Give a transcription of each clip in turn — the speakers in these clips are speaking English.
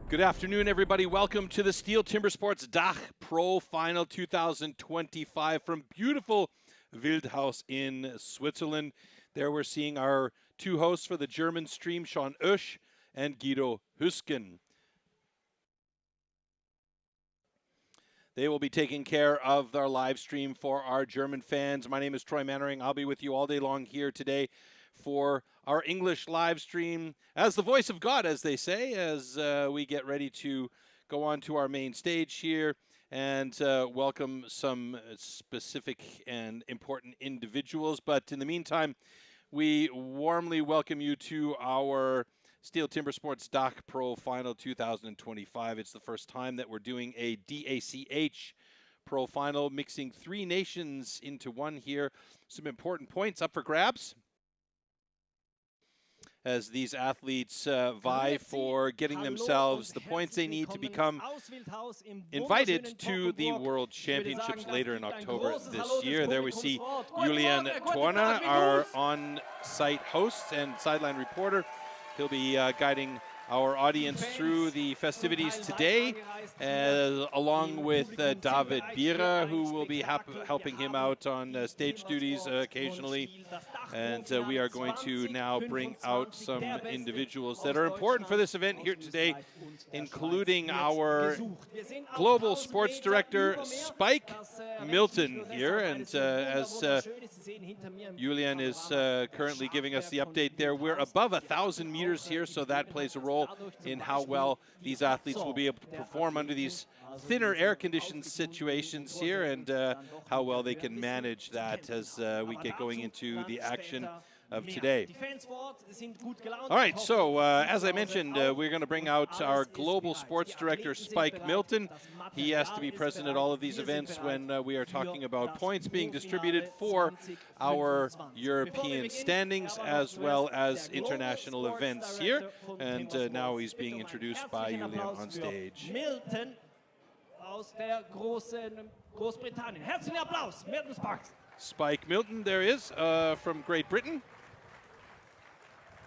Good afternoon, everybody. Welcome to the STIHL TIMBERSPORTS DACH Pro Final 2025 from beautiful Wildhaus in Switzerland. There we're seeing our two hosts for the German stream, Sean Oesch and Guido Hüsken. They will be taking care of our live stream for our German fans. My name is Troy Mannering. I'll be with you all day long here today for our English live stream as the voice of God, as they say, as we get ready to go on to our main stage here and welcome some specific and important individuals. But in the meantime, we warmly welcome you to our STIHL TIMBERSPORTS DACH Pro Final 2025. It's the first time that we're doing a DACH Pro Final, mixing three nations into one here. Some important points up for grabs as these athletes vie for getting themselves the points they need to become invited to the World Championships later in October this year. There we see Julian Torner, our on-site host and sideline reporter. He'll be guiding our audience through the festivities today, along with David Bira, who will be helping him out on stage duties occasionally. And we are going to now bring out some individuals that are important for this event here today, including our Global Sports Director, Spike Milton here. And as Julian is currently giving us the update there, we're above 1,000 meters here, so that plays a role in how well these athletes will be able to perform under these thinner air-conditioned situations here, and how well they can manage that as we get going into the action of today. All right, so as I mentioned, we're going to bring out our Global Sports Director, Spike Milton. He has to be present at all of these events when we are talking about points being distributed for our European standings as well as international events here. And now he's being introduced by Julian on stage. Milton aus der Großbritannien. Herzlichen Applaus, Milton Sparks. Spike Milton, there is, from Great Britain.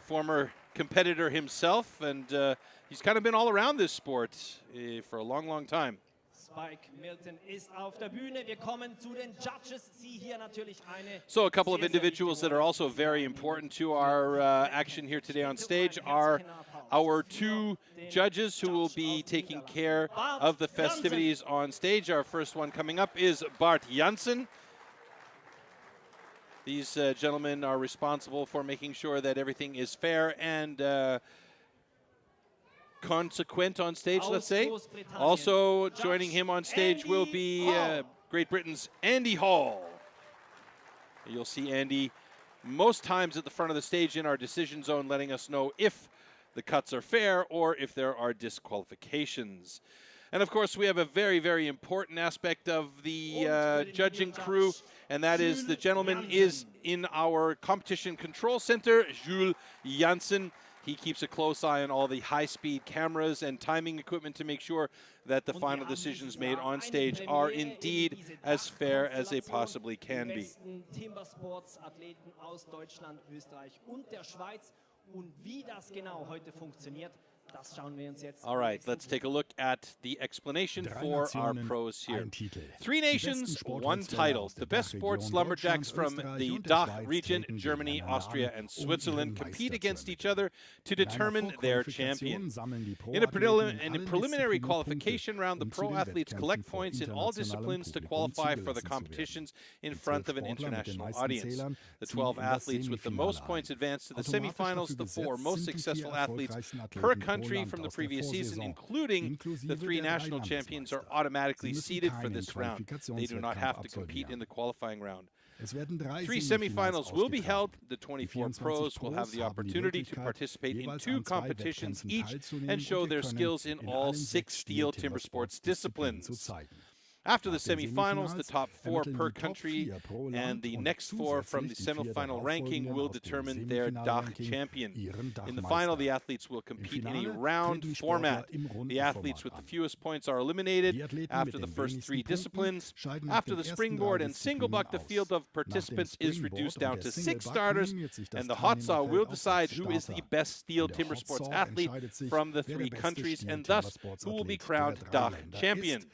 Former competitor himself, and he's kind of been all around this sport for a long, long time. Spike Milton ist auf der Bühne. Wir kommen zu den Judges. Sie hier natürlich eine. So a couple of individuals that are also very important to our action here today on stage are our two judges who will be taking care of the festivities on stage. Our first one coming up is Bart Janssen. These gentlemen are responsible for making sure that everything is fair and consequent on stage, let's say. Also joining him on stage will be Great Britain's Andy Hall. You'll see Andy most times at the front of the stage in our decision zone, letting us know if the cuts are fair or if there are disqualifications. And of course, we have a very, very important aspect of the judging crew, and that is the gentleman is in our competition control center, Jules Janssen. He keeps a close eye on all the high-speed cameras and timing equipment to make sure that the final decisions made on stage are indeed as fair as they possibly can be. Timbersports-Athleten aus Deutschland, Österreich und der Schweiz. Und wie das genau heute funktioniert, das schauen wir uns jetzt. All right, let's take a look at the explanation for our pros here. Three nations, one title. The best sports lumberjacks from the DACH region, Germany, Austria, and Switzerland compete against each other to determine their champion. In a preliminary qualification round, the pro athletes collect points in all disciplines to qualify for the competitions in front of an international audience. The 12 athletes with the most points advance to the semifinals. The 4 most successful athletes per country from the previous season, including the 3 national champions, are automatically seeded for this round. They do not have to compete in the qualifying round. 3 semifinals will be held. The 24 pros will have the opportunity to participate in 2 competitions each and show their skills in all 6 STIHL TIMBERSPORTS disciplines. After the semifinals, the top 4 per country and the next 4 from the semifinal ranking will determine their DACH Champion. In the final, the athletes will compete in a round format. The athletes with the fewest points are eliminated after the first 3 disciplines. After the springboard and single buck, the field of participants is reduced down to 6 starters, and the hot saw will decide who is the best STIHL Timbersports athlete from the 3 countries, and thus who will be crowned DACH Champion.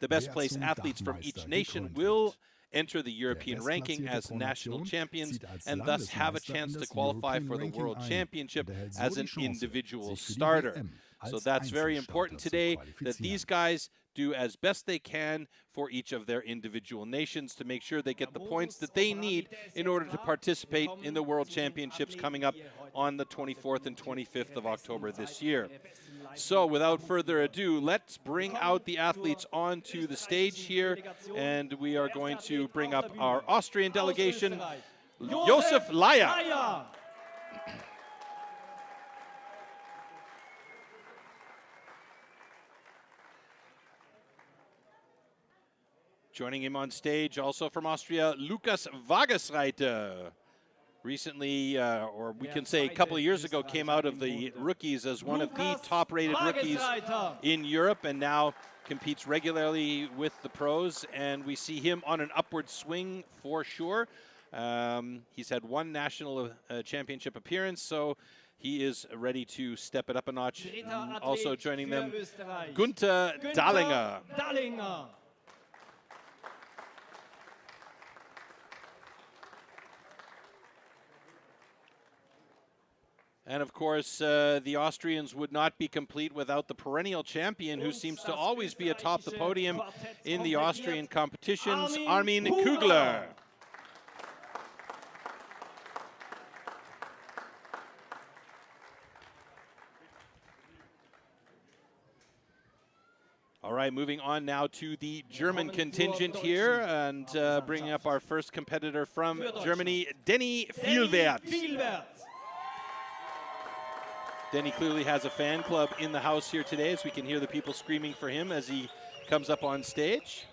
The best placed athletes from each nation will enter the European ranking as national champions and thus have a chance to qualify for the World Championship as an individual starter. So that's very important today, that these guys do as best they can for each of their individual nations to make sure they get the points that they need in order to participate in the World Championships coming up on the 24th and 25th of October this year. So without further ado, let's bring out the athletes onto the stage here, and we are going to bring up our Austrian delegation, Josef Laya. Joining him on stage, also from Austria, Lukas Wagesreiter. Recently, or we can say a couple of years ago, came out of the rookies as one of the top-rated rookies in Europe, and now competes regularly with the pros, and we see him on an upward swing for sure. He's had 1 national championship appearance, so he is ready to step it up a notch. Also joining them, Gunther Dallinger. And of course, the Austrians would not be complete without the perennial champion who seems to always be atop the podium in the Austrian competitions, Armin Kugler. All right, moving on now to the German contingent here, and bringing up our first competitor from Germany, Denny Vielwert. Denny clearly has a fan club in the house here today, as we can hear the people screaming for him as he comes up on stage.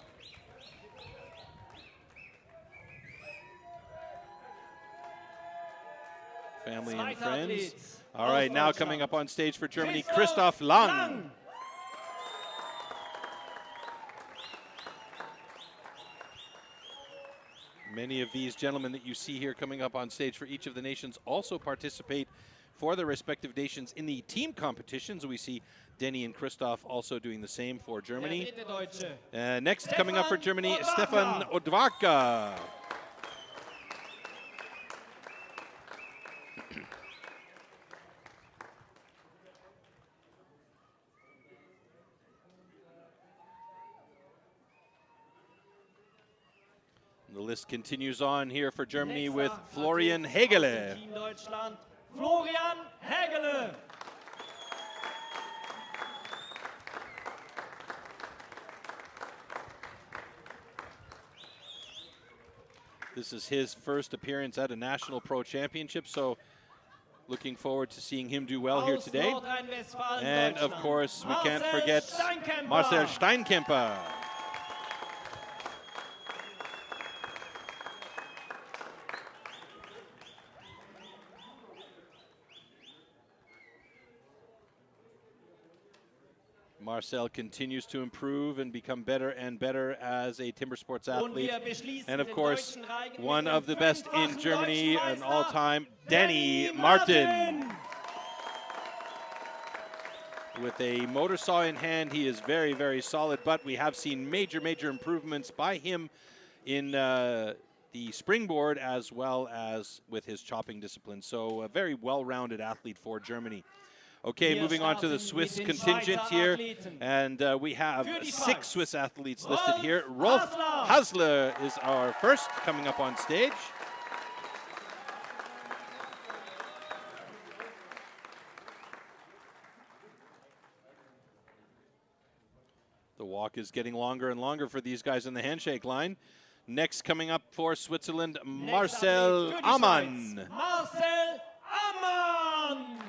Family and friends. All right, now coming up on stage for Germany, Christoph Lang. Many of these gentlemen that you see here coming up on stage for each of the nations also participate for their respective nations in the team competitions. We see Denny and Christoph also doing the same for Germany. Next, coming up for Germany, Stefan Odwarka. The list continues on here for Germany with Florian Hegele. Florian Hegele. This is his first appearance at a national pro championship, so looking forward to seeing him do well here today. And of course, we can't forget Marcel Steinkemper. Marcel continues to improve and become better and better as a timber sports athlete. And of course, one of the best in Germany, an all-time, Danny Martin. With a motor saw in hand, he is very, very solid, but we have seen major, major improvements by him in the springboard as well as with his chopping discipline. So a very well-rounded athlete for Germany. Okay, moving on to the Swiss contingent here, and we have 6 Swiss athletes listed here. Rolf Hasler is our first coming up on stage. The walk is getting longer and longer for these guys in the handshake line. Next coming up for Switzerland, Marcel Amann. Marcel Amann.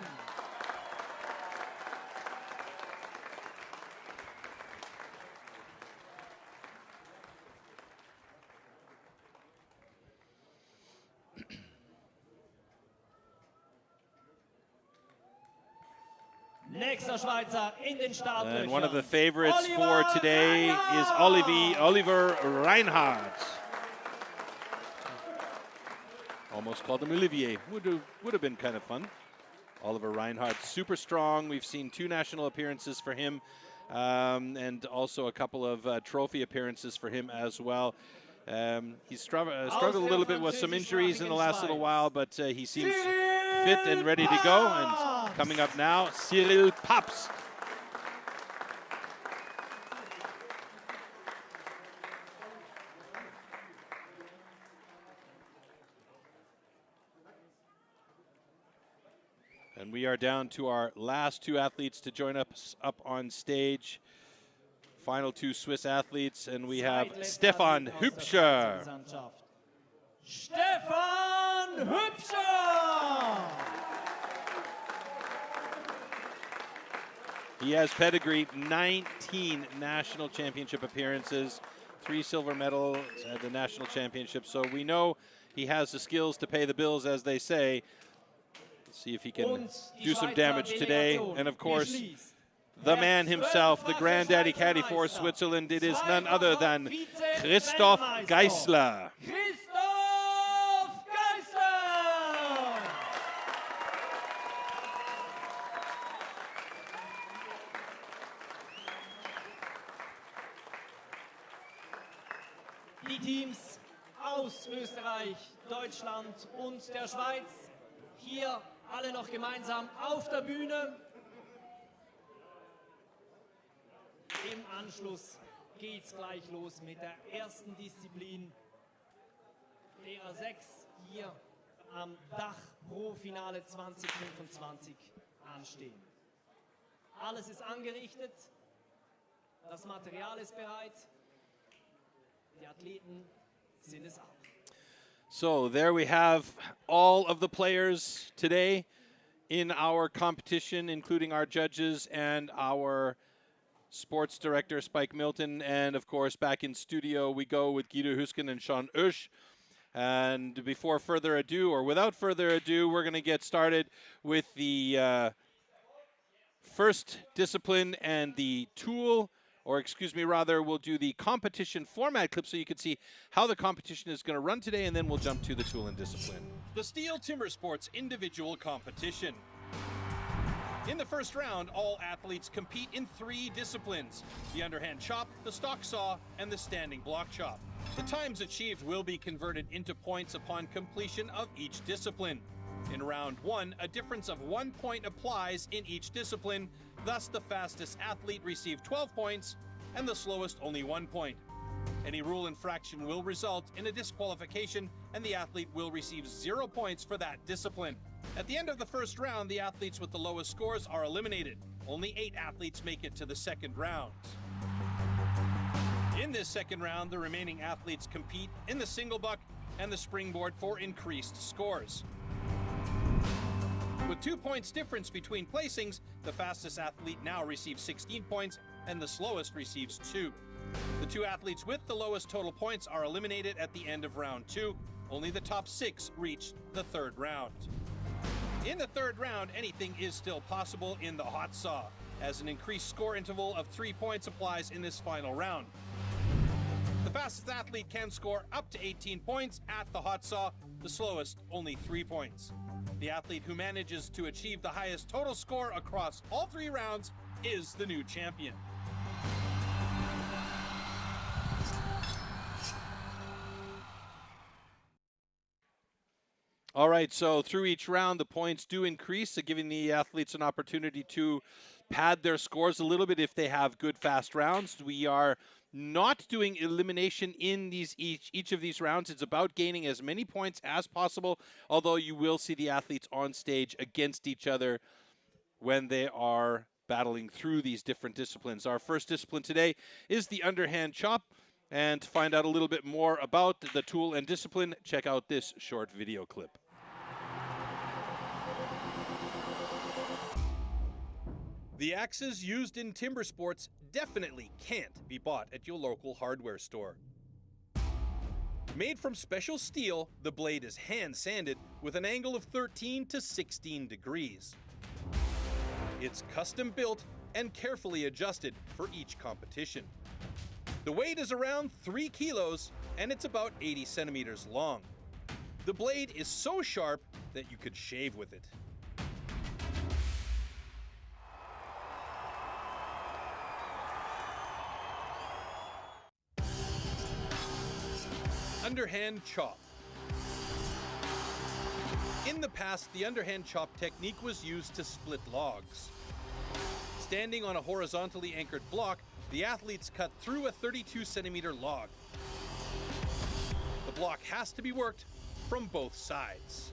Nächster Schweizer in den Startlöchern. And one of the favorites for today is Oliver Reinhardt. Almost called him Olivier. Would have been kind of fun. Oliver Reinhardt, super strong. We've seen 2 national appearances for him, and also a couple of trophy appearances for him as well. He's struggled a little bit with some injuries in the last little while, but he seems fit and ready to go. And coming up now, Cyril Paps. And we are down to our last 2 athletes to join us up on stage. Final 2 Swiss athletes, and we have Stefan Hübscher. Stefan Hübscher! He has pedigree, 19 national championship appearances, 3 silver medals at the national championship. So we know he has the skills to pay the bills, as they say. Let's see if he can do some damage today. And of course, the man himself, the granddaddy caddy for Switzerland, it is none other than Christoph Geissler. Christoph Geissler! Die Teams aus Österreich, Deutschland und der Schweiz, hier alle noch gemeinsam auf der Bühne. Im Anschluss geht's gleich los mit der ersten Disziplin, derer 6 hier am DACH Pro-Finale 2025 anstehen. Alles ist angerichtet, das Material ist bereit, die Athleten sind es auch. So there we have all of the players today in our competition, including our judges and our sports director, Spike Milton. And of course, back in studio, we go with Guido Hüsken and Sean Usch. And before further ado, or without further ado, we're going to get started with the first discipline and the tool, or excuse me, rather, we'll do the competition format clip so you can see how the competition is going to run today, and then we'll jump to the tool and discipline. The STIHL Timbersports individual competition. In the first round, all athletes compete in 3 disciplines: the underhand chop, the stock saw, and the standing block chop. The times achieved will be converted into points upon completion of each discipline. In round 1, a difference of 1 point applies in each discipline. Thus, the fastest athlete received 12 points and the slowest only 1 point. Any rule infraction will result in a disqualification, and the athlete will receive 0 points for that discipline. At the end of the first round, the athletes with the lowest scores are eliminated. Only 8 athletes make it to the second round. In this second round, the remaining athletes compete in the single buck and the springboard for increased scores. With 2 points difference between placings, the fastest athlete now receives 16 points and the slowest receives 2. The 2 athletes with the lowest total points are eliminated at the end of round 2. Only the top 6 reach the third round. In the third round, anything is still possible in the hot saw, as an increased score interval of 3 points applies in this final round. The fastest athlete can score up to 18 points at the hot saw, the slowest only 3 points. The athlete who manages to achieve the highest total score across all 3 rounds is the new champion. All right, so through each round, the points do increase, so giving the athletes an opportunity to pad their scores a little bit if they have good fast rounds. We are not doing elimination in each of these rounds. It's about gaining as many points as possible, although you will see the athletes on stage against each other when they are battling through these different disciplines. Our first discipline today is the underhand chop. And to find out a little bit more about the tool and discipline, check out this short video clip. The axes used in timber sports definitely can't be bought at your local hardware store. Made from special steel, the blade is hand sanded with an angle of 13 to 16 degrees. It's custom built and carefully adjusted for each competition. The weight is around 3 kilos and it's about 80 centimeters long. The blade is so sharp that you could shave with it. Underhand chop. In the past, the underhand chop technique was used to split logs. Standing on a horizontally anchored block, the athletes cut through a 32-centimeter log. The block has to be worked from both sides.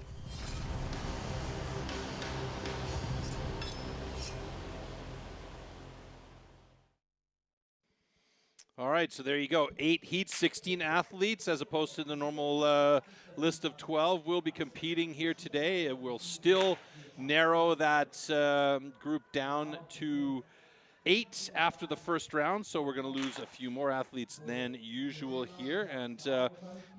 All right, so there you go. 8 heats, 16 athletes, as opposed to the normal list of 12 will be competing here today. It will still narrow that group down to 8 after the first round, so we're going to lose a few more athletes than usual here. And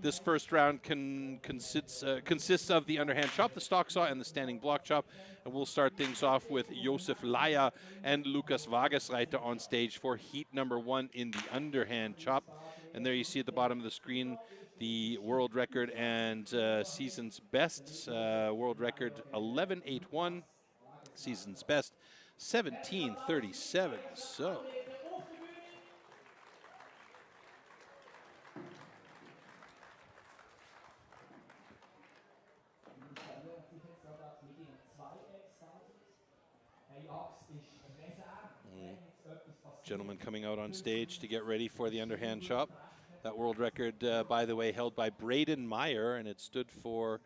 this first round consists of the underhand chop, the stock saw, and the standing block chop. And we'll start things off with Josef Laya and Lukas Wagesreiter on stage for heat number 1 in the underhand chop. And there you see at the bottom of the screen the world record and season's best. World record 11.81, season's best 17.37. So gentlemen coming out on stage to get ready for the underhand chop. That world record, by the way, held by Braden Meyer, and it stood for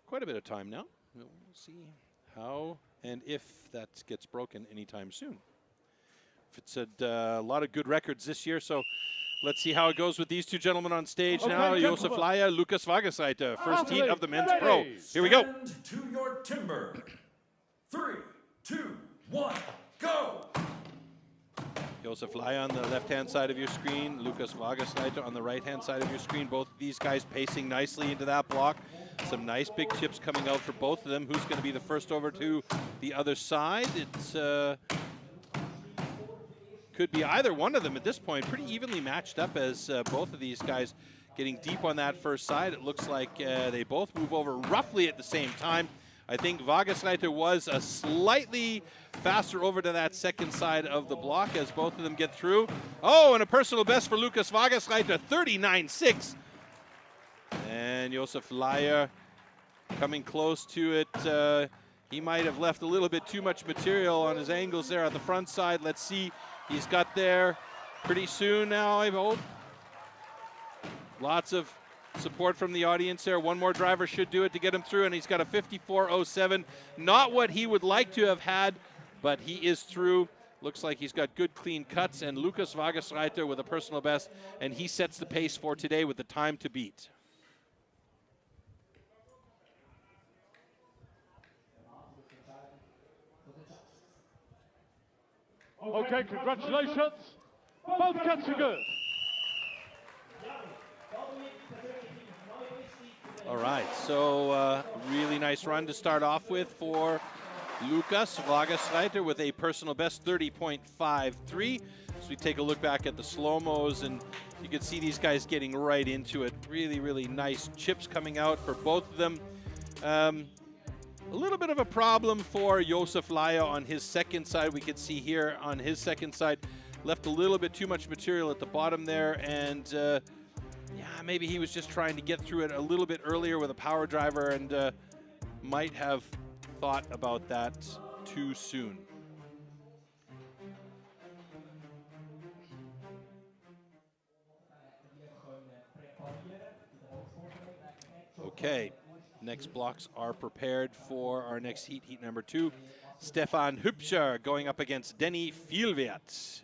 quite a bit of time now. We'll see how and if that gets broken anytime soon. It's a lot of good records this year, so let's see how it goes with these two gentlemen on stage now. Josef Laya, Lukas Wagesreiter, first heat of the men's pro. Here we go. Stand to your timber. 3, 2, 1, go! Josef Laya on the left-hand side of your screen, Lukas Wagesreiter on the right-hand side of your screen. Both of these guys pacing nicely into that block. Some nice big chips coming out for both of them. Who's going to be the first over to the other side? It's could be either one of them at this point. Pretty evenly matched up as both of these guys getting deep on that first side. It looks like they both move over roughly at the same time. I think Wagesreiter was a slightly faster over to that second side of the block as both of them get through. Oh, and a personal best for Lukas Wagesreiter, 39.6. And Josef Laya coming close to it. He might have left a little bit too much material on his angles there on the front side. Let's see. He's got there pretty soon now, I hope. Lots of support from the audience there. One more driver should do it to get him through, and he's got a 54.07. Not what he would like to have had, but he is through. Looks like he's got good clean cuts, and Lukas Wagesreiter with a personal best, and he sets the pace for today with the time to beat. Okay, congratulations. Both cuts are good. All right, so really nice run to start off with for Lukas Wagesreiter with a personal best 30.53. So we take a look back at the slow-mos, and you can see these guys getting right into it. Really, really nice chips coming out for both of them. A little bit of a problem for Josef Laya on his second side. We could see here on his second side, left a little bit too much material at the bottom there, and yeah, maybe he was just trying to get through it a little bit earlier with a power driver and might have thought about that too soon. Okay, next blocks are prepared for our next heat, heat number 2. Stefan Hübscher going up against Denny Vielwert.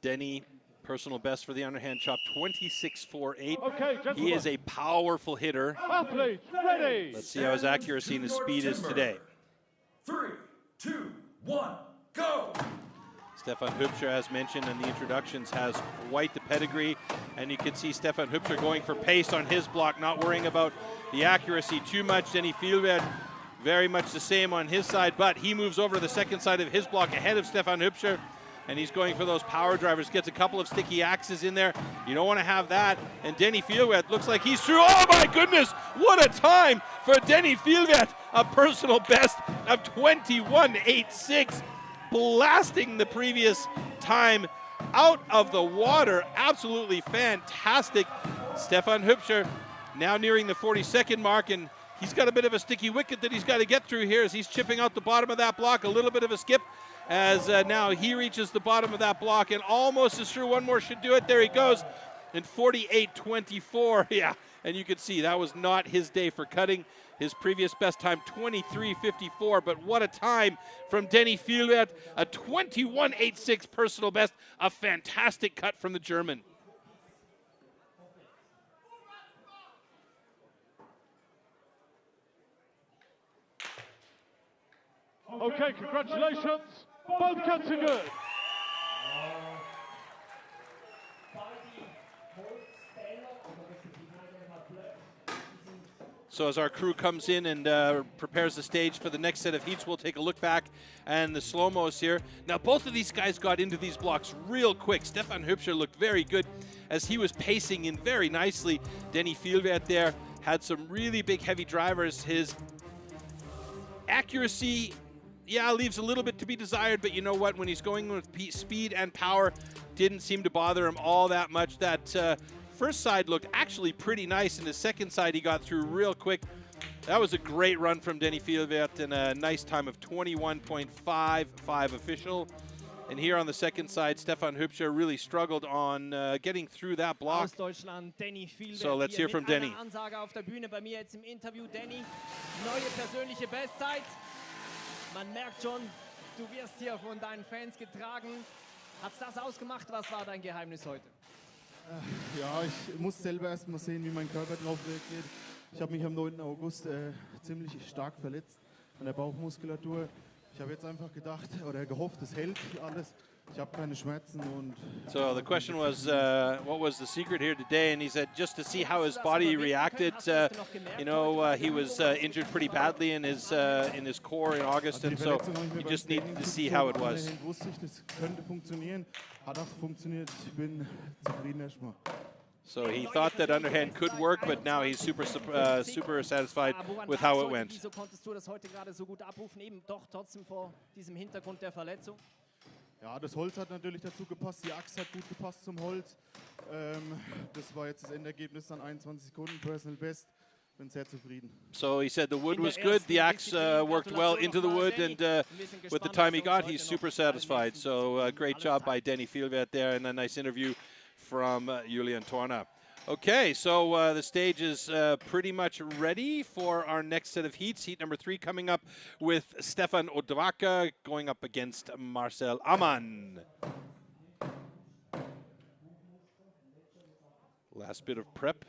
Denny, personal best for the underhand chop, 26.48. Okay, gentlemen. He is a powerful hitter. Athletes, ready. Let's see how his accuracy and his speed is today. 3, 2, 1, go! Stefan Hübscher, as mentioned in the introductions, has quite the pedigree, and you can see Stefan Hübscher going for pace on his block, not worrying about the accuracy too much. Denny Fjellvedt, very much the same on his side, but he moves over to the second side of his block ahead of Stefan Hübscher, and he's going for those power drivers, gets a couple of sticky axes in there. You don't want to have that, and Denny Fjellvedt looks like he's through. Oh my goodness, what a time for Denny Fjellvedt, a personal best of 21.86, blasting the previous time out of the water. Absolutely fantastic. Stefan Hübscher now nearing the 40-second mark, and he's got a bit of a sticky wicket that he's got to get through here as he's chipping out the bottom of that block. A little bit of a skip as now he reaches the bottom of that block and almost is through. One more should do it. There he goes in 48.24. Yeah, and you can see that was not his day for cutting. His previous best time, 23.54, but what a time from Denny Fjellvedt, a 21.86 personal best, a fantastic cut from the German. Okay, congratulations. Both cuts are good. So as our crew comes in and prepares the stage for the next set of heats, we'll take a look back and the slow-mos here. Now, both of these guys got into these blocks real quick. Stefan Hübscher looked very good as he was pacing in very nicely. Denny Fjellvedt there had some really big, heavy drivers. His accuracy, yeah, leaves a little bit to be desired, but you know what? When he's going with speed and power, didn't seem to bother him all that much. That first side looked actually pretty nice, and the second side he got through real quick. That was a great run from Denny Fjellvedt and a nice time of 21.55 official. And here on the second side, Stefan Hübscher really struggled on getting through that block. So let's hear from Denny. Ansage auf der Bühne bei mir jetzt im Interview. Denny, neue persönliche Bestzeit. Man merkt schon, du wirst hier von deinen Fans getragen. Hat's das ausgemacht? Was war dein Geheimnis heute? Ja, ich muss selber erst mal sehen, wie mein Körper drauf reagiert. Ich habe mich am 9. August ziemlich stark verletzt an der Bauchmuskulatur. Ich habe jetzt einfach gedacht oder gehofft, es hält alles. Ich habe keine Schmerzen und So the question was, what was the secret here today? And he said just to see how his body reacted. You know, he was injured pretty badly in his core in August, and so he just needed to see how it was. Wusste ich, das könnte funktionieren. Hat auch funktioniert. Ich bin zufrieden erstmal. So he thought that underhand could work, but now he's super satisfied with how it went. Wieso konntest du das heute gerade so gut abrufen, eben doch trotzdem vor diesem Hintergrund der Verletzung? Ja, das Holz hat natürlich dazu gepasst, die Achse hat gut gepasst zum Holz. Das war jetzt das Endergebnis dann 21 Sekunden, Personal Best. Bin sehr zufrieden. So he said the wood was good, the axe worked well into the wood, and with the time he got, he's super satisfied. So great job by Denny Fjellvedt there, and a nice interview from Julian Torna. Okay, so the stage is pretty much ready for our next set of heats. Heat number 3 coming up with Stefan Odwaka going up against Marcel Ammann. Last bit of prep.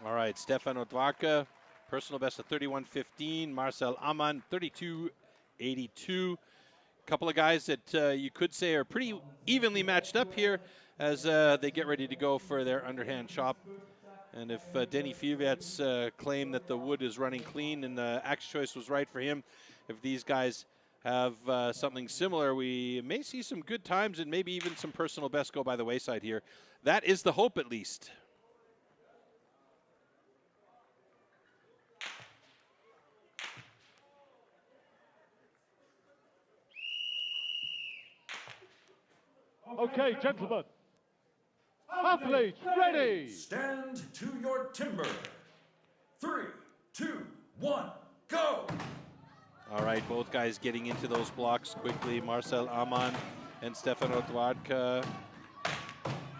All right, Stefan Odwaka, personal best of 31.15. Marcel Ammann, 32.82. Couple of guys that you could say are pretty evenly matched up here as they get ready to go for their underhand chop. And if Denny Fjellvedt's claim that the wood is running clean and the axe choice was right for him, if these guys have something similar, we may see some good times and maybe even some personal best go by the wayside here. That is the hope, at least. Okay, gentlemen. Athletes, ready. Stand to your timber. 3, 2, 1, go! All right, both guys getting into those blocks quickly. Marcel Amann and Stefano Dwarka.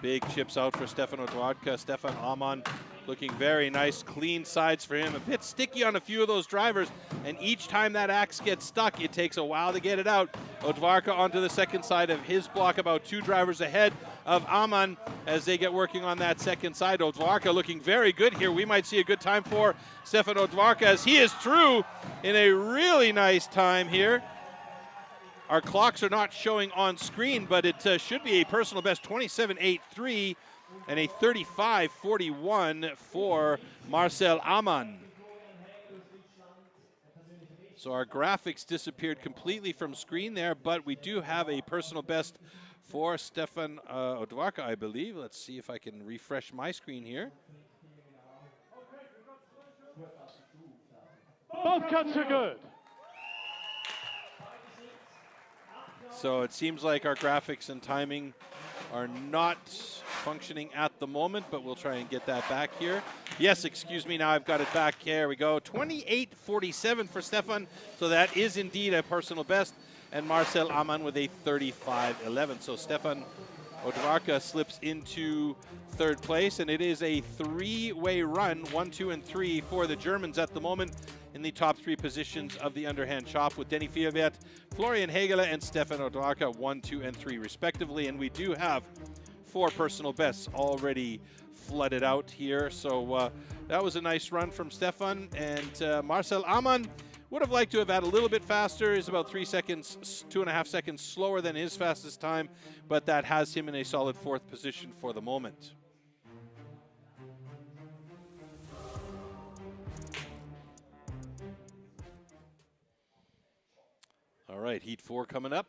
Big chips out for Stefano Dwarka. Stefan Amann looking very nice. Clean sides for him. A bit sticky on a few of those drivers. And each time that axe gets stuck, it takes a while to get it out. Odvarka onto the second side of his block, about 2 drivers ahead of Amann as they get working on that second side. Odvarka looking very good here. We might see a good time for Stefan Odvarka as he is through in a really nice time here. Our clocks are not showing on screen, but it should be a personal best 27.83 and a 35.41 for Marcel Amann. So our graphics disappeared completely from screen there, but we do have a personal best for Stefan Odvarka, I believe. Let's see if I can refresh my screen here. Both cuts are good. So it seems like our graphics and timing are not functioning at the moment, but we'll try and get that back here. Yes, excuse me, now I've got it back. Here we go. 28.47 for Stefan. So that is indeed a personal best. And Marcel Amann with a 35.11. So Stefan Odvarka slips into third place, and it is a 3-way run, 1, 2, and 3 for the Germans at the moment in the top 3 positions of the underhand chop with Denny Vierwert, Florian Hegele, and Stefan Odvarka 1, 2, and 3 respectively. And we do have 4 personal bests already flooded out here. So that was a nice run from Stefan. And Marcel Amann would have liked to have had a little bit faster. He's about 3 seconds, 2.5 seconds slower than his fastest time, but that has him in a solid 4th position for the moment. All right, Heat 4 coming up.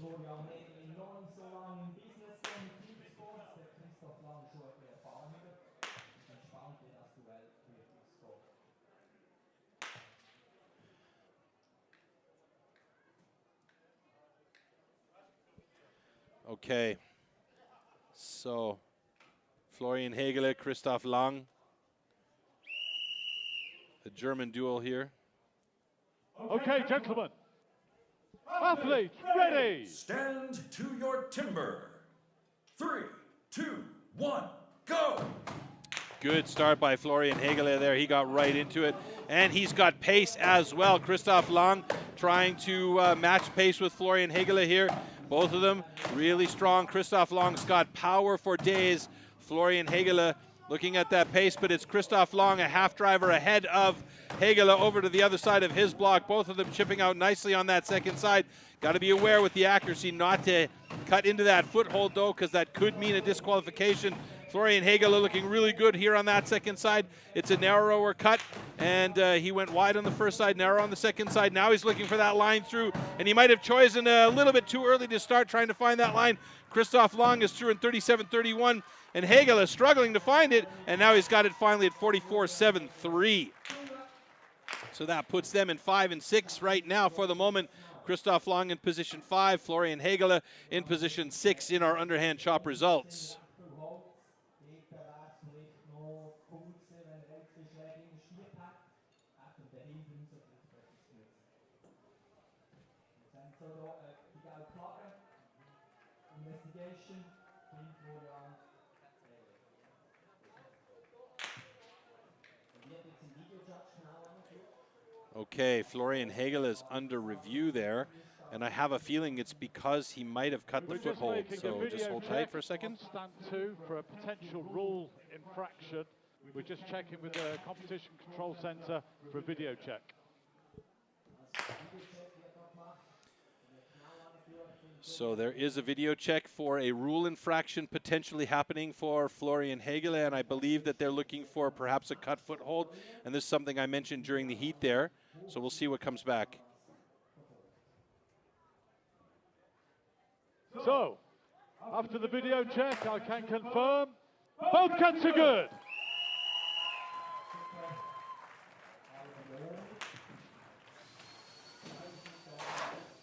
Florian Hegele noch nicht so lange im Business im Teamsport, der Christoph Lang schon ein bisschen erfahrener. Ich bin gespannt, wie das Duell wird ausgehen. Okay, so Florian Hegele, Christoph Lang, the German duel here. Okay, gentlemen. Athletes, ready. Stand to your timber. 3, 2, 1, go! Good start by Florian Hegele there. He got right into it. And he's got pace as well. Christoph Lang trying to match pace with Florian Hegele here. Both of them really strong. Christoph Lang's got power for days. Florian Hegele looking at that pace, but it's Christoph Lang, a half driver ahead of Hegele over to the other side of his block. Both of them chipping out nicely on that second side. Got to be aware with the accuracy not to cut into that foothold, though, because that could mean a disqualification. Florian Hegele looking really good here on that second side. It's a narrower cut, and he went wide on the first side, narrow on the second side. Now he's looking for that line through, and he might have chosen a little bit too early to start trying to find that line. Christoph Lang is through in 37.31, and Hegele is struggling to find it, and now he's got it finally at 44.73. So that puts them in 5 and 6 right now for the moment. Christoph Lang in position 5, Florian Hegele in position 6 in our underhand chop results. Okay, Florian Hegele is under review there, and I have a feeling it's because he might have cut the foothold. So just hold tight for a second. Stand 2 for a potential rule infraction. We're just checking with the Competition Control Center for a video check. So there is a video check for a rule infraction potentially happening for Florian Hegele, and I believe that they're looking for perhaps a cut foothold, and this is something I mentioned during the heat there. So we'll see what comes back. So, After the video check, I can confirm both cuts are good.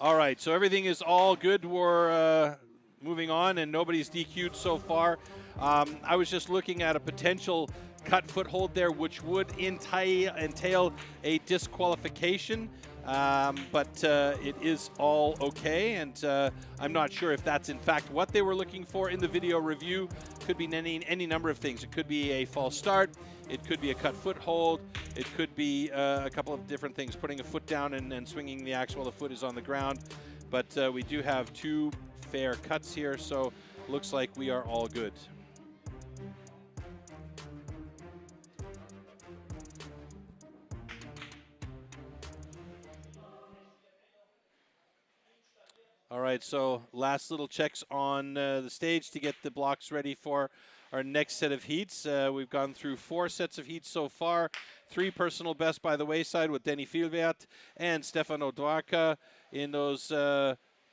All right, so everything is all good. We're moving on, and nobody's DQ'd so far. I was just looking at a potential cut foothold there, which would entail a disqualification, but it is all okay, and I'm not sure if that's in fact what they were looking for in the video review. Could be any number of things. It could be a false start, it could be a cut foothold, it could be a couple of different things, putting a foot down and swinging the axe while the foot is on the ground. But we do have two fair cuts here, so looks like we are all good. All right, so last little checks on the stage to get the blocks ready for our next set of heats. We've gone through 4 sets of heats so far. 3 personal best by the wayside with Denny Fielwert and Stefano Dwarka in those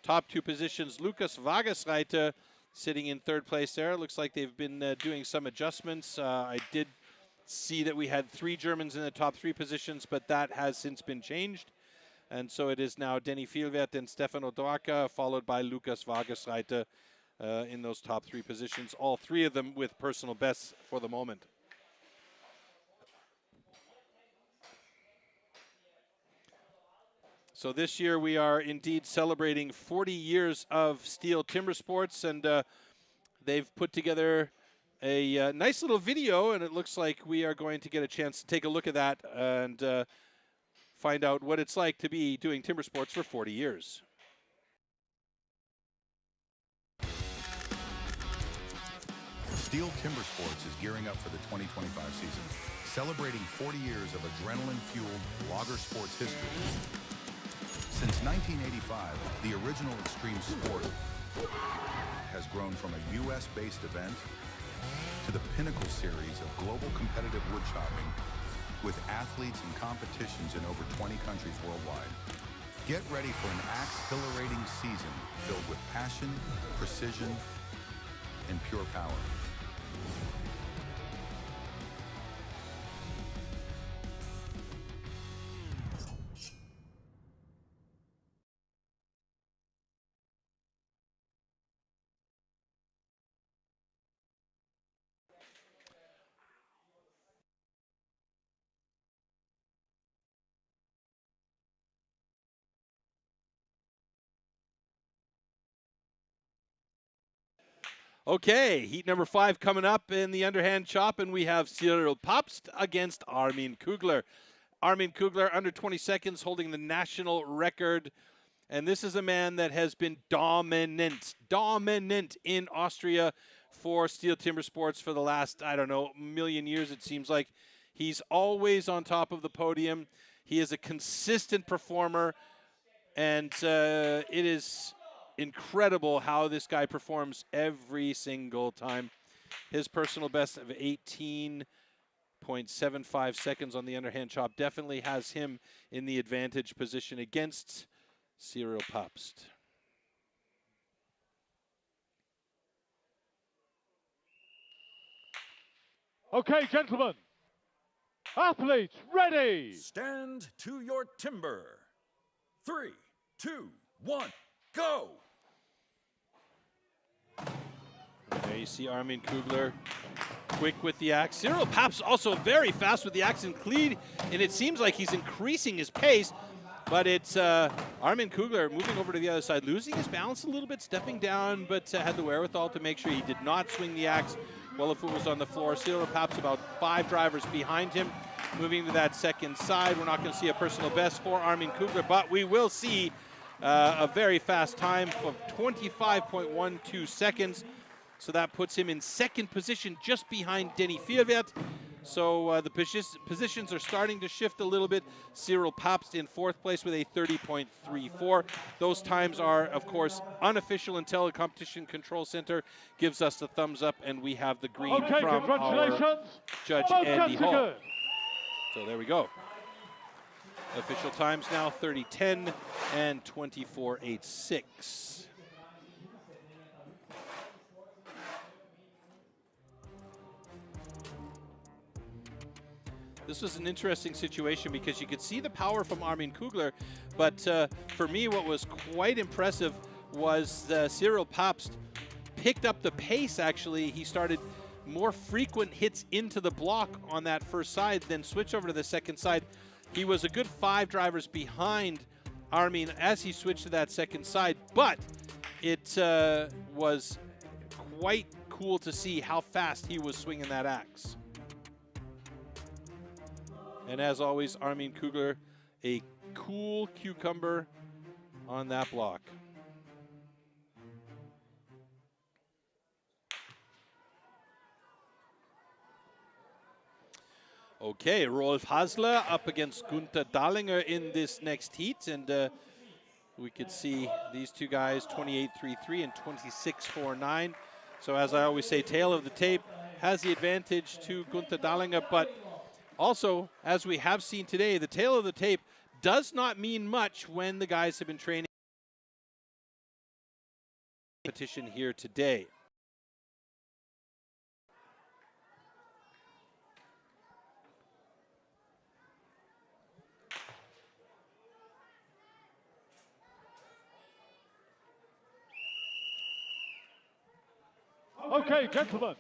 top 2 positions. Lukas Wagesreiter sitting in 3rd place there. Looks like they've been doing some adjustments. I did see that we had 3 Germans in the top 3 positions, but that has since been changed. And so it is now Denny Fielwert and Stefano Dwarka, followed by Lukas Wagesreiter in those top 3 positions. All 3 of them with personal bests for the moment. So this year we are indeed celebrating 40 years of STIHL Timbersports, and they've put together a nice little video, and it looks like we are going to get a chance to take a look at that and find out what it's like to be doing timber sports for 40 years. STIHL Timbersports is gearing up for the 2025 season, celebrating 40 years of adrenaline-fueled logger sports history. Since 1985, the original extreme sport has grown from a U.S.-based event to the pinnacle series of global competitive woodchopping, with athletes and competitions in over 20 countries worldwide. Get ready for an axe-exhilarating season filled with passion, precision, and pure power. Okay, heat number 5 coming up in the underhand chop, and we have Cyril Papst against Armin Kugler. Armin Kugler, under 20 seconds, holding the national record. And this is a man that has been dominant in Austria for STIHL Timbersports for the last, I don't know, million years it seems like. He's always on top of the podium. He is a consistent performer, and it is incredible how this guy performs every single time. His personal best of 18.75 seconds on the underhand chop definitely has him in the advantage position against Cyril Papst. Okay, gentlemen. Athletes, ready. Stand to your timber. 3, 2, 1, go. There you see Armin Kugler quick with the axe. Cyril Papst also very fast with the axe and cleat, and it seems like he's increasing his pace, but it's Armin Kugler moving over to the other side, losing his balance a little bit, stepping down, but had the wherewithal to make sure he did not swing the axe well if it was on the floor. Cyril Papst about 5 drivers behind him, moving to that second side. We're not going to see a personal best for Armin Kugler, but we will see a very fast time of 25.12 seconds. So that puts him in second position just behind Denny Fielwert. So the positions are starting to shift a little bit. Cyril Papst in 4th place with a 30.34. Those times are, of course, unofficial until the Competition Control Center gives us the thumbs up and we have the green from our judge, Andy Hall. So there we go. Official times now 30.10 and 24.86. this was an interesting situation because you could see the power from Armin Kugler, but for me what was quite impressive was Cyril Papst picked up the pace. Actually, he started more frequent hits into the block on that first side, then switch over to the second side. He was a good 5 drivers behind Armin as he switched to that second side, but it was quite cool to see how fast he was swinging that axe. And as always, Armin Kugler, a cool cucumber on that block. Okay, Rolf Hasler up against Gunther Dahlinger in this next heat, and we could see these two guys 28.33 and 26.49. So as I always say, tail of the tape has the advantage to Gunther Dahlinger, but also, as we have seen today, the tail of the tape does not mean much when the guys have been training competition here today. Okay, gentlemen.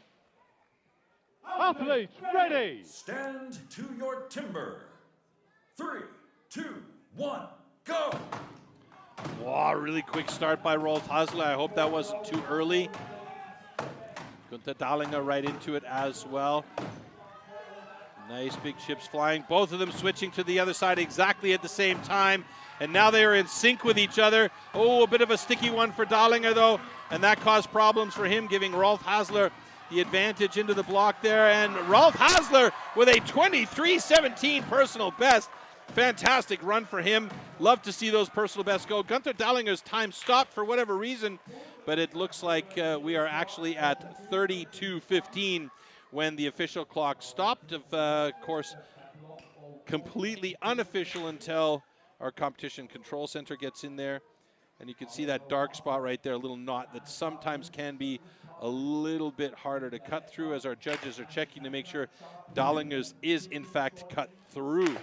Athletes, ready. Stand to your timber. 3, 2, 1, go. Wow, really quick start by Rolf Hasler. I hope that wasn't too early. Gunther Dahlinger right into it as well. Nice big chips flying. Both of them switching to the other side exactly at the same time. And now they are in sync with each other. Oh, a bit of a sticky one for Dahlinger though. And that caused problems for him, giving Rolf Hasler the advantage into the block there. And Rolf Hasler with a 23.17 personal best. Fantastic run for him. Love to see those personal bests go. Gunther Dahlinger's time stopped for whatever reason, but it looks like we are actually at 32.15 when the official clock stopped. Of course, completely unofficial until our competition control center gets in there. And you can see that dark spot right there, a little knot that sometimes can be a little bit harder to cut through as our judges are checking to make sure Dahlinger's is in fact cut through.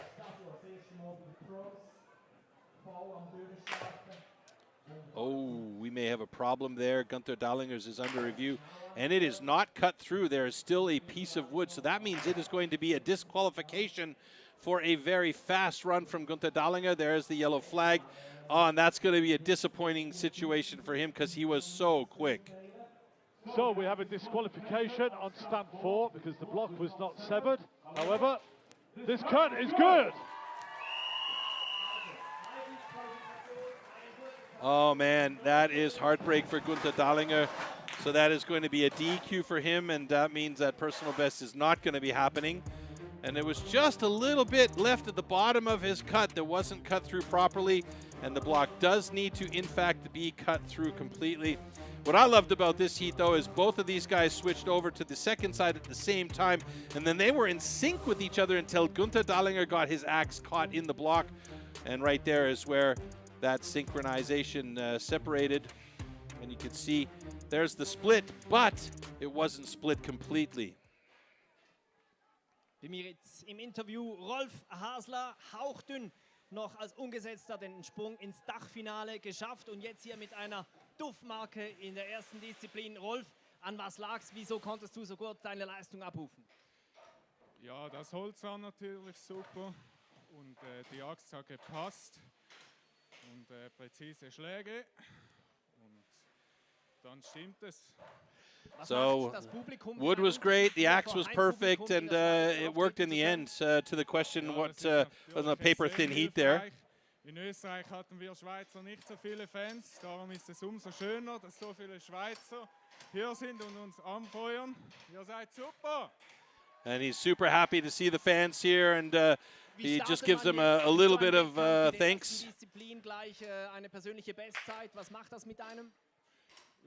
Oh, we may have a problem there. Gunther Dahlinger's is under review, and it is not cut through. There is still a piece of wood, so that means it is going to be a disqualification for a very fast run from Gunther Dahlinger. There's the yellow flag. Oh, and that's going to be a disappointing situation for him because he was so quick. So we have a disqualification on stand 4 because the block was not severed. However, this cut is good. Oh man, that is heartbreak for Gunther Dahlinger. So that is going to be a DQ for him, and that means that personal best is not going to be happening. And it was just a little bit left at the bottom of his cut that wasn't cut through properly, and the block does need to in fact be cut through completely. What I loved about this heat though is both of these guys switched over to the second side at the same time, and then they were in sync with each other until Gunther Dahlinger got his axe caught in the block. And right there is where that synchronization separated, and you can see there's the split, but it wasn't split completely. Wie mir jetzt im Interview Rolf Hasler hauchdünn noch als Ungesetzter den Sprung ins Dachfinale geschafft und jetzt hier mit einer Duftmarke in der ersten Disziplin. Rolf, an was lag's? Wieso konntest du so gut deine Leistung abrufen? Ja, das Holz war natürlich super und die Axt hat gepasst und präzise Schläge und dann stimmt es. So wood was great, the axe was perfect, and it worked in the end. To the question, what was a paper-thin heat there? In Österreich hatten wir Schweizer nicht so viele Fans, darum ist es umso schöner, dass so viele Schweizer hier sind und uns anfeuern. Ihr seid super! And he's super happy to see the fans here, and he just gives them a little bit of thanks. Eine persönliche Bestzeit, was macht das mit einem?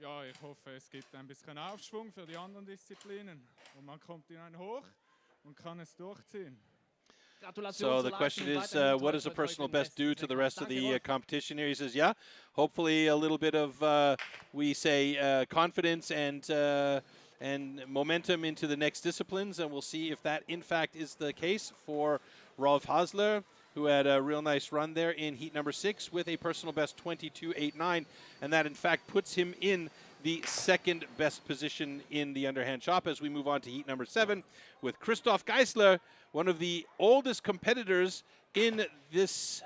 Ja, ich hoffe, es gibt ein bisschen Aufschwung für die anderen Disziplinen und man kommt in ein Hoch und kann es durchziehen. So the question is, what does a personal best do to the rest of the competition here? He says, yeah, hopefully a little bit of, we say, confidence and and momentum into the next disciplines, and we'll see if that in fact is the case for Rolf Hasler, who had a real nice run there in heat number 6 with a personal best 22.89, and that in fact puts him in the second best position in the underhand chop as we move on to heat number 7 with Christoph Geisler, one of the oldest competitors in this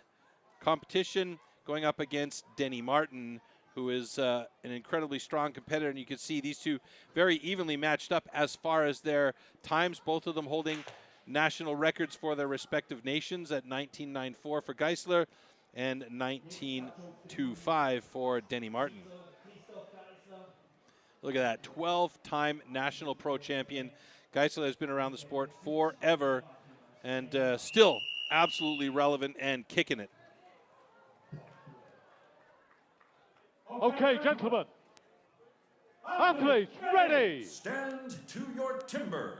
competition, going up against Denny Martin, who is an incredibly strong competitor. And you can see these two very evenly matched up as far as their times, both of them holding national records for their respective nations at 19.94 for Geisler and 19.25 for Denny Martin. Look at that, 12-time national pro champion. Geisler has been around the sport forever and still absolutely relevant and kicking it. Okay, gentlemen. Athletes, ready. Stand to your timber.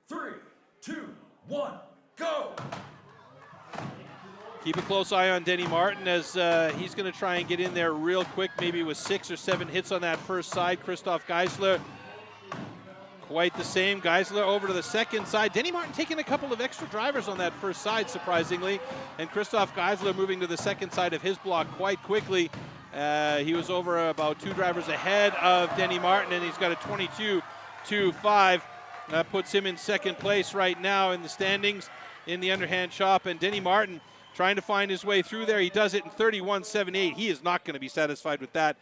3, 2, 1, go. Keep a close eye on Denny Martin as he's going to try and get in there real quick, maybe with 6 or 7 hits on that first side. Christoph Geisler, quite the same. Geisler over to the second side. Denny Martin taking a couple of extra drivers on that first side, surprisingly. And Christoph Geisler moving to the second side of his block quite quickly. He was over about 2 drivers ahead of Denny Martin, and he's got a 22.25. That puts him in second place right now in the standings in the underhand chop. And Denny Martin trying to find his way through there. He does it in 31.78. He is not going to be satisfied with that.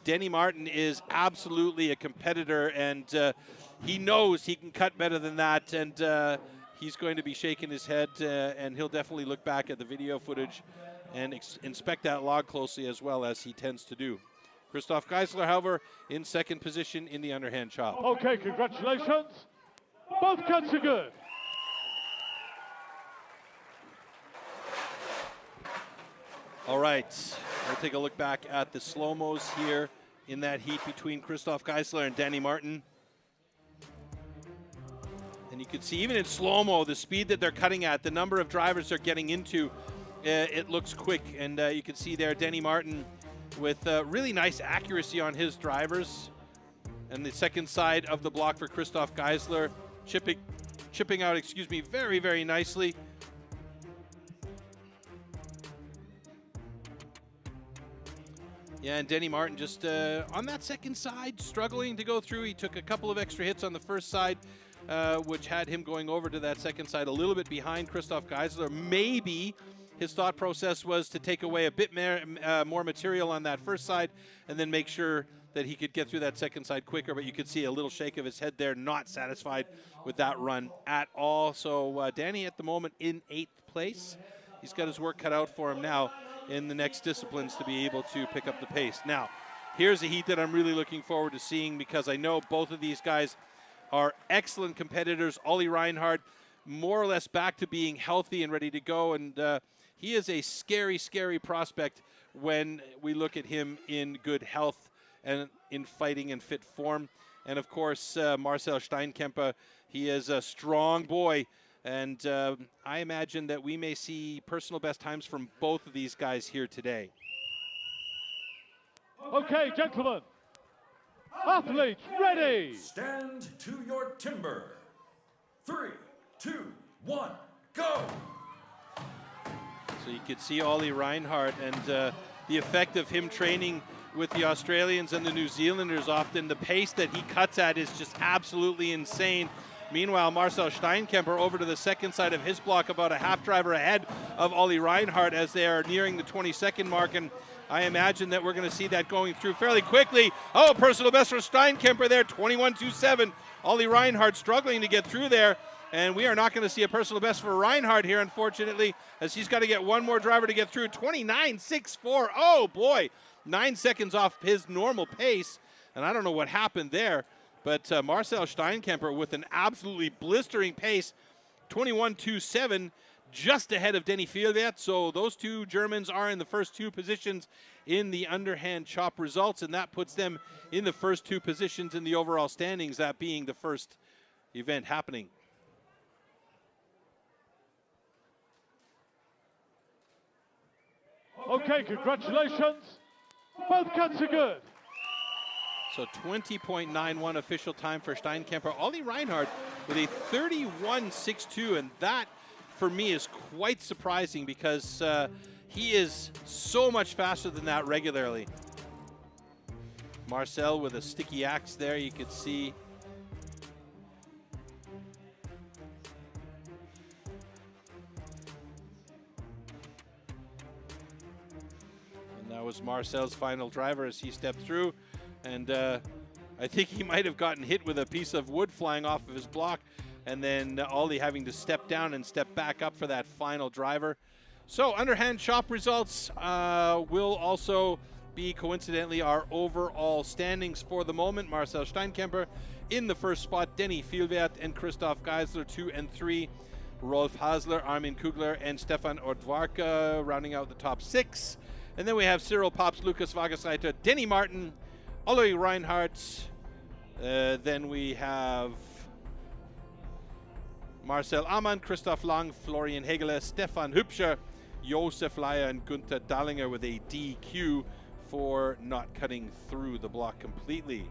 Denny Martin is absolutely a competitor, and he knows he can cut better than that. And he's going to be shaking his head, and he'll definitely look back at the video footage and inspect that log closely, as well as he tends to do. Christoph Geisler, however, in second position in the underhand chop. Okay, congratulations. Both cuts are good. All right, we'll take a look back at the slow-mos here in that heat between Christoph Geisler and Denny Martin. And you can see even in slow-mo, the speed that they're cutting at, the number of drivers they're getting into, it looks quick. And you can see there Denny Martin with really nice accuracy on his drivers. And the second side of the block for Christoph Geisler, chipping out, very, very nicely. Yeah, and Denny Martin just on that second side, struggling to go through. He took a couple of extra hits on the first side, which had him going over to that second side a little bit behind Christoph Geisler. Maybe his thought process was to take away a bit more material on that first side and then make sure that he could get through that second side quicker, but you could see a little shake of his head there, not satisfied with that run at all. So Danny at the moment in 8th place. He's got his work cut out for him now in the next disciplines to be able to pick up the pace. Now, here's a heat that I'm really looking forward to seeing, because I know both of these guys are excellent competitors. Olli Reinhardt, more or less back to being healthy and ready to go, and he is a scary, scary prospect when we look at him in good health and in fighting and fit form. And of course, Marcel Steinkemper, he is a strong boy. And I imagine that we may see personal best times from both of these guys here today. Okay, gentlemen. Athletes, ready. Stand to your timber. 3, 2, 1, go. So you could see Olli Reinhardt and the effect of him training with the Australians and the New Zealanders. Often the pace that he cuts at is just absolutely insane. Meanwhile, Marcel Steinkemper over to the second side of his block, about a half driver ahead of Olli Reinhardt as they are nearing the 22nd mark. And I imagine that we're going to see that going through fairly quickly. Oh, personal best for Steinkemper there, 21.27. Olli Reinhardt struggling to get through there. And we are not going to see a personal best for Reinhardt here, unfortunately, as he's got to get one more driver to get through. 29.64. Oh, boy. 9 seconds off his normal pace. And I don't know what happened there. But Marcel Steinkemper with an absolutely blistering pace, 21.27, just ahead of Denny Fielwert. So those two Germans are in the first 2 positions in the underhand chop results, and that puts them in the first 2 positions in the overall standings, that being the first event happening. Okay, congratulations. Both cuts are good. So 20.91 official time for Steinkemper. Olli Reinhardt with a 31.62, and that, for me, is quite surprising because he is so much faster than that regularly. Marcel with a sticky axe there, you could see. And that was Marcel's final driver as he stepped through. And I think he might have gotten hit with a piece of wood flying off of his block, and then Olli having to step down and step back up for that final driver. So underhand shop results will also be coincidentally our overall standings for the moment. Marcel Steinkemper in the first spot, Denny Vielwert and Christoph Geisler 2 and 3, Rolf Hasler, Armin Kugler, and Stefan Ordwarka rounding out the top 6. And then we have Cyril Pops, Lukas Wagesreiter, Denny Martin, Olli Reinhardt. Then we have Marcel Amann, Christoph Lang, Florian Hegele, Stefan Hübscher, Josef Leier, and Gunther Dallinger with a DQ for not cutting through the block completely.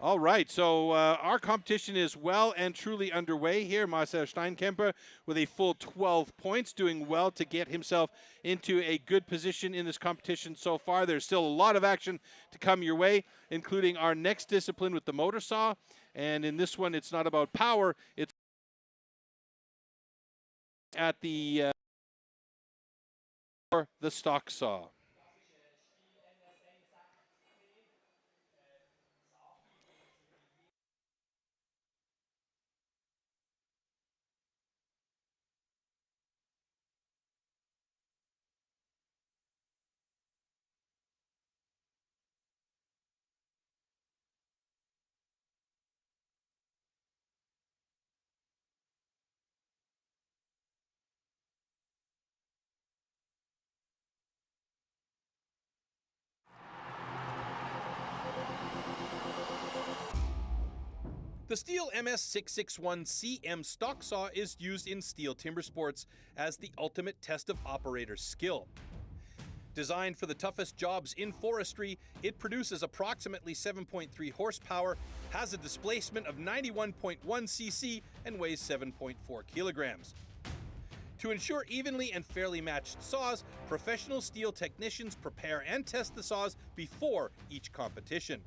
All right, so our competition is well and truly underway here. Marcel Steinkemper with a full 12 points, doing well to get himself into a good position in this competition so far. There's still a lot of action to come your way, including our next discipline with the motor saw. And in this one, it's not about power, it's at the stock saw. The STIHL MS661CM stock saw is used in STIHL Timbersports as the ultimate test of operator skill. Designed for the toughest jobs in forestry, it produces approximately 7.3 horsepower, has a displacement of 91.1 cc, and weighs 7.4 kilograms. To ensure evenly and fairly matched saws, professional STIHL technicians prepare and test the saws before each competition.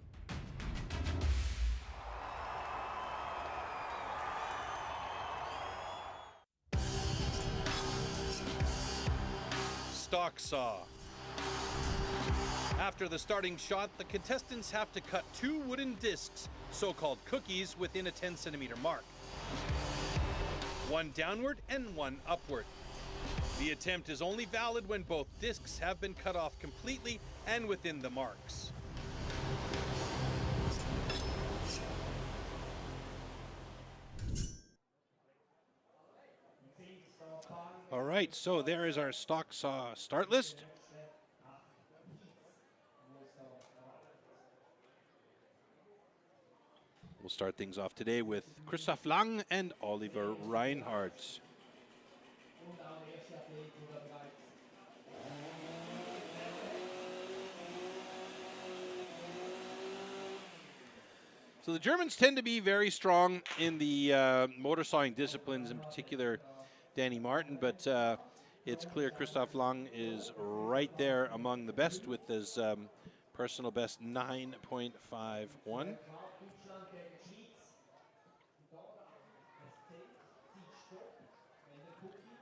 Stock saw. After the starting shot, the contestants have to cut 2 wooden discs, so-called cookies, within a 10-centimeter mark. 1 downward and 1 upward. The attempt is only valid when both discs have been cut off completely and within the marks. All right, so there is our stock saw start list. We'll start things off today with Christoph Lang and Oliver Reinhardt. So the Germans tend to be very strong in the motor sawing disciplines, in particular Danny Martin, but it's clear Christoph Lang is right there among the best with his personal best 9.51.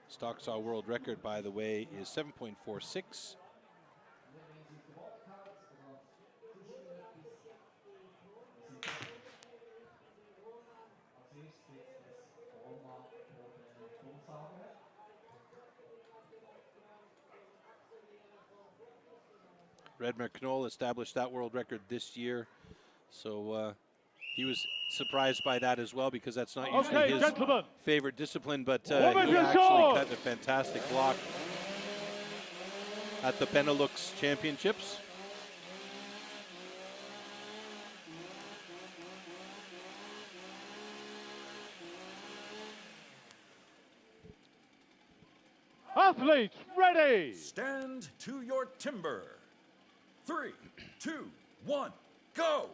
Stock saw world record, by the way, is 7.46. Redmer Knoll established that world record this year, so he was surprised by that as well, because that's not usually his favorite discipline, but he actually cut a fantastic block at the Benelux Championships. Athletes, ready! Stand to your timber. 3, 2, 1, go!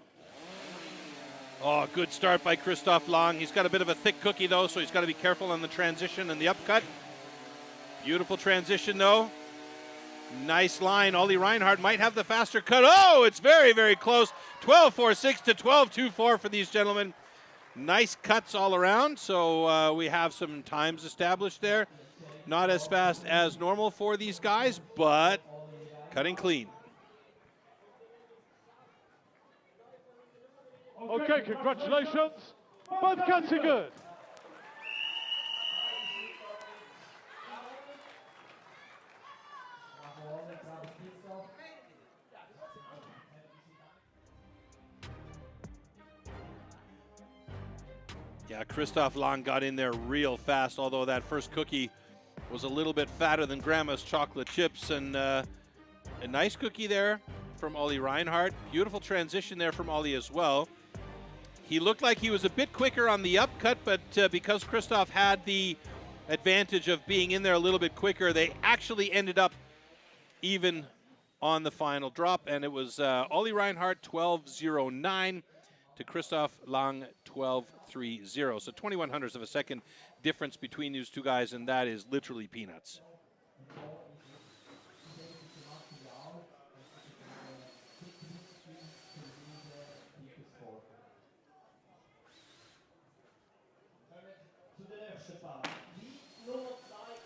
Oh, good start by Christoph Lang. He's got a bit of a thick cookie, though, so he's got to be careful on the transition and the upcut. Beautiful transition, though. Nice line. Ollie Reinhardt might have the faster cut. Oh, it's very, very close. 12.46 to 12.24 for these gentlemen. Nice cuts all around, so we have some times established there. Not as fast as normal for these guys, but cutting clean. Okay, congratulations. Both cuts are good. Yeah, Christoph Lang got in there real fast, although that first cookie was a little bit fatter than Grandma's chocolate chips. And a nice cookie there from Ollie Reinhardt. Beautiful transition there from Ollie as well. He looked like he was a bit quicker on the upcut, but because Christoph had the advantage of being in there a little bit quicker, they actually ended up even on the final drop. And it was Ollie Reinhardt 12.09 to Christoph Lang 12.30. So 21/100ths of a second difference between these two guys, and that is literally peanuts.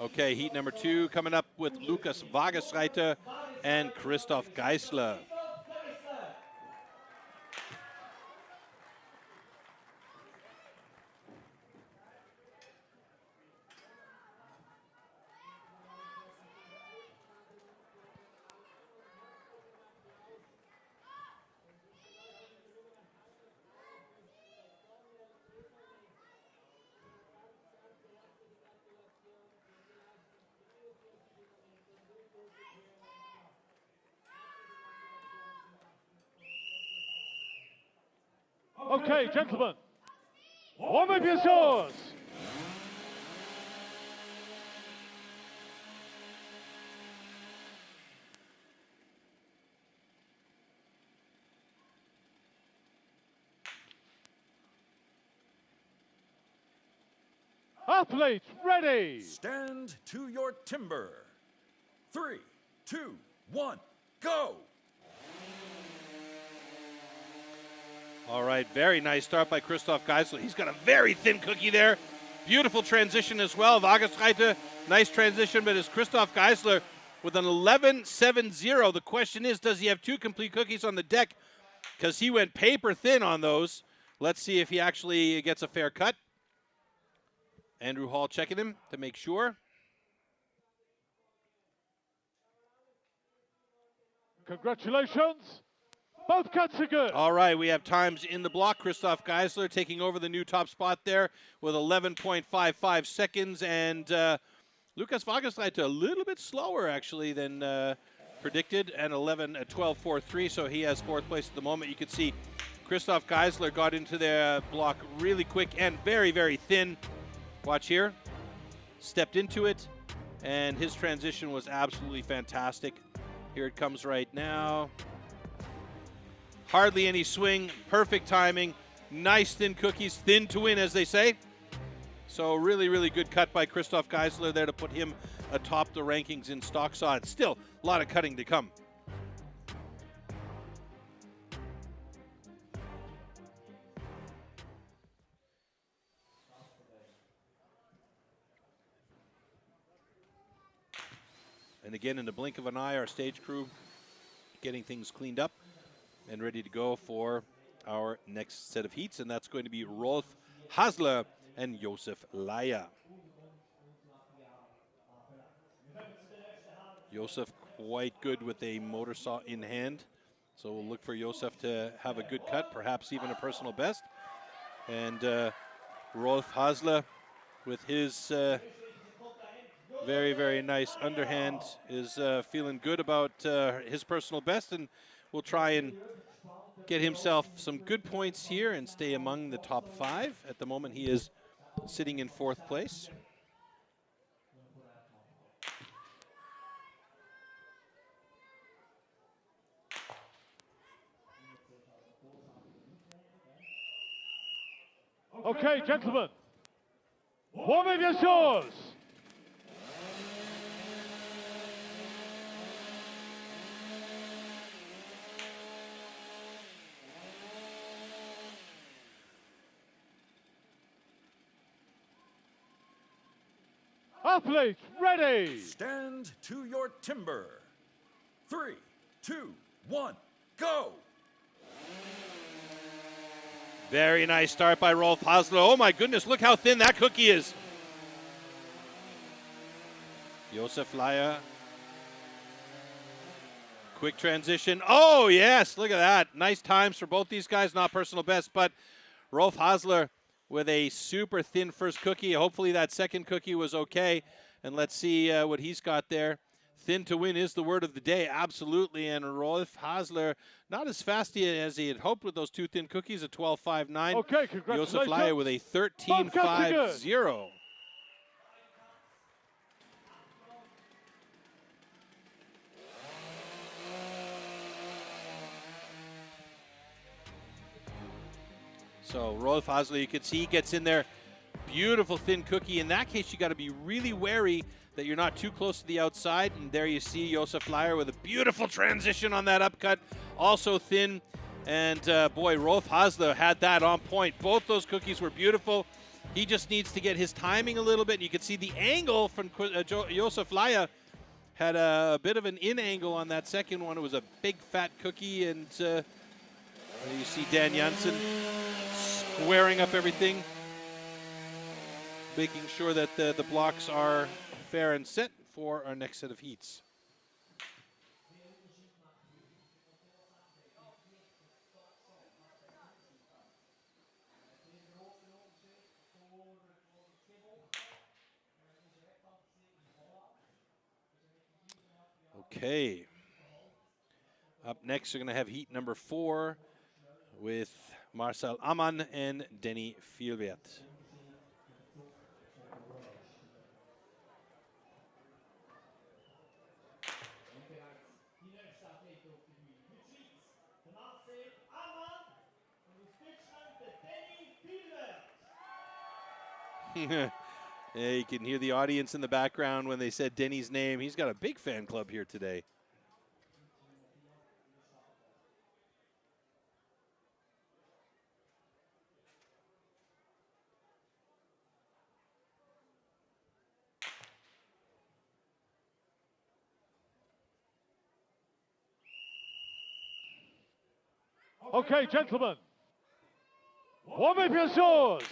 Okay, heat number 2 coming up with Lukas Wagesreiter and Christoph Geisler. Okay, gentlemen, warm up your swords. Athletes ready. Stand to your timber. 3, 2, 1, go! All right, very nice start by Christoph Geisler. He's got a very thin cookie there. Beautiful transition as well. Wagesreiter, nice transition, but it's Christoph Geisler with an 11.70. The question is, does he have 2 complete cookies on the deck? Because he went paper thin on those. Let's see if he actually gets a fair cut. Andrew Hall checking him to make sure. Congratulations. Both cuts are good. All right, we have times in the block. Christoph Geisler taking over the new top spot there with 11.55 seconds. And Lukas Wagesreiter a little bit slower, actually, than predicted, and 12.43, so he has 4th place at the moment. You can see Christoph Geisler got into the block really quick and very, very thin. Watch here. Stepped into it, and his transition was absolutely fantastic. Here it comes right now. Hardly any swing, perfect timing, nice thin cookies, thin to win, as they say. So really, really good cut by Christoph Geisler there to put him atop the rankings in stock saw. It's still a lot of cutting to come. And again, in the blink of an eye, our stage crew getting things cleaned up and ready to go for our next set of heats, and that's going to be Rolf Hasler and Josef Laya. Josef quite good with a motor saw in hand, so we'll look for Josef to have a good cut, perhaps even a personal best. And Rolf Hasler with his very, very nice underhand is feeling good about his personal best, and will try and get himself some good points here and stay among the top 5. At the moment, he is sitting in 4th place. Okay, gentlemen. Warm up your shores. Athletes, ready. Stand to your timber. 3, 2, 1, go! Very nice start by Rolf Hasler. Oh my goodness, look how thin that cookie is. Josef Laier. Quick transition. Oh yes, look at that. Nice times for both these guys. Not personal best, but Rolf Hasler with a super thin first cookie. Hopefully that second cookie was okay. And let's see what he's got there. Thin to win is the word of the day, absolutely. And Rolf Hasler, not as fast as he had hoped with those two thin cookies, a 12.59. Okay, congratulations. Josef Laier with a 13.50. So Rolf Hasler, you can see he gets in there. Beautiful thin cookie. In that case, you got to be really wary that you're not too close to the outside. And there you see Josef Laier with a beautiful transition on that upcut. Also thin. And boy, Rolf Hasler had that on point. Both those cookies were beautiful. He just needs to get his timing a little bit. And you can see the angle from Josef Laier had a bit of an in angle on that second one. It was a big fat cookie. And you see Dan Janssen squaring up everything, making sure that the blocks are fair and set for our next set of heats. Okay. Up next, we're going to have heat number 4 with Marcel Ammann and Denny Vielwert. Yeah, you can hear the audience in the background when they said Denny's name. He's got a big fan club here today. Okay, gentlemen. Warm up your shores.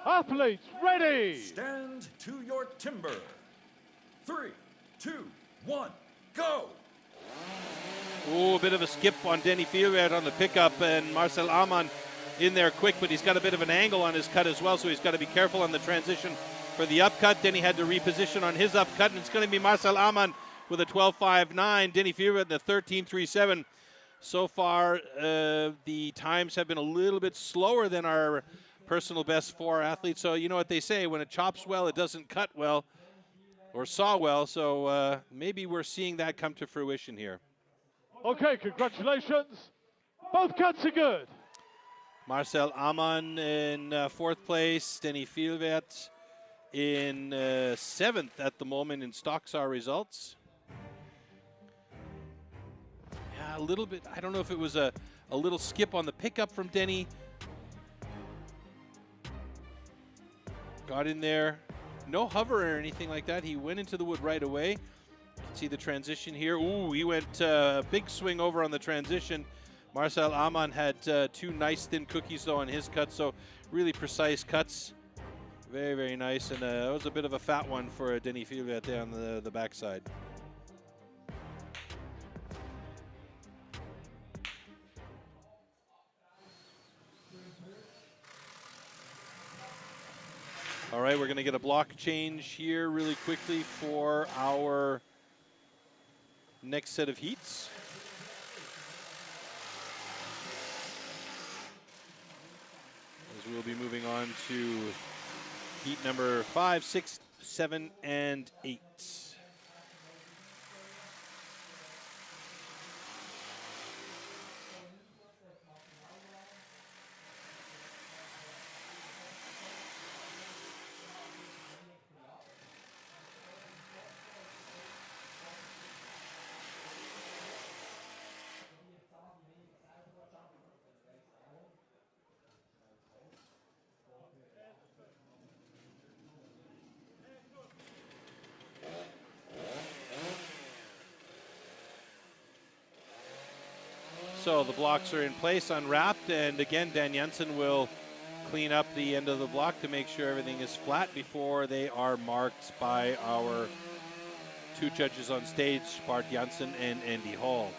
Athletes, ready. Stand to your timber. 3, 2, 1, go! Oh, a bit of a skip on Denny Vielwert on the pickup, and Marcel Ammann in there quick, but he's got a bit of an angle on his cut as well, so he's got to be careful on the transition for the upcut. Denny had to reposition on his upcut, and it's going to be Marcel Ammann with a 12.59, Denny Vielwert in the 13.37. So far, the times have been a little bit slower than our personal best for our athletes, so you know what they say, when it chops well, it doesn't cut well, or saw well, so maybe we're seeing that come to fruition here. Okay, congratulations. Both cuts are good. Marcel Ammann in 4th place, Denny Vielwert in 7th at the moment in Stocksar results. Yeah, a little bit, I don't know if it was a little skip on the pickup from Denny. Got in there, no hover or anything like that. He went into the wood right away. You can see the transition here. Ooh, he went big swing over on the transition. Marcel Ammann had 2 nice thin cookies though on his cut, so really precise cuts. Very, very nice, and that was a bit of a fat one for Denny Vielwert there on the backside. All right, we're going to get a block change here really quickly for our next set of heats. As as we'll be moving on to heat number 5, 6, 7, and 8. So the blocks are in place, unwrapped, and again, Dan Jensen will clean up the end of the block to make sure everything is flat before they are marked by our 2 judges on stage, Bart Janssen and Andy Hall.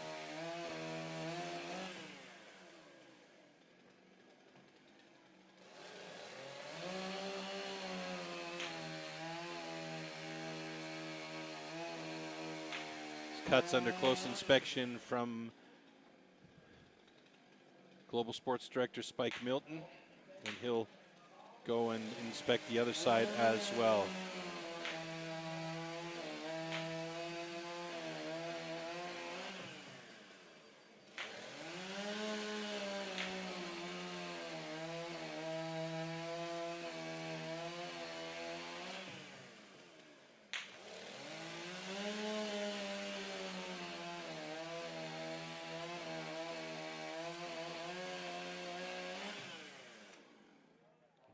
Cuts under close inspection from Global Sports Director Spike Milton, and he'll go and inspect the other side as well.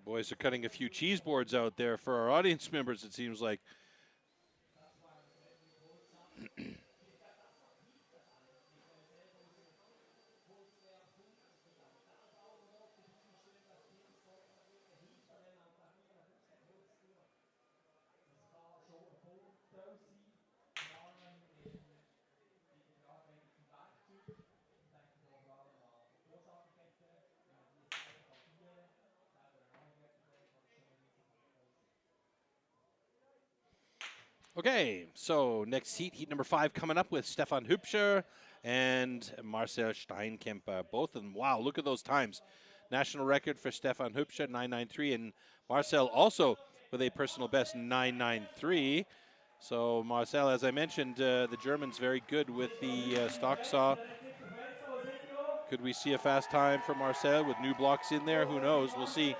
Boys are cutting a few cheese boards out there for our audience members, it seems like. Okay, so next heat, heat number 5 coming up with Stefan Hübscher and Marcel Steinkemper. Both of them, wow, look at those times. National record for Stefan Hübscher, 9.93, and Marcel also with a personal best, 9.93. So Marcel, as I mentioned, the German's very good with the stock saw. Could we see a fast time for Marcel with new blocks in there? Who knows? We'll see.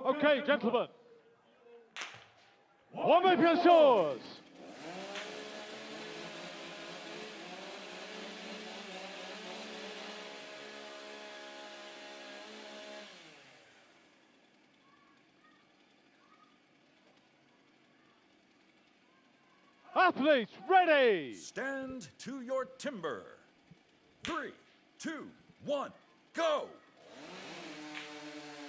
Okay, gentlemen. Warm up your shores. Athletes ready. Stand to your timber. 3, 2, 1, go.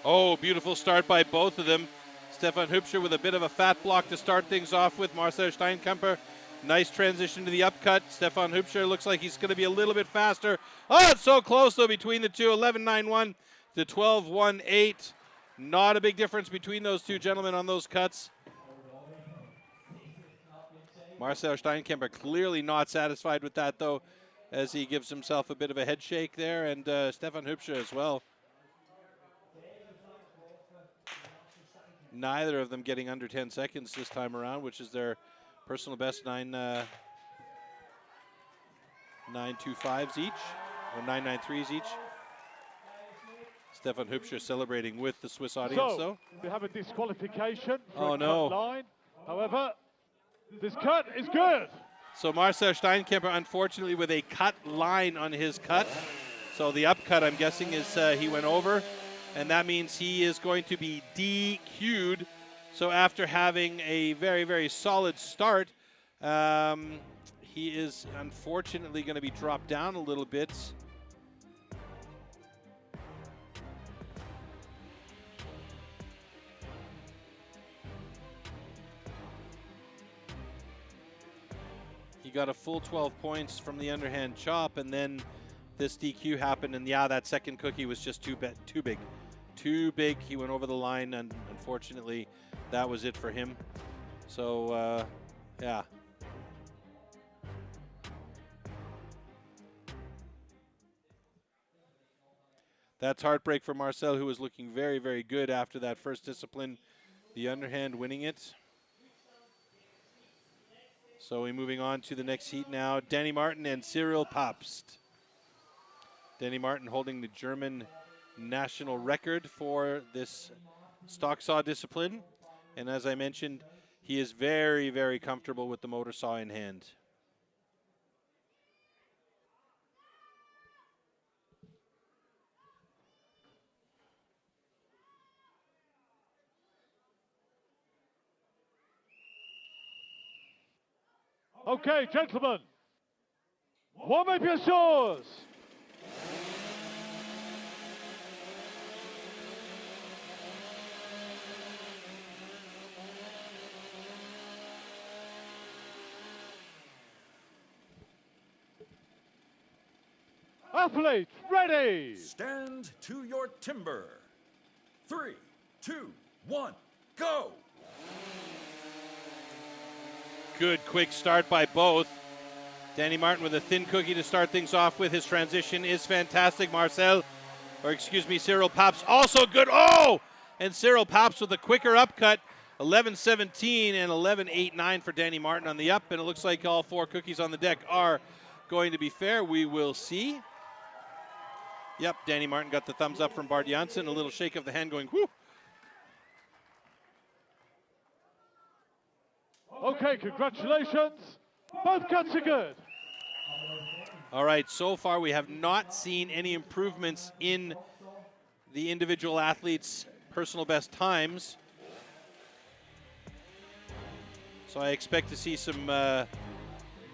Oh, beautiful start by both of them. Stefan Hübscher with a bit of a fat block to start things off with. Marcel Steinkemper, nice transition to the upcut. Stefan Hübscher looks like he's going to be a little bit faster. Oh, it's so close, though, between the two. 11.91 to 12.18. Not a big difference between those two gentlemen on those cuts. Marcel Steinkemper clearly not satisfied with that, though, as he gives himself a bit of a head shake there, and Stefan Hübscher as well. Neither of them getting under 10 seconds this time around, which is their personal best 9.25s each, or 9.93s each. Stefan Hübscher celebrating with the Swiss audience, though. We have a disqualification for a cut line. However, this cut is good. So Marcel Steinkemper, unfortunately, with a cut line on his cut. So the upcut, I'm guessing, is he went over. And that means he is going to be DQ'd. So after having a very, very solid start, he is unfortunately going to be dropped down a little bit. He got a full 12 points from the underhand chop, and then this DQ happened, and yeah, that second cookie was just too big. too big. He went over the line, and unfortunately, that was it for him. So, yeah. That's heartbreak for Marcel, who was looking very, very good after that first discipline, the underhand winning it. So we're moving on to the next heat now. Danny Martin and Cyril Papst. Danny Martin holding the German national record for this stock saw discipline. And as I mentioned, he is very, very comfortable with the motor saw in hand. Okay, gentlemen, warm up your shores. Athlete, ready. Stand to your timber. 3, 2, 1, go. Good quick start by both. Danny Martin with a thin cookie to start things off with. His transition is fantastic. Cyril Papst also good. Oh! And Cyril Papst with a quicker upcut. 11-17 and 11-8-9 for Danny Martin on the up. And it looks like all 4 cookies on the deck are going to be fair. We will see. Yep, Danny Martin got the thumbs up from Bart Janssen. A little shake of the hand going, whoo. Okay, congratulations. Both cuts are good. All right, so far we have not seen any improvements in the individual athletes' personal best times. So I expect to see some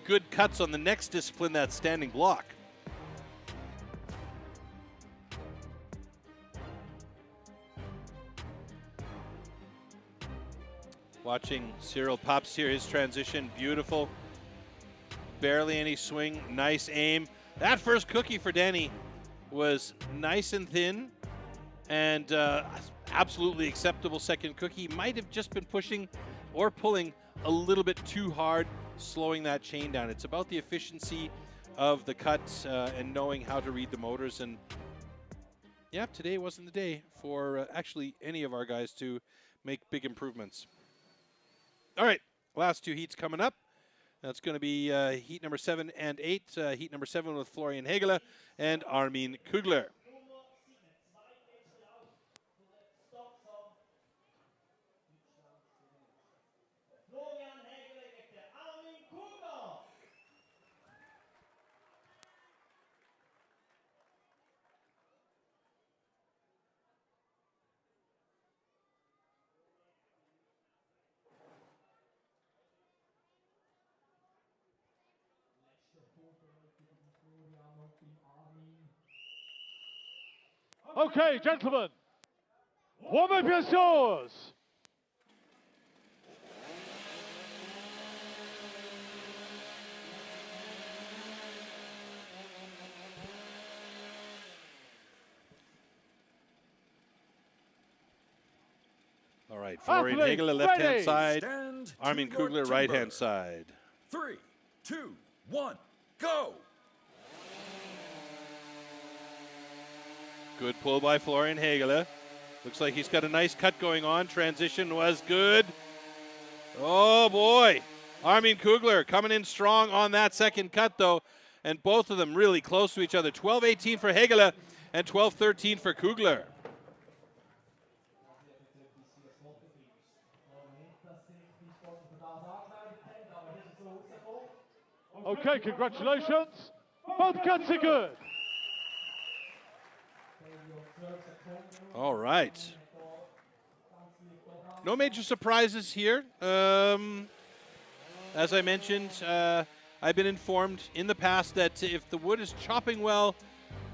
good cuts on the next discipline, that standing block. Watching Cyril Papst here, his transition, beautiful. Barely any swing, nice aim. That first cookie for Danny was nice and thin, and absolutely acceptable second cookie. Might have just been pushing or pulling a little bit too hard, slowing that chain down. It's about the efficiency of the cuts and knowing how to read the motors. And yeah, today wasn't the day for actually any of our guys to make big improvements. All right, last 2 heats coming up. That's going to be heat number 7 and 8. Heat number 7 with Florian Hegele and Armin Kugler. Okay, gentlemen, warm up your shores. All right, Florian Hegele left-hand side, Armin Kugler timber. right-hand side. 3, 2, 1, go. Good pull by Florian Hegele. Looks like he's got a nice cut going on. Transition was good. Oh, boy. Armin Kugler coming in strong on that second cut, though. And both of them really close to each other. 12-18 for Hegele and 12-13 for Kugler. Okay, congratulations. Both cuts are good. All right. No major surprises here. As I mentioned, I've been informed in the past that if the wood is chopping well,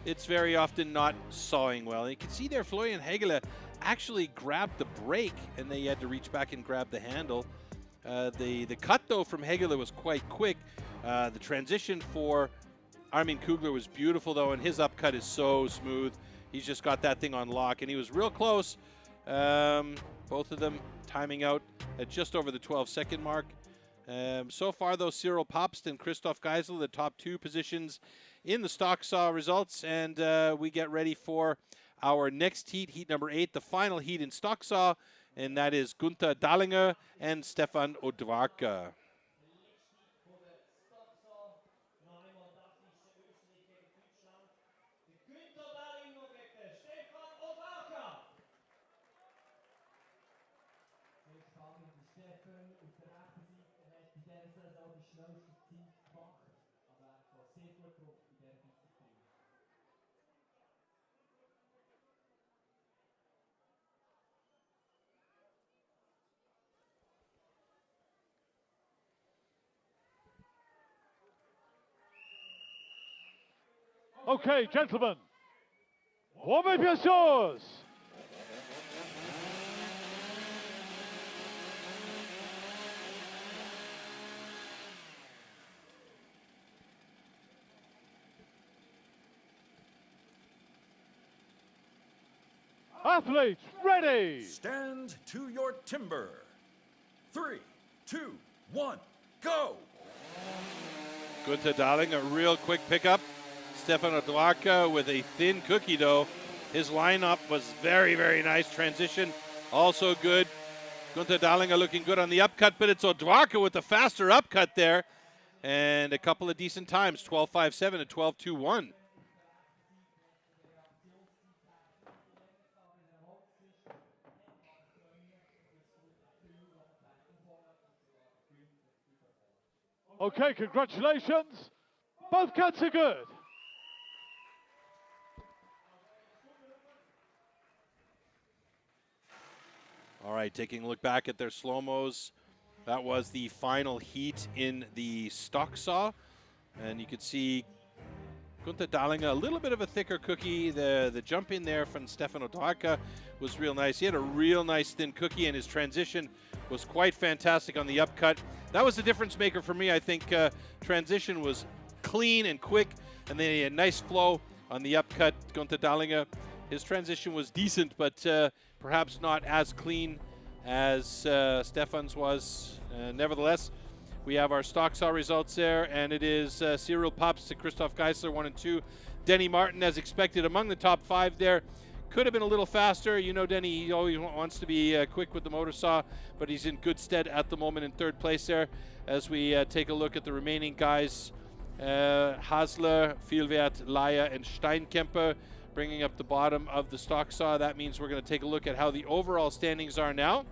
it's very often not sawing well. And you can see there Florian Hegele actually grabbed the brake, and they had to reach back and grab the handle. The cut, though, from Hegele was quite quick. The transition for Armin Kugler was beautiful, though, and his upcut is so smooth. He's just got that thing on lock, and he was real close. Both of them timing out at just over the 12-second mark. So far, though, Cyril Popst and Christoph Geisel, the top 2 positions in the stock saw results, and we get ready for our next heat, heat number 8, the final heat in stock saw, and that is Gunther Dallinger and Stefan Odwarka. Okay, gentlemen, warm up your shores. Athletes, ready. Stand to your timber. 3, 2, 1, go. Gunther Dallinger, a real quick pickup. Stefan Odwarka with a thin cookie dough. His lineup was very, very nice. Transition also good. Gunther Dallinger looking good on the upcut, but it's Odwarka with the faster upcut there. And a couple of decent times, 12.57 and 12.21. Okay, congratulations. Both cuts are good. All right, taking a look back at their slow-mos. That was the final heat in the stock saw. And you could see Gunther Dallinger, a little bit of a thicker cookie. The jump in there from Stefan Odwarka was real nice. He had a real nice thin cookie, and his transition was quite fantastic on the upcut. That was the difference maker for me. I think transition was clean and quick, and then he had nice flow on the upcut. Gunther Dallinger, his transition was decent, but perhaps not as clean as Stefan's was. Nevertheless, we have our stock saw results there, and it is Cyril Popst to Christoph Geisler, 1 and 2. Denny Martin, as expected, among the top 5 there. Could have been a little faster. You know, Denny, he always wants to be quick with the motor saw, but he's in good stead at the moment in 3rd place there. As we take a look at the remaining guys, Hasler, Vielwert, Leier, and Steinkemper bringing up the bottom of the stock saw. That means we're going to take a look at how the overall standings are now.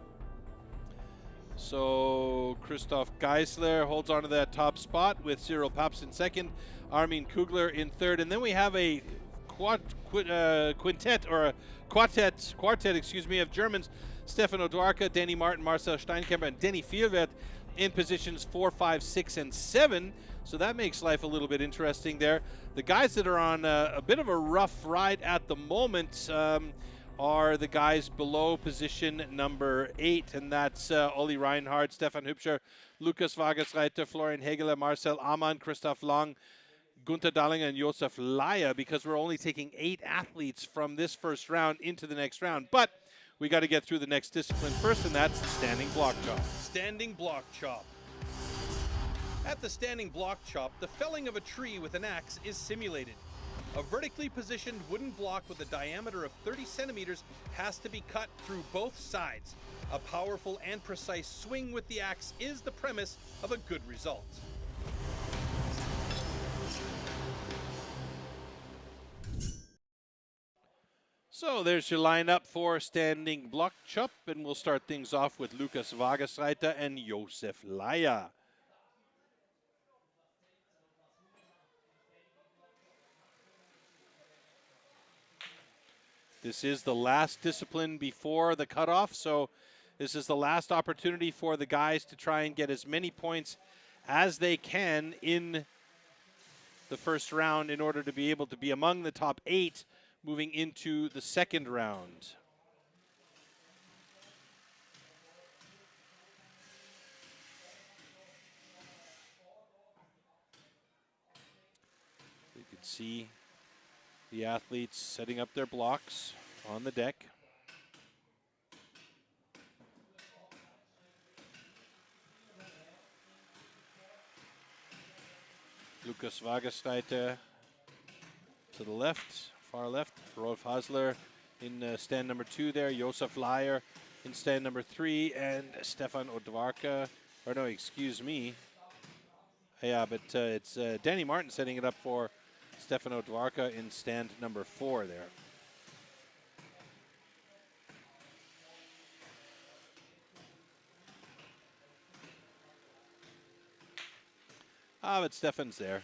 So Christoph Geisler holds on to that top spot with Cyril Popst in 2nd, Armin Kugler in 3rd, and then we have a quartet, excuse me, of Germans: Stefan Odwarka, Danny Martin, Marcel Steinkemper, and Denny Vielwert in positions 4, 5, 6, and 7. So that makes life a little bit interesting there. The guys that are on a bit of a rough ride at the moment are the guys below position number 8, and that's Olli Reinhardt, Stefan Hübscher, Lukas Wagersreiter, Florian Hegeler, Marcel Amann, Christoph Lang, Gunther Dallinger, and Josef Leier, because we're only taking 8 athletes from this first round into the next round. But we got to get through the next discipline first, and that's standing block chop. Standing block chop. At the standing block chop, the felling of a tree with an axe is simulated. A vertically positioned wooden block with a diameter of 30 centimeters has to be cut through both sides. A powerful and precise swing with the axe is the premise of a good result. So there's your lineup for standing block chop, and we'll start things off with Lukas Wagersreiter and Josef Leier. This is the last discipline before the cutoff, so this is the last opportunity for the guys to try and get as many points as they can in the first round in order to be able to be among the top 8 moving into the second round. You can see The athletes setting up their blocks on the deck. Lukas Wagersreiter to the left, far left. Rolf Hasler in stand number 2 there. Josef Leier in stand number 3, and Stefan Odvarka. Or no, excuse me. Yeah, but it's Danny Martin setting it up for Stefan Odvarka in stand number 4 there. Ah, but Stefan's there.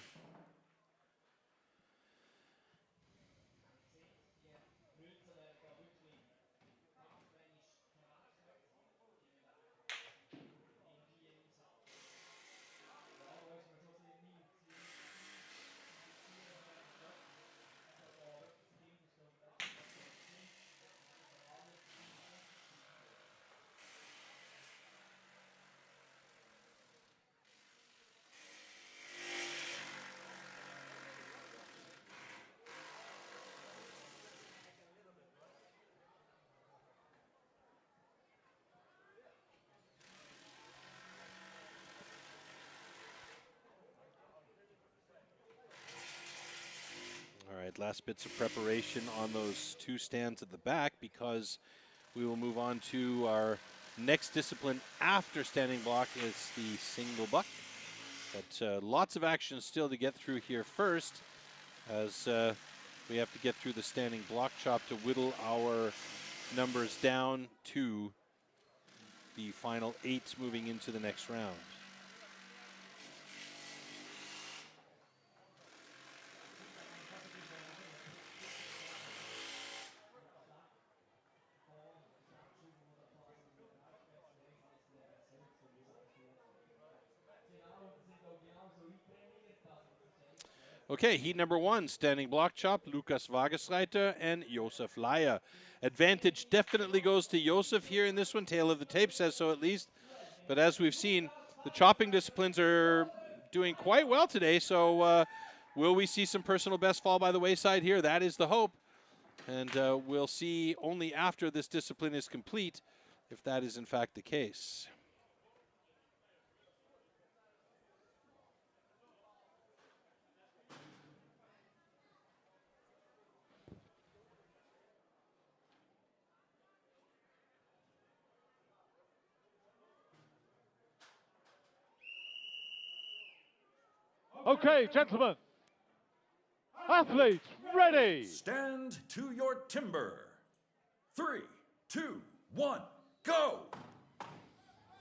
All right, last bits of preparation on those 2 stands at the back, because we will move on to our next discipline after standing block. Is the single buck. But lots of action still to get through here first, as we have to get through the standing block chop to whittle our numbers down to the final 8 moving into the next round. Okay, heat number 1, standing block chop, Lukas Wagersreiter and Josef Leier. Advantage definitely goes to Josef here in this one. Tail of the tape says so at least. But as we've seen, the chopping disciplines are doing quite well today. So will we see some personal best fall by the wayside here? That is the hope. And we'll see only after this discipline is complete if that is in fact the case. Okay, gentlemen. Athletes, ready. Stand to your timber. 3, 2, 1, go.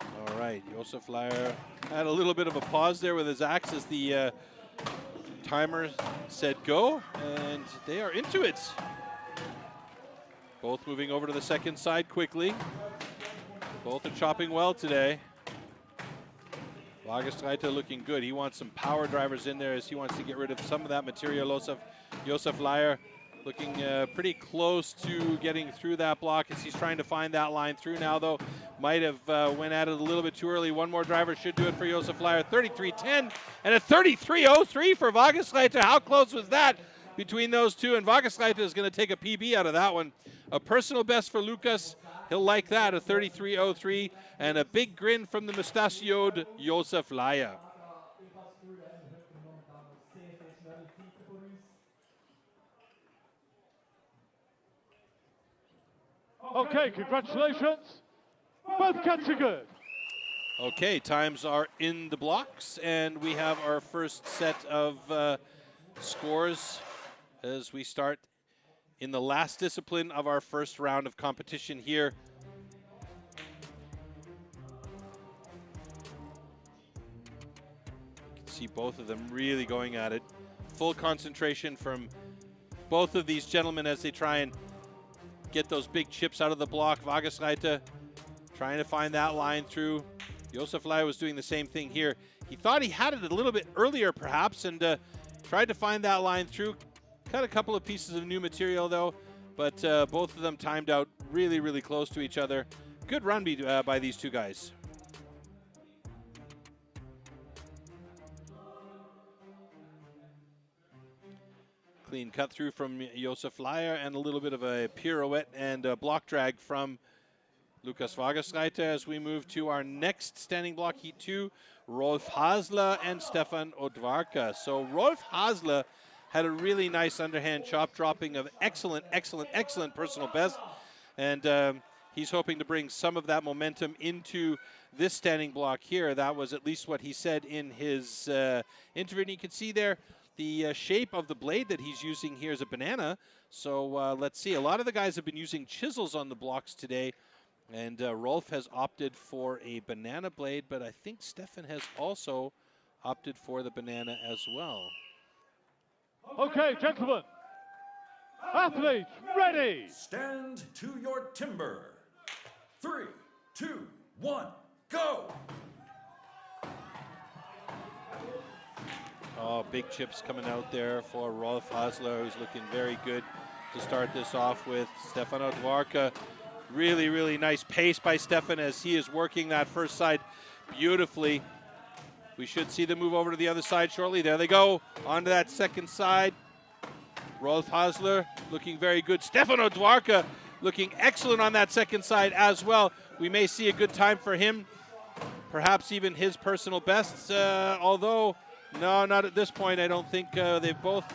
All right, Josef Leier had a little bit of a pause there with his axe as the timer said go, and they are into it. Both moving over to the second side quickly. Both are chopping well today. Wagersreiter looking good. He wants some power drivers in there as he wants to get rid of some of that material. Josef Leier looking pretty close to getting through that block as he's trying to find that line through now, though. Might have went at it a little bit too early. One more driver should do it for Josef Leier. 33.10 and a 33.03 for Wagersreiter. How close was that between those two? And Wagersreiter is going to take a PB out of that one. A personal best for Lukas. He'll like that, a 33.03, and a big grin from the mustachioed Josef Leier. Okay, congratulations. Both cats are good. Okay, times are in the blocks, and we have our first set of scores as we start in the last discipline of our first round of competition here. You can see both of them really going at it. Full concentration from both of these gentlemen as they try and get those big chips out of the block. Wagersreiter trying to find that line through. Josef Leier was doing the same thing here. He thought he had it a little bit earlier perhaps, and tried to find that line through. Cut a couple of pieces of new material though, but both of them timed out really, really close to each other. Good run by these two guys. Clean cut through from Josef Leier and a little bit of a pirouette and a block drag from Lukas Wagersreiter as we move to our next standing block, Heat 2, Rolf Hasler and Stefan Odvarka. So Rolf Hasler had a really nice underhand chop dropping of excellent personal best. And he's hoping to bring some of that momentum into this standing block here. That was at least what he said in his interview. And you can see there the shape of the blade that he's using here is a banana. So let's see. A lot of the guys have been using chisels on the blocks today. And Rolf has opted for a banana blade, but I think Stefan has also opted for the banana as well. Okay, gentlemen. Athletes, ready. Stand to your timber. 3, 2, 1, go. Oh, big chips coming out there for Rolf Hasler, who's looking very good to start this off with. Stefan Odvarka, really nice pace by Stefan as he is working that first side beautifully. We should see them move over to the other side shortly. There they go, onto that second side. Rolf Hasler looking very good. Stefan Odvarka looking excellent on that second side as well. We may see a good time for him, perhaps even his personal bests, although, no, not at this point. I don't think they've both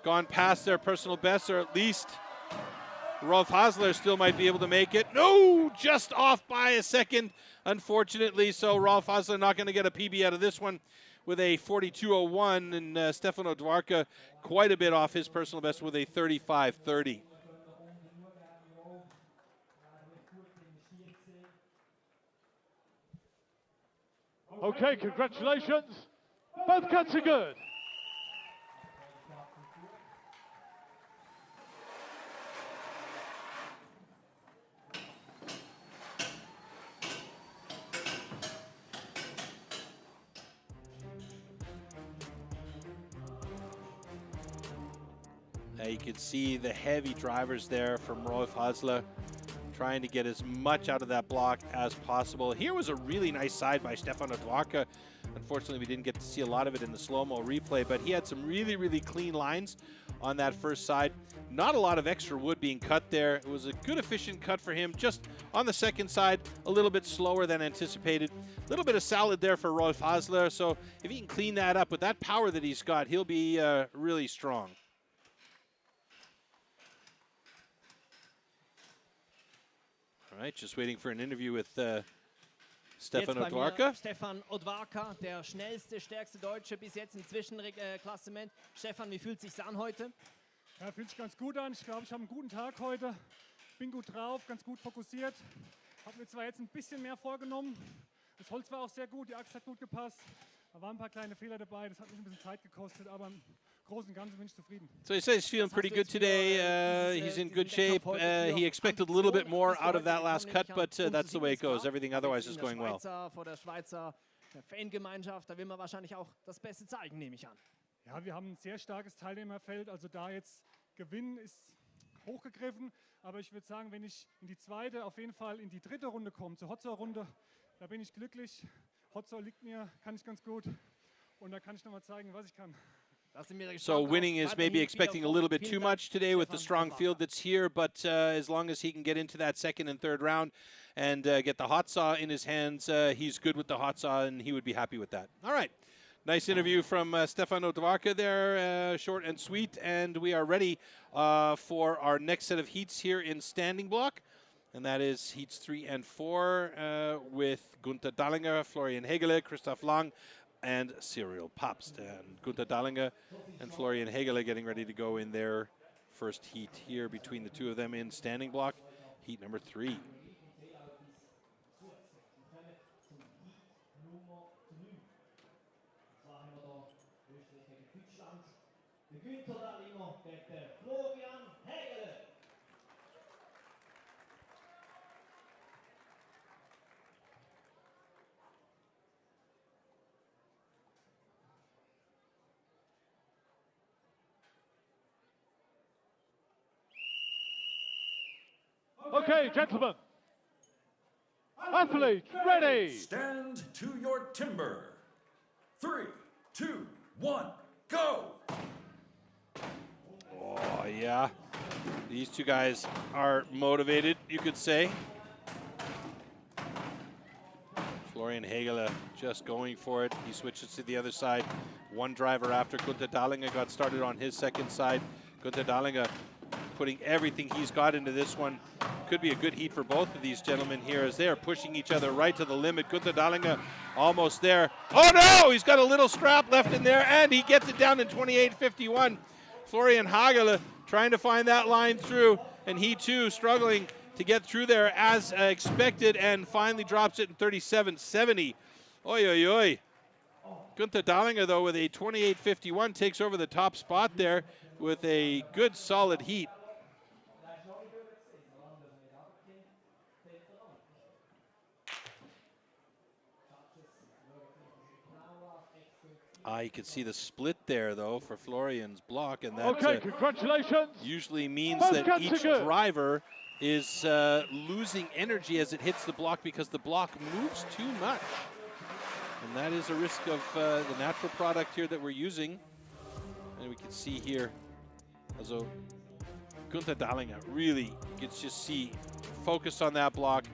gone past their personal bests, or at least Rolf Hasler still might be able to make it. No, just off by a second, unfortunately. So Rolf Hasler not going to get a PB out of this one with a 42.01, and Stefan Odvarka quite a bit off his personal best with a 35.30. Okay, congratulations. Both cuts are good. You can see the heavy drivers there from Rolf Hasler, trying to get as much out of that block as possible. Here was a really nice side by Stefan Odvarka. Unfortunately, we didn't get to see a lot of it in the slow-mo replay, but he had some really clean lines on that first side. Not a lot of extra wood being cut there. It was a good, efficient cut for him. Just on the second side, a little bit slower than anticipated. A little bit of salad there for Rolf Hasler, so if he can clean that up with that power that he's got, he'll be really strong. All right, just waiting for an interview with Stefan Odvarka. Stefan Odvarka, der schnellste, stärkste Deutsche bis jetzt im Zwischenklassement. Stefan, wie fühlt es sich an heute? Ja, fühlt sich ganz gut an. Ich glaube, ich habe einen guten Tag heute. Bin gut drauf, ganz gut fokussiert. Habe mir zwar jetzt ein bisschen mehr vorgenommen. Das Holz war auch sehr gut, die Axt hat gut gepasst. Da waren ein paar kleine Fehler dabei, das hat mich ein bisschen Zeit gekostet, aber im Großen und Ganzen bin ich zufrieden. So he says he's feeling pretty good today. He's in good shape. He expected a little bit more out of that last cut, but that's the way it goes. Everything otherwise is going well. Vor der Schweizer Fangemeinschaft, da will man wahrscheinlich auch das Beste zeigen, nehme ich an. Ja, wir haben ein sehr starkes Teilnehmerfeld, also da jetzt gewinnen ist hochgegriffen, aber ich würde sagen, wenn ich in die zweite, auf jeden Fall in die dritte Runde komme, zur Hotzor-Runde, da bin ich glücklich. Hotzor liegt mir, kann ich ganz gut und da kann ich nochmal zeigen, was ich kann. So winning is maybe expecting a little bit too much today with the strong field that's here, but as long as he can get into that second and third round and get the hot saw in his hands, he's good with the hot saw and he would be happy with that. All right, nice interview from Stefan Odvarka there, short and sweet, and we are ready for our next set of heats here in standing block, and that is heats 3 and 4 with Gunther Dallinger, Florian Hegele, Christoph Lang, and Cyril Papst. And Gunther Dallinger and Florian Hegele getting ready to go in their first heat here between the two of them in standing block, heat number 3. Okay, gentlemen. Athletes, ready. Stand to your timber. 3, 2, 1, go. Yeah, these two guys are motivated, you could say. Florian Hegele just going for it. He switches to the other side. One driver after. Gunther Dahlinger got started on his second side. Gunther Dahlinger putting everything he's got into this one. Could be a good heat for both of these gentlemen here as they are pushing each other right to the limit. Gunther Dahlinger almost there. Oh no, he's got a little scrap left in there and he gets it down in 28.51. Florian Hegele trying to find that line through, and he too struggling to get through there as expected, and finally drops it in 37.70. Oi, oi, oi. Gunther Dahlinger, though, with a 28.51, takes over the top spot there with a good, solid heat. You can see the split there, though, for Florian's block, and that congratulations. Usually means that each driver is losing energy as it hits the block because the block moves too much. And that is a risk of the natural product here that we're using. And we can see here, also Gunther Dahlinger really, you can just see, focused on that block.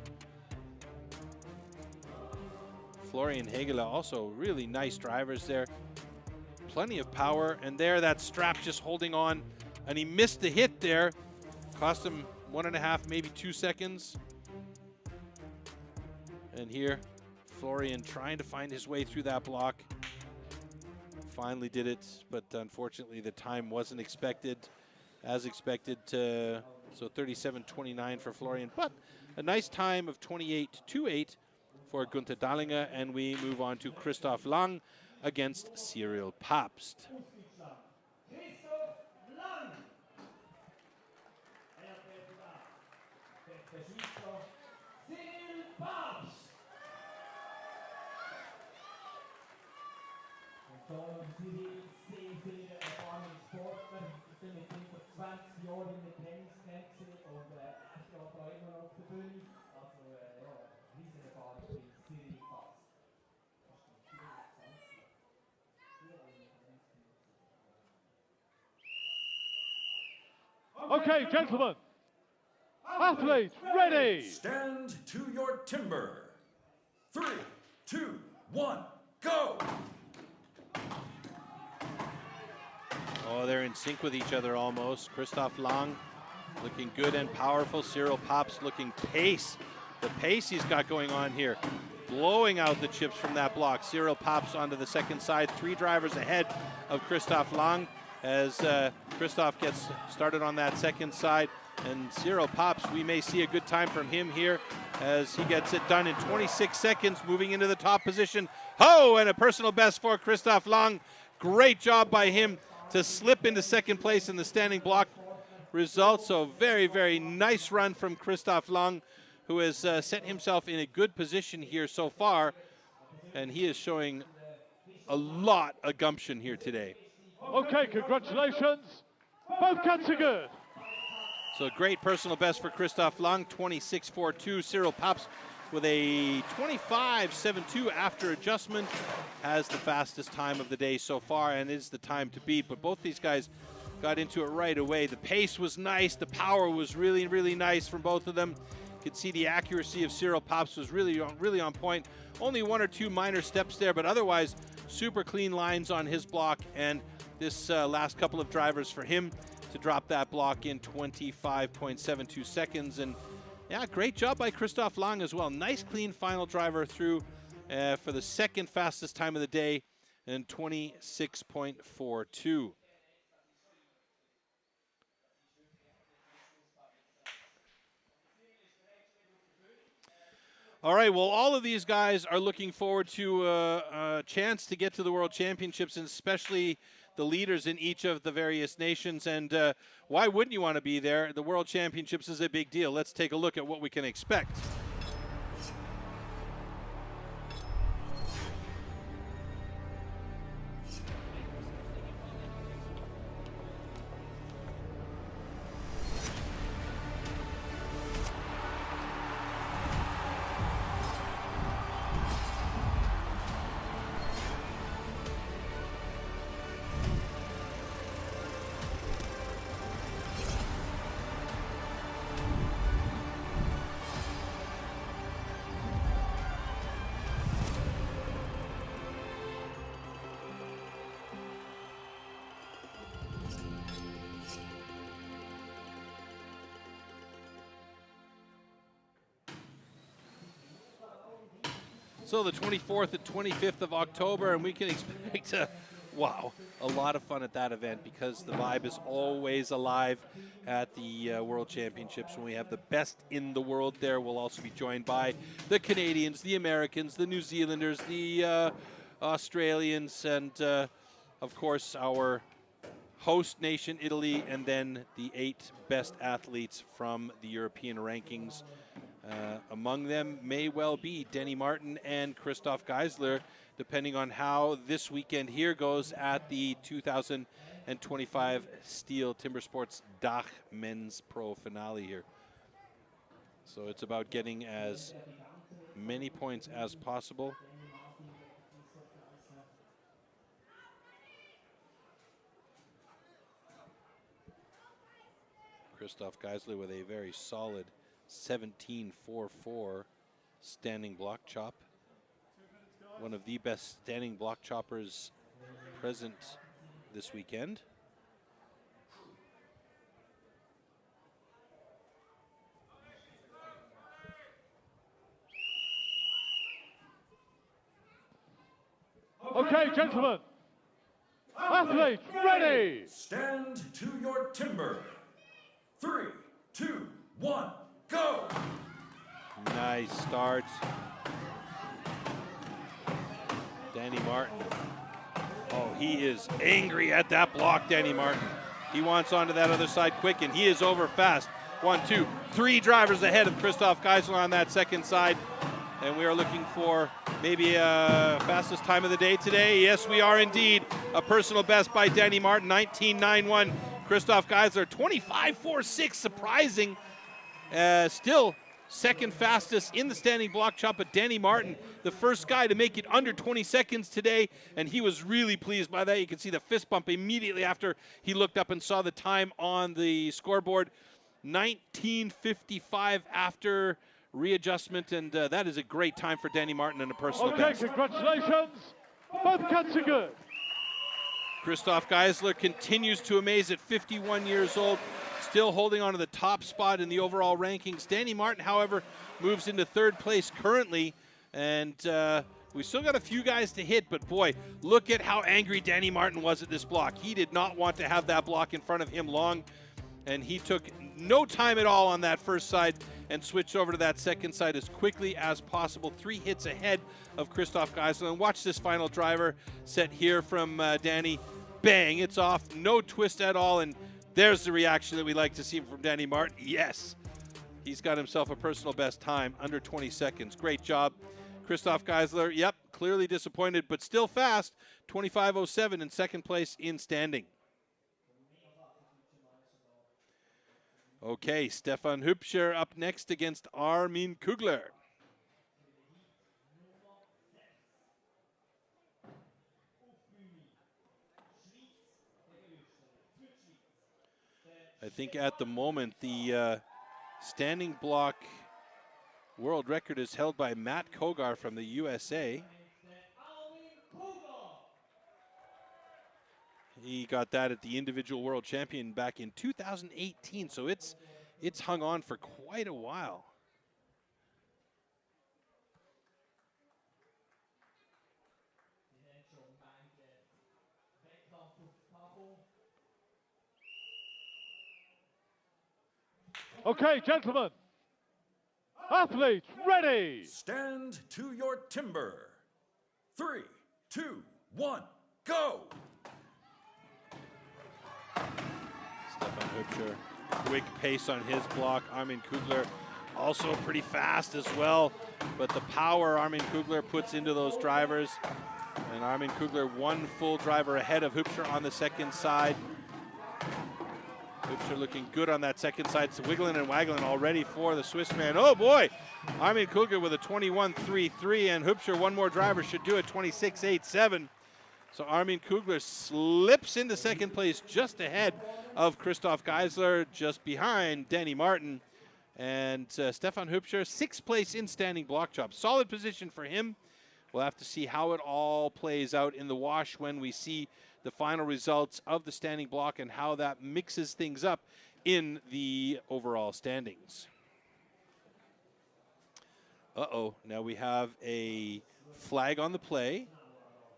Florian Hegele also really nice drivers there. Plenty of power, and there that strap just holding on, and he missed the hit there. Cost him 1.5, maybe 2 seconds. And here, Florian trying to find his way through that block. Finally did it, but unfortunately the time wasn't expected, as expected. So 37.29 for Florian, but a nice time of 28.28 for Gunther Dahlinger, and we move on to Christoph Lang against Cyril Papst. Okay, gentlemen, athletes ready. Stand to your timber. 3, 2, 1, go. Oh, they're in sync with each other almost. Christoph Lang looking good and powerful. Cyril Papst looking pace. The pace he's got going on here. Blowing out the chips from that block. Cyril Papst onto the second side. 3 drivers ahead of Christoph Lang as Christoph gets started on that second side. And Cyril Papst, we may see a good time from him here as he gets it done in 26 seconds, moving into the top position. Oh, and a personal best for Christoph Lang. Great job by him to slip into second place in the standing block results. So very, very nice run from Christoph Lang, who has set himself in a good position here so far. And he is showing a lot of gumption here today. Okay, congratulations. Both cats are good. So great personal best for Christoph Lang, 26.42. Cyril Papst with a 25.72 after adjustment has the fastest time of the day so far and is the time to beat. But both these guys got into it right away. The pace was nice. The power was really, really nice from both of them. You could see the accuracy of Cyril Papst was really on point. Only 1 or 2 minor steps there, but otherwise super clean lines on his block. And this last couple of drivers for him to drop that block in 25.72 seconds. And yeah, great job by Christoph Lang as well. Nice clean final driver through for the second fastest time of the day in 26.42. All right, well, all of these guys are looking forward to a chance to get to the World Championships, and especially the leaders in each of the various nations. And why wouldn't you want to be there? The World Championships is a big deal. Let's take a look at what we can expect. So the 24th and 25th of October, and we can expect wow, a lot of fun at that event because the vibe is always alive at the World Championships. When we have the best in the world there, we'll also be joined by the Canadians, the Americans, the New Zealanders, the Australians, and of course our host nation, Italy, and then the 8 best athletes from the European rankings. Among them may well be Denny Martin and Christoph Geisler, depending on how this weekend here goes at the 2025 STIHL Timbersports DACH Men's Pro finale here. So it's about getting as many points as possible. Christoph Geisler with a very solid 17.44 standing block chop. One of the best standing block choppers present this weekend. Okay, gentlemen. Athletes, ready. Stand to your timber. 3, 2, 1, go! Nice start. Danny Martin. Oh, he is angry at that block, Danny Martin. He wants onto that other side quick, and he is over fast. 1, 2, 3 drivers ahead of Christoph Geisler on that second side. And we are looking for maybe fastest time of the day today. Yes, we are indeed. A personal best by Danny Martin, 19.91. Christoph Geisler, 25.46, surprising. Still second fastest in the standing block chop, but Danny Martin, the first guy to make it under 20 seconds today, and he was really pleased by that. You can see the fist bump immediately after he looked up and saw the time on the scoreboard. 19.55 after readjustment, and that is a great time for Danny Martin and a personal best. Okay, congratulations. Both cuts are good. Christoph Geisler continues to amaze at 51 years old, still holding on to the top spot in the overall rankings. Danny Martin, however, moves into 3rd place currently, and we still got a few guys to hit, but boy, look at how angry Danny Martin was at this block. He did not want to have that block in front of him long, and he took no time at all on that first side and switched over to that second side as quickly as possible. 3 hits ahead of Christoph Geisler. And watch this final driver set here from Danny. Bang, it's off, no twist at all, and there's the reaction that we like to see from Danny Martin. Yes, he's got himself a personal best time, under 20 seconds. Great job. Christoph Geisler, yep, clearly disappointed, but still fast. 25.07 in 2nd place in standing. Okay, Stefan Hübscher up next against Armin Kugler. I think at the moment the standing block world record is held by Matt Kogar from the USA. He got that at the individual world champion back in 2018, so it's hung on for quite a while. Okay, gentlemen. Athletes, ready. Stand to your timber. 3, 2, 1, go! Stefan Hübscher, quick pace on his block. Armin Kugler also pretty fast as well, but the power Armin Kugler puts into those drivers. And Armin Kugler 1 full driver ahead of Hübscher on the second side. Hübscher looking good on that second side. So wiggling and waggling already for the Swiss man. Oh boy, Armin Kugler with a 21.33, and Hübscher 1 more driver should do it, 26.87. So Armin Kugler slips into 2nd place just ahead of Christoph Geisler, just behind Danny Martin. And Stefan Hübscher, 6th place in standing block chop. Solid position for him. We'll have to see how it all plays out in the wash when we see the final results of the standing block and how that mixes things up in the overall standings. Uh-oh, now we have a flag on the play.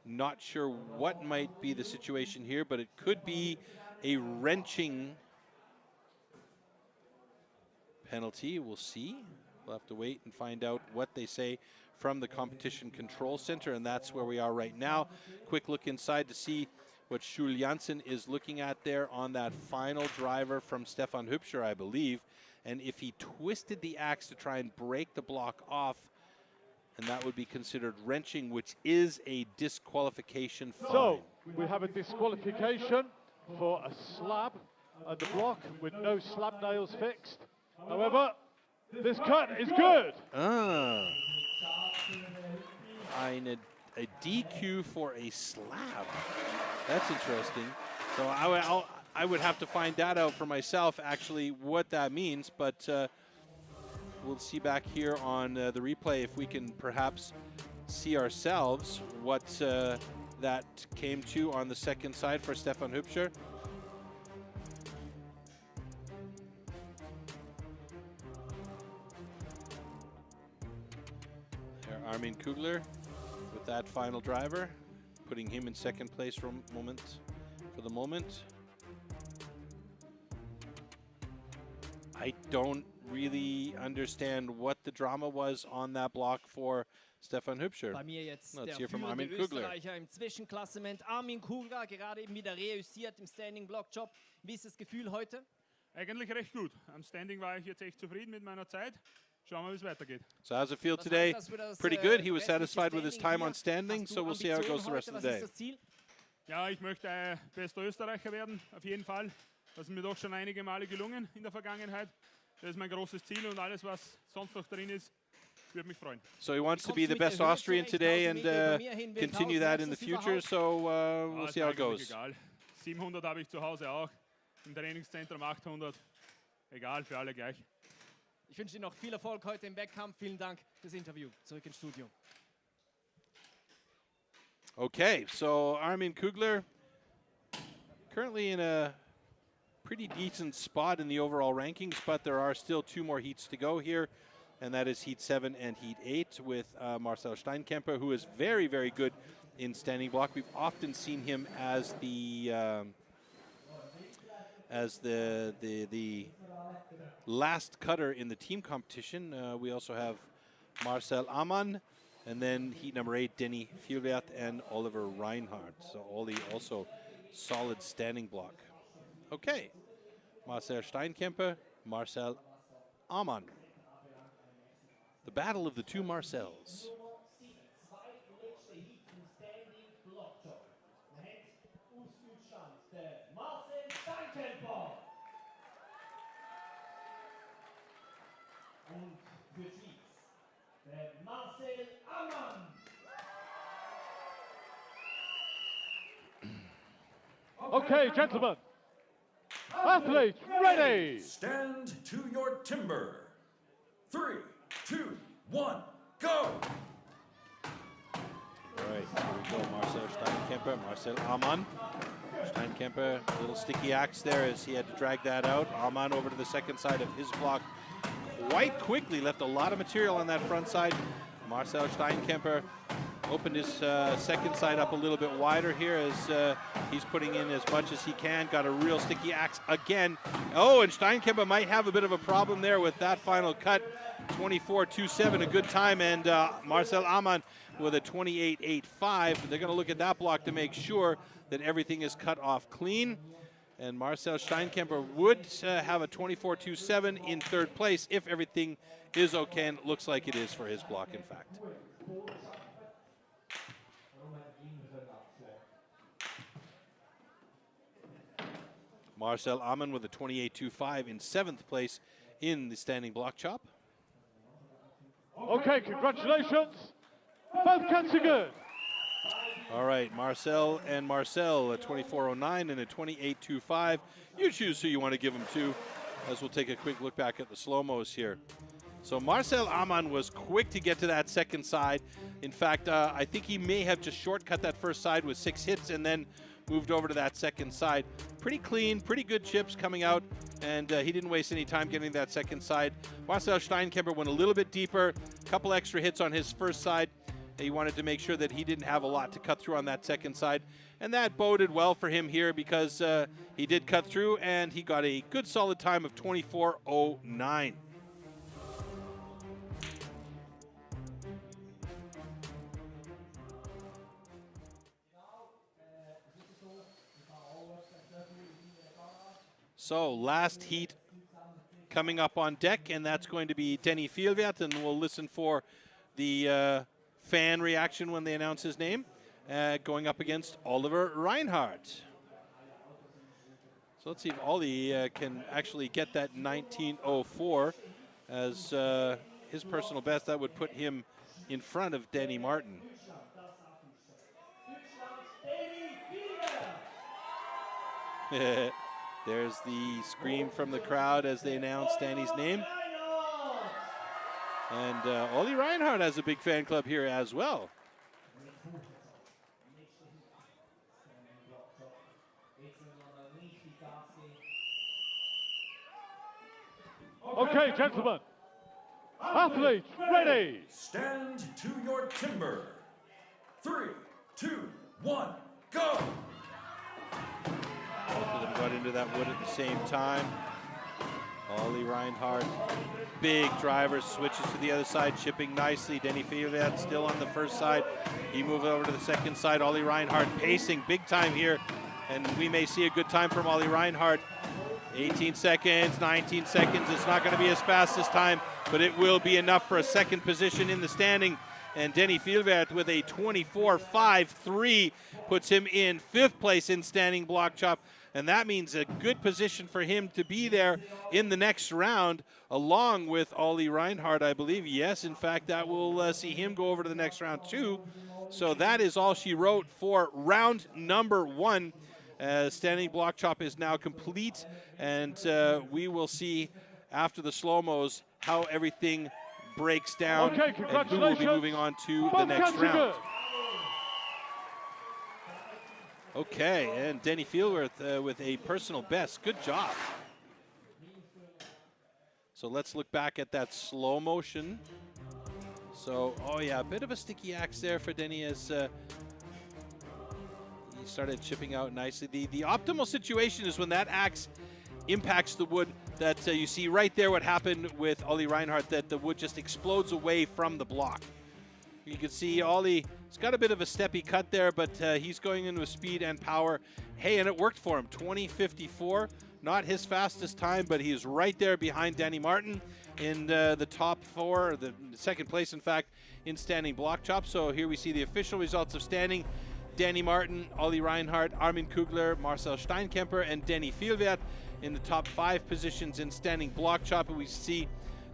Not sure what might be the situation here, but it could be a wrenching penalty. We'll see. We'll have to wait and find out what they say from the Competition Control Center, and that's where we are right now. Quick look inside to see what STIHL Janssen is looking at there on that final driver from Stefan Hübscher, I believe. And if he twisted the axe to try and break the block off, and that would be considered wrenching, which is a disqualification fine. So we have a disqualification for a slab at the block with no slab nails fixed. However, this cut is good. A DQ for a slab. That's interesting. So I would have to find that out for myself, actually, what that means. But we'll see back here on the replay if we can perhaps see ourselves what that came to on the second side for Stefan Hübscher. There, Armin Kugler with that final driver, putting him in second place for the moment. I don't really understand what the drama was on that block for Stefan Hübscher. Bei mir jetzt Let's der hear from führende Armin Kugler. Österreicher im Zwischenklassement. Armin Kugler, gerade eben wieder reüssiert im Standing-Block-Job. Wie ist das Gefühl heute? Eigentlich recht gut. Am Standing war ich jetzt echt zufrieden mit meiner Zeit. Schauen wir, wie es weitergeht. So how's it feel today? Pretty good. He was satisfied with his time on standing, so we'll see how it goes the rest of the day. Ja, ich möchte bester Österreicher werden, auf jeden Fall. Das ist mir doch schon einige Male gelungen in der Vergangenheit. Das ist mein großes Ziel und alles, was sonst noch drin ist, würde mich freuen. So he wants to be the best Austrian today and continue that in the future, so we'll see how it goes. Egal. 700 habe ich zu Hause auch, im Trainingszentrum 800. Egal, für alle gleich. Ich wünsche Ihnen noch viel Erfolg heute im Wettkampf. Vielen Dank fürs Interview. Zurück ins Studio. Okay, so Armin Kugler currently in a pretty decent spot in the overall rankings, but there are still 2 more heats to go here, and that is Heat 7 and Heat 8 with Marcel Steinkemper, who is very, very good in standing block. We've often seen him as the last cutter in the team competition. We also have Marcel Amann, and then heat number 8, Denny Fjellert and Oliver Reinhardt. So also solid standing block. Okay, Marcel Steinkemper, Marcel Amann. The battle of the 2 Marcels. Okay, gentlemen. Athletes, ready! Stand to your timber. 3, 2, 1, go! All right, here we go. Marcel Steinkemper, Marcel Amann. Steinkemper, a little sticky axe there as he had to drag that out. Amann over to the second side of his block quite quickly, left a lot of material on that front side. Marcel Steinkemper opened his second side up a little bit wider here as he's putting in as much as he can. Got a real sticky axe again. Oh, and Steinkemper might have a bit of a problem there with that final cut. 24.27, a good time, and Marcel Amann with a 28.85. They're going to look at that block to make sure that everything is cut off clean. And Marcel Steinkemper would have a 24.27 in third place if everything is okay, and it looks like it is for his block, in fact. Marcel Amann with a 28.25 in 7th place in the standing block chop. Okay, congratulations. Both cuts are good. All right, Marcel and Marcel, a 24.09 and a 28.25. You choose who you want to give them to, as we'll take a quick look back at the slow-mos here. So Marcel Amann was quick to get to that second side. In fact, I think he may have just shortcut that first side with 6 hits and then moved over to that second side. Pretty clean, pretty good chips coming out, and he didn't waste any time getting that second side. Marcel Steinkemper went a little bit deeper, a couple extra hits on his first side, He wanted to make sure that he didn't have a lot to cut through on that second side. And that boded well for him here because he did cut through and he got a good solid time of 24:09. So last heat coming up on deck, and that's going to be Denny Fjellvedt, and we'll listen for the fan reaction when they announce his name, going up against Oliver Reinhardt. So let's see if Ollie can actually get that 19:04 as his personal best. That would put him in front of Danny Martin. There's the scream from the crowd as they announce Danny's name. And Ollie Reinhardt has a big fan club here as well. Okay, gentlemen. Athletes, ready. Stand to your timber. 3, 2, 1, go. Both of them got into that wood at the same time. Ollie Reinhardt, big driver, switches to the other side, chipping nicely. Denny Fjellvedt still on the first side. He moved over to the second side. Ollie Reinhardt pacing big time here, and we may see a good time from Ollie Reinhardt. 18 seconds, 19 seconds. It's not going to be as fast this time, but it will be enough for a second position in the standing. And Denny Fjellvedt with a 24:53 puts him in 5th place in standing block chop. And that means a good position for him to be there in the next round, along with Ollie Reinhardt, I believe. Yes, in fact, that will see him go over to the next round too. So that is all she wrote for round number 1. Standing block chop is now complete, and we will see after the slow-mos how everything breaks down, okay, and who will be moving on to the next round. Okay, and Denny Fjellvedt with a personal best. Good job. So let's look back at that slow motion. So, oh yeah, a bit of a sticky axe there for Denny as he started chipping out nicely. The optimal situation is when that axe impacts the wood that you see right there what happened with Ollie Reinhardt, that the wood just explodes away from the block. You can see Ollie, he's got a bit of a steppy cut there, but he's going into speed and power. Hey, and it worked for him, 20:54. Not his fastest time, but he is right there behind Danny Martin in the top 4, or the second place, in fact, in standing block chop. So here we see the official results of standing. Danny Martin, Ollie Reinhardt, Armin Kugler, Marcel Steinkemper, and Denny Fjellvedt in the top 5 positions in standing block chop. And we see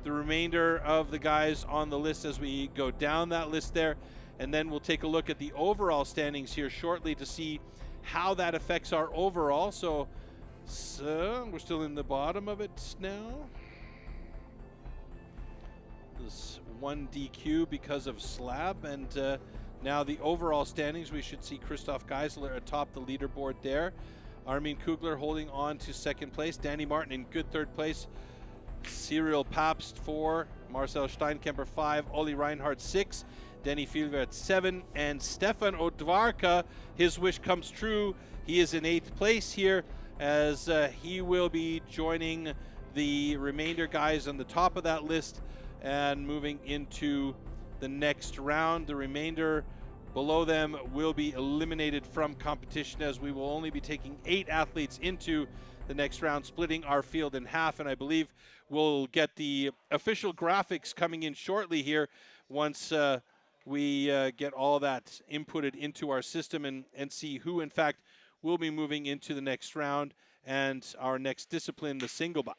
the remainder of the guys on the list as we go down that list there. And then we'll take a look at the overall standings here shortly to see how that affects our overall. So we're still in the bottom of it now. There's 1 DQ because of slab, and now the overall standings, we should see Christoph Geisler atop the leaderboard there. Armin Kugler holding on to 2nd place. Danny Martin in good 3rd place. Cyril Pabst 4, Marcel Steinkemper 5, Ollie Reinhardt 6, Denny Fjellvedt 7, and Stefan Odvarka, his wish comes true. He is in 8th place here as he will be joining the remainder guys on the top of that list and moving into the next round. The remainder below them will be eliminated from competition as we will only be taking 8 athletes into the next round, splitting our field in half. And I believe we'll get the official graphics coming in shortly here once we get all that inputted into our system and see who, in fact, will be moving into the next round and our next discipline, the single buck.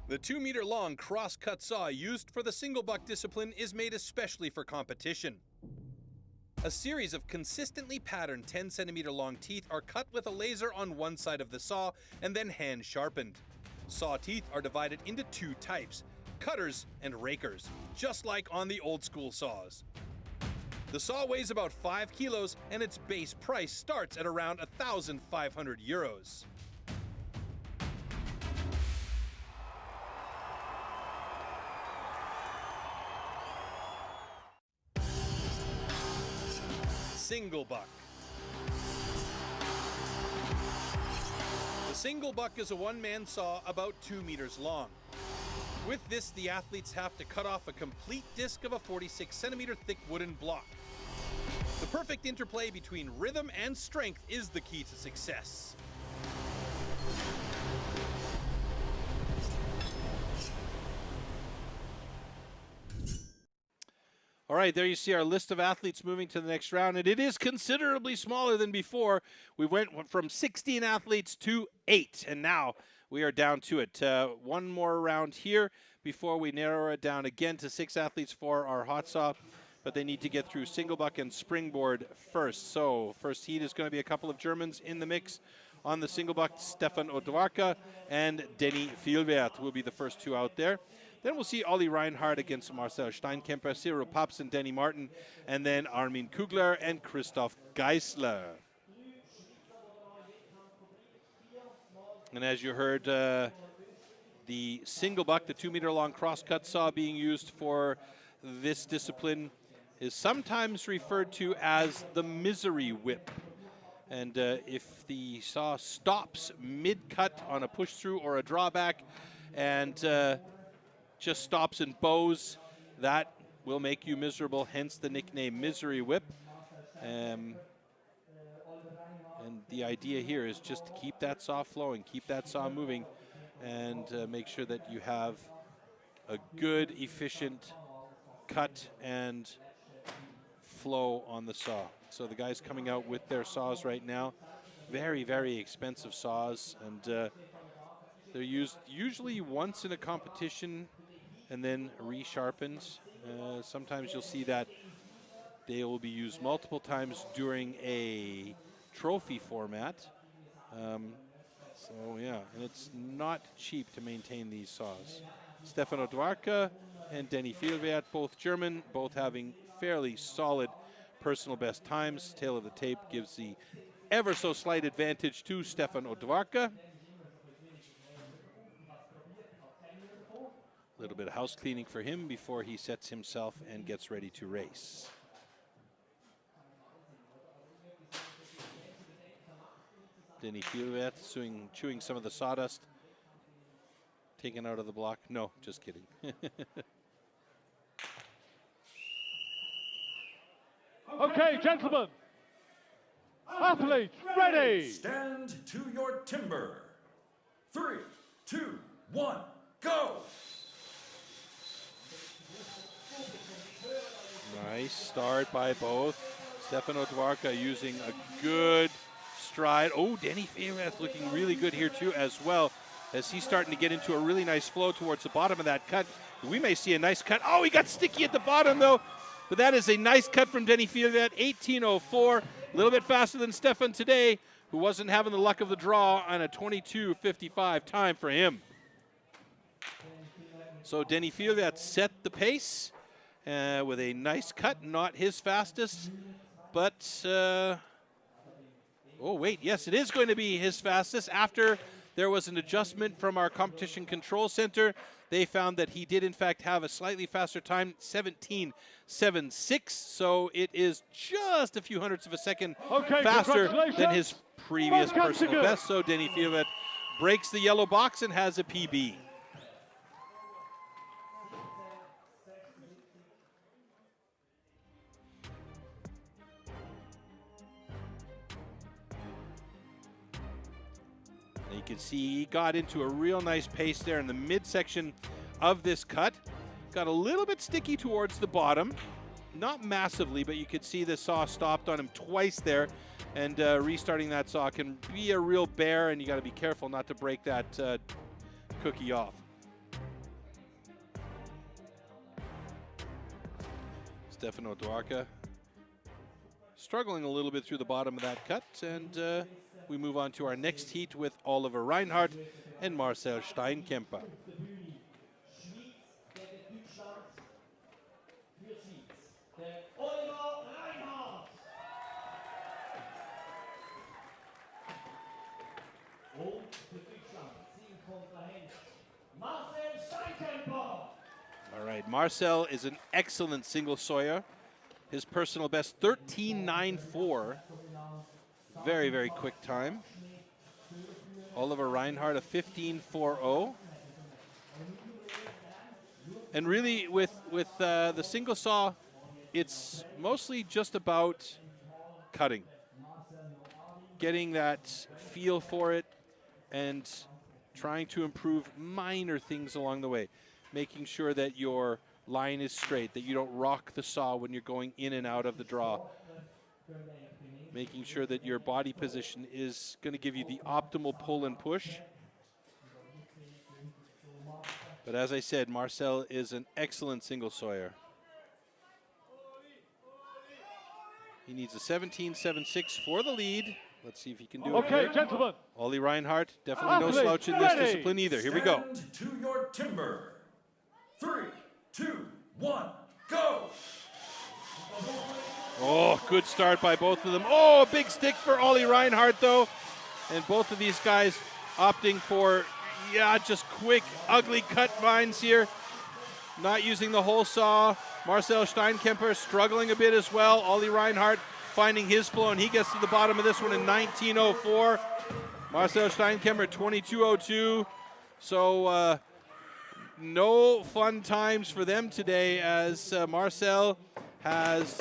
The 2-meter-long cross-cut saw used for the single buck discipline is made especially for competition. A series of consistently patterned 10-centimeter-long teeth are cut with a laser on one side of the saw and then hand-sharpened. Saw teeth are divided into 2 types, cutters, and rakers, just like on the old school saws. The saw weighs about 5 kilos and its base price starts at around €1,500. Single buck. The single buck is a one-man saw about 2 meters long. With this, the athletes have to cut off a complete disc of a 46-centimeter thick wooden block. The perfect interplay between rhythm and strength is the key to success. All right, there you see our list of athletes moving to the next round, and it is considerably smaller than before. We went from 16 athletes to 8, and now we are down to it. One more round here before we narrow it down again to 6 athletes for our hot saw, but they need to get through single buck and springboard first. So first heat is going to be a couple of Germans in the mix. On the single buck, Stefan Odwarka and Denny Vielwert will be the first 2 out there. Then we'll see Olli Reinhardt against Marcel Steinkemper, Cyril Paps and Danny Martin, and then Armin Kugler and Christoph Geisler. And as you heard, the single buck, the 2-meter-long cross-cut saw being used for this discipline, is sometimes referred to as the misery whip. And if the saw stops mid-cut on a push-through or a drawback and just stops and bows, that will make you miserable, hence the nickname Misery Whip. And the idea here is just to keep that saw flowing, keep that saw moving, and make sure that you have a good, efficient cut and flow on the saw. So the guys coming out with their saws right now, very, very expensive saws, and they're used usually once in a competition and then resharpened. Sometimes you'll see that they will be used multiple times during a trophy format. So yeah, and it's not cheap to maintain these saws. Stefan Odwarka and Denny Vielwert, both German, both having fairly solid personal best times. Tail of the tape gives the ever so slight advantage to Stefan Odwarka. A little bit of house cleaning for him before he sets himself and gets ready to race. Denny Vielwert chewing some of the sawdust taken out of the block. No, just kidding. Okay, gentlemen. Athletes, ready. Stand to your timber. 3, 2, 1, go. Nice start by both. Stefan Odwarka using a good stride. Oh, Denny Vielwert looking really good here too as well, as he's starting to get into a really nice flow towards the bottom of that cut. We may see a nice cut. Oh, he got sticky at the bottom though, but that is a nice cut from Denny Vielwert, 18:04. A little bit faster than Stefan today, who wasn't having the luck of the draw, on a 22:55 time for him. So Denny Vielwert set the pace with a nice cut, not his fastest, but oh wait, yes, it is going to be his fastest. After there was an adjustment from our competition control center, they found that he did in fact have a slightly faster time, 17:76. So it is just a few hundredths of a second faster than his previous personal best. So Denny Vielwert breaks the yellow box and has a PB. You can see he got into a real nice pace there in the midsection of this cut. Got a little bit sticky towards the bottom. Not massively, but you could see the saw stopped on him twice there. And restarting that saw can be a real bear, and you got to be careful not to break that cookie off. Stefan Odwarka struggling a little bit through the bottom of that cut, and we move on to our next heat with Oliver Reinhardt and Marcel Steinkemper. All right, Marcel is an excellent single Sawyer. His personal best, 13.94. Very, very quick time. Oliver Reinhardt, a 15.40. And really, with the single saw, it's mostly just about cutting. Getting that feel for it and trying to improve minor things along the way. Making sure that your line is straight, that you don't rock the saw when you're going in and out of the draw. Making sure that your body position is going to give you the optimal pull and push. But as I said, Marcel is an excellent single Sawyer. He needs a 17.76 for the lead. Let's see if he can do it. Okay, gentlemen. Ollie Reinhardt, definitely no slouch in this discipline either. Here we go. Stand to your timber. 3, 2, 1, go! Oh, good start by both of them. Oh, a big stick for Ollie Reinhardt, though. And both of these guys opting for, yeah, just quick, ugly cut vines here. Not using the whole saw. Marcel Steinkemper struggling a bit as well. Ollie Reinhardt finding his flow, and he gets to the bottom of this one in 19.04. Marcel Steinkemper, 22.02. So no fun times for them today, as Marcel has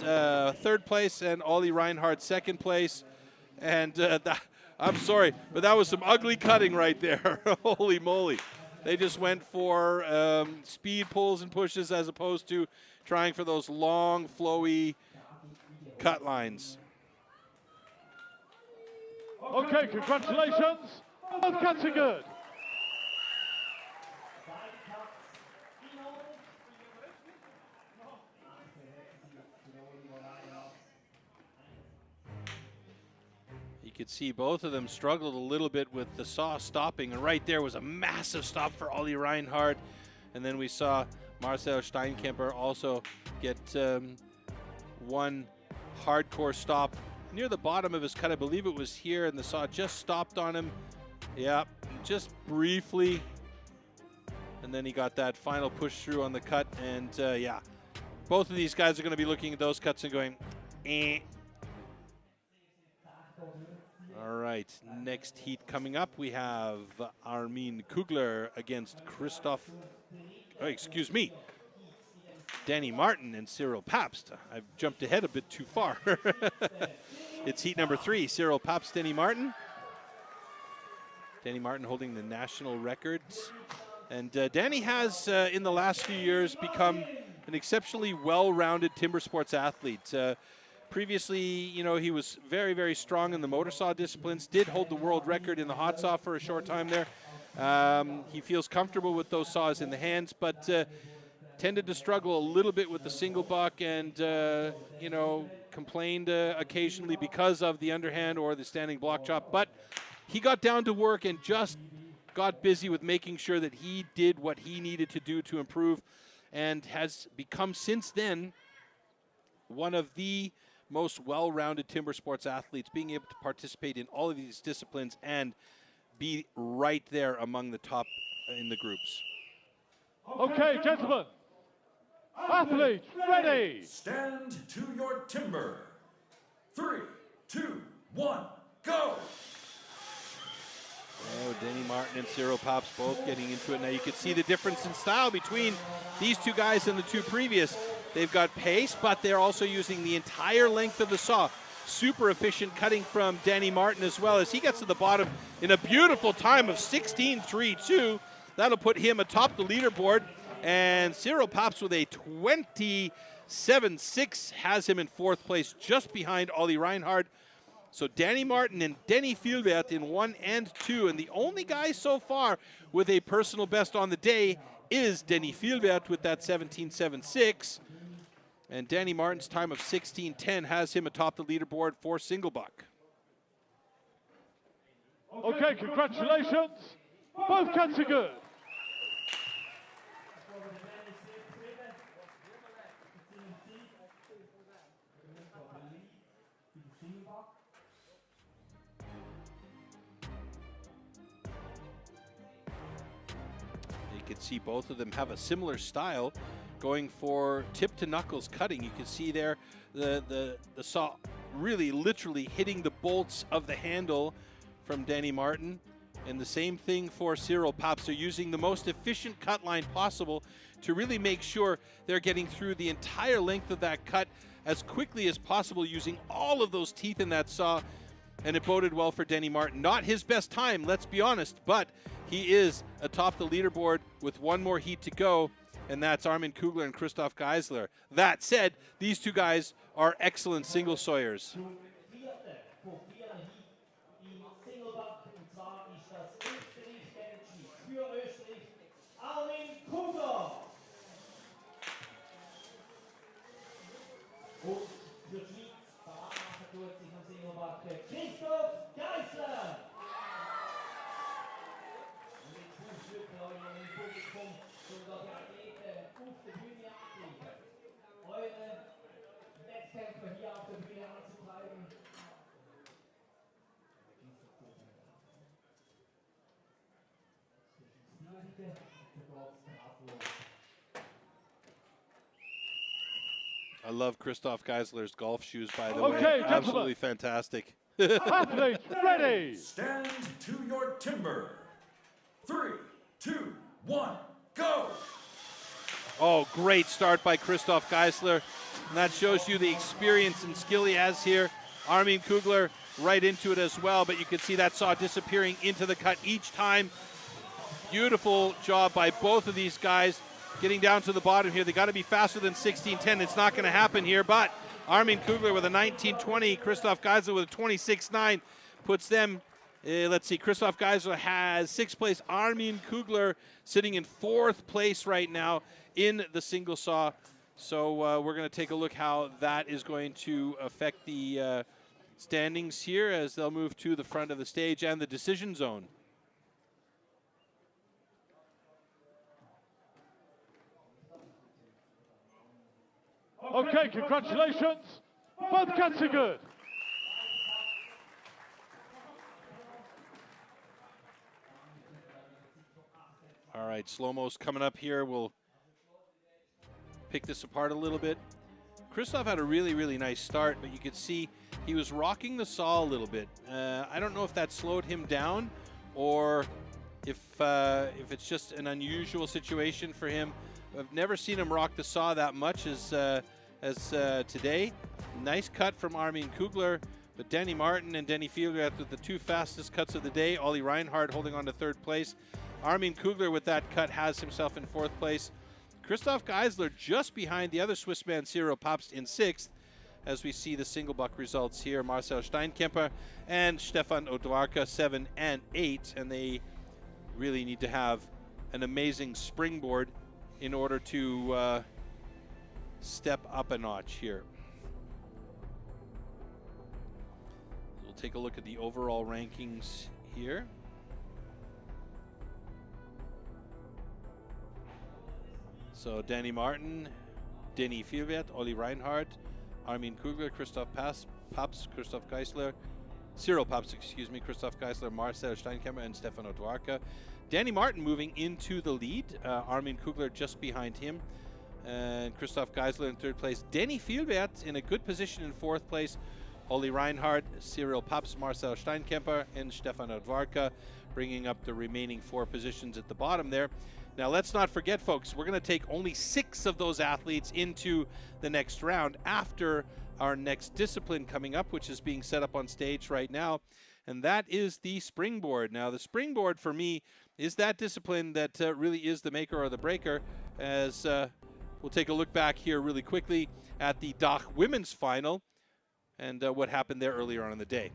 third place and Ollie Reinhardt second place. And I'm sorry, but that was some ugly cutting right there. Holy moly. They just went for speed pulls and pushes as opposed to trying for those long, flowy cut lines. Okay, congratulations. Both cuts are good. You could see both of them struggled a little bit with the saw stopping, and right there was a massive stop for Ollie Reinhardt. And then we saw Marcel Steinkemper also get one hardcore stop near the bottom of his cut. I believe it was here, and the saw just stopped on him. Yeah, just briefly. And then he got that final push through on the cut, and yeah, both of these guys are going to be looking at those cuts and going, eh. All right, next heat coming up, we have Armin Kugler against Danny Martin and Cyril Pabst. I've jumped ahead a bit too far. It's heat number 3, Cyril Pabst, Danny Martin. Danny Martin holding the national records. And Danny has, in the last few years, become an exceptionally well-rounded timber sports athlete. Previously, you know, he was very, very strong in the motor saw disciplines, did hold the world record in the hot saw for a short time there. He feels comfortable with those saws in the hands, but tended to struggle a little bit with the single buck and, you know, complained occasionally because of the underhand or the standing block chop. But he got down to work and just got busy with making sure that he did what he needed to do to improve, and has become since then one of the most well-rounded timber sports athletes, being able to participate in all of these disciplines and be right there among the top in the groups. Okay, gentlemen. Athletes, ready. Stand to your timber. 3, 2, 1, go! Oh, Danny Martin and Cyril Pabst both getting into it. Now you can see the difference in style between these two guys and the two previous. They've got pace, but they're also using the entire length of the saw. Super efficient cutting from Danny Martin as well, as he gets to the bottom in a beautiful time of 16.32. That'll put him atop the leaderboard. And Cyril Pabst with a 27.6 has him in 4th place, just behind Ollie Reinhardt. So Danny Martin and Denny Fielwert in 1 and 2. And the only guy so far with a personal best on the day is Denny Fielwert with that 17.76. And Danny Martin's time of 16.10 has him atop the leaderboard for single buck. Okay, congratulations. Both cuts are good. can see both of them have a similar style, going for tip to knuckles cutting. You can see there the saw really literally hitting the bolts of the handle from Danny Martin. And the same thing for Cyril Paps. They're using the most efficient cut line possible to really make sure they're getting through the entire length of that cut as quickly as possible, using all of those teeth in that saw. And it boded well for Danny Martin. Not his best time, let's be honest, but he is atop the leaderboard with one more heat to go, and that's Armin Kugler and Christoph Geisler. That said, these two guys are excellent single sawyers. Und für die Schweiz verantwortlich tut sich am Singlebach Christoph Geisler. Und jetzt Fußschüttler im Publikum, sogar die Athleten auf der Bühne anzeigen. Eure Wettkämpfe hier auf der Bühne anzutreiben. I love Christoph Geisler's golf shoes, by the Okay, way. Absolutely fantastic. Athletes ready. Stand to your timber. 3, 2, 1, go! Oh, great start by Christoph Geisler. And that shows you the experience and skill he has here. Armin Kugler right into it as well, but you can see that saw disappearing into the cut each time. Beautiful job by both of these guys. Getting down to the bottom here. They got to be faster than 16:10. It's not going to happen here, but Armin Kugler with a 19:20, Christoph Geisler with a 26:9 puts them, let's see, Christoph Geisler has 6th place. Armin Kugler sitting in 4th place right now in the single saw. So we're going to take a look how that is going to affect the standings here as they'll move to the front of the stage and the decision zone. Okay, congratulations. Both cuts are good. All right, slow-mo's coming up here. We'll pick this apart a little bit. Christoph had a really, really nice start, but you could see he was rocking the saw a little bit. I don't know if that slowed him down or if it's just an unusual situation for him. I've never seen him rock the saw that much as today. Nice cut from Armin Kugler, but Danny Martin and Denny Fieldrath with the 2 fastest cuts of the day. Ollie Reinhardt holding on to 3rd place. Armin Kugler with that cut has himself in 4th place. Christoph Geisler just behind the other Swiss man Cyril Papst in 6th, as we see the single buck results here. Marcel Steinkemper and Stefan Odwarka 7 and 8, and they really need to have an amazing springboard in order to step up a notch here. We'll take a look at the overall rankings here. So Danny Martin, Denny Fieldrath, Ollie Reinhardt, Armin Kugler, Christoph Papst, Christoph Geisler, Cyril Papst, excuse me, Christoph Geisler, Marcel Steinkemper, and Stefan Odwarka. Danny Martin moving into the lead. Armin Kugler just behind him. And Christoph Geisler in 3rd place. Denny Fieldrath in a good position in 4th place. Ollie Reinhardt, Cyril Papst, Marcel Steinkemper, and Stefan Odwarka bringing up the remaining 4 positions at the bottom there. Now let's not forget, folks, we're going to take only 6 of those athletes into the next round after our next discipline coming up, which is being set up on stage right now, and that is the springboard. Now the springboard for me is that discipline that really is the maker or the breaker, as we'll take a look back here really quickly at the DACH women's final and what happened there earlier on in the day.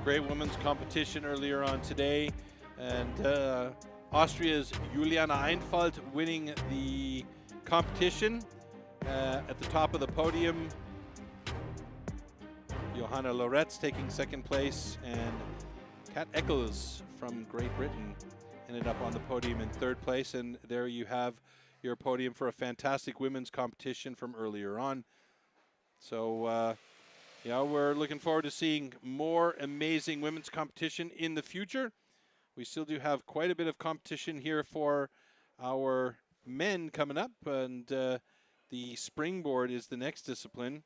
Great women's competition earlier on today. And Austria's Juliana Einfalt winning the competition at the top of the podium. Johanna Loretz taking second place, and Kat Eccles from Great Britain ended up on the podium in third place. And there you have your podium for a fantastic women's competition from earlier on. So yeah, we're looking forward to seeing more amazing women's competition in the future. We still do have quite a bit of competition here for our men coming up, and the springboard is the next discipline.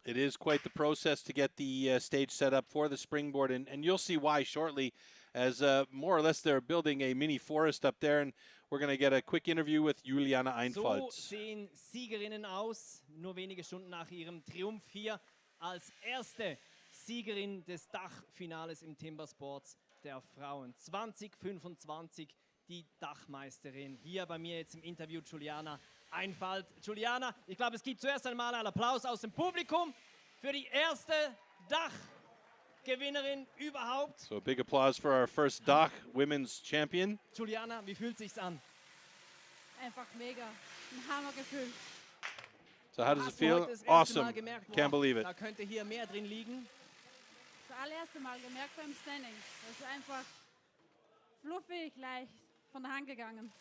It is quite the process to get the stage set up for the springboard, and you'll see why shortly, as more or less they're building a mini forest up there, and we're going to get a quick interview with Juliana Einfalt. So sehen Siegerinnen aus, nur wenige Stunden nach ihrem Triumph hier als erste Siegerin des Dachfinales im Timbersports der Frauen. 2025 die Dachmeisterin. Hier bei mir jetzt im Interview Juliana Einfalt. Juliana, ich glaube, es gibt zuerst einmal einen Applaus aus dem Publikum für die erste Dachgewinnerin überhaupt. So a big applause for our first Dach Women's Champion. Juliana, wie fühlt sich's an? Einfach mega. Ein Hammergefühl. So how does it feel? Awesome. Can't believe it. Da könnte hier mehr drin liegen. Das allererste Mal gemerkt beim Standing. Das ist einfach fluffig, leicht von der Hand gegangen.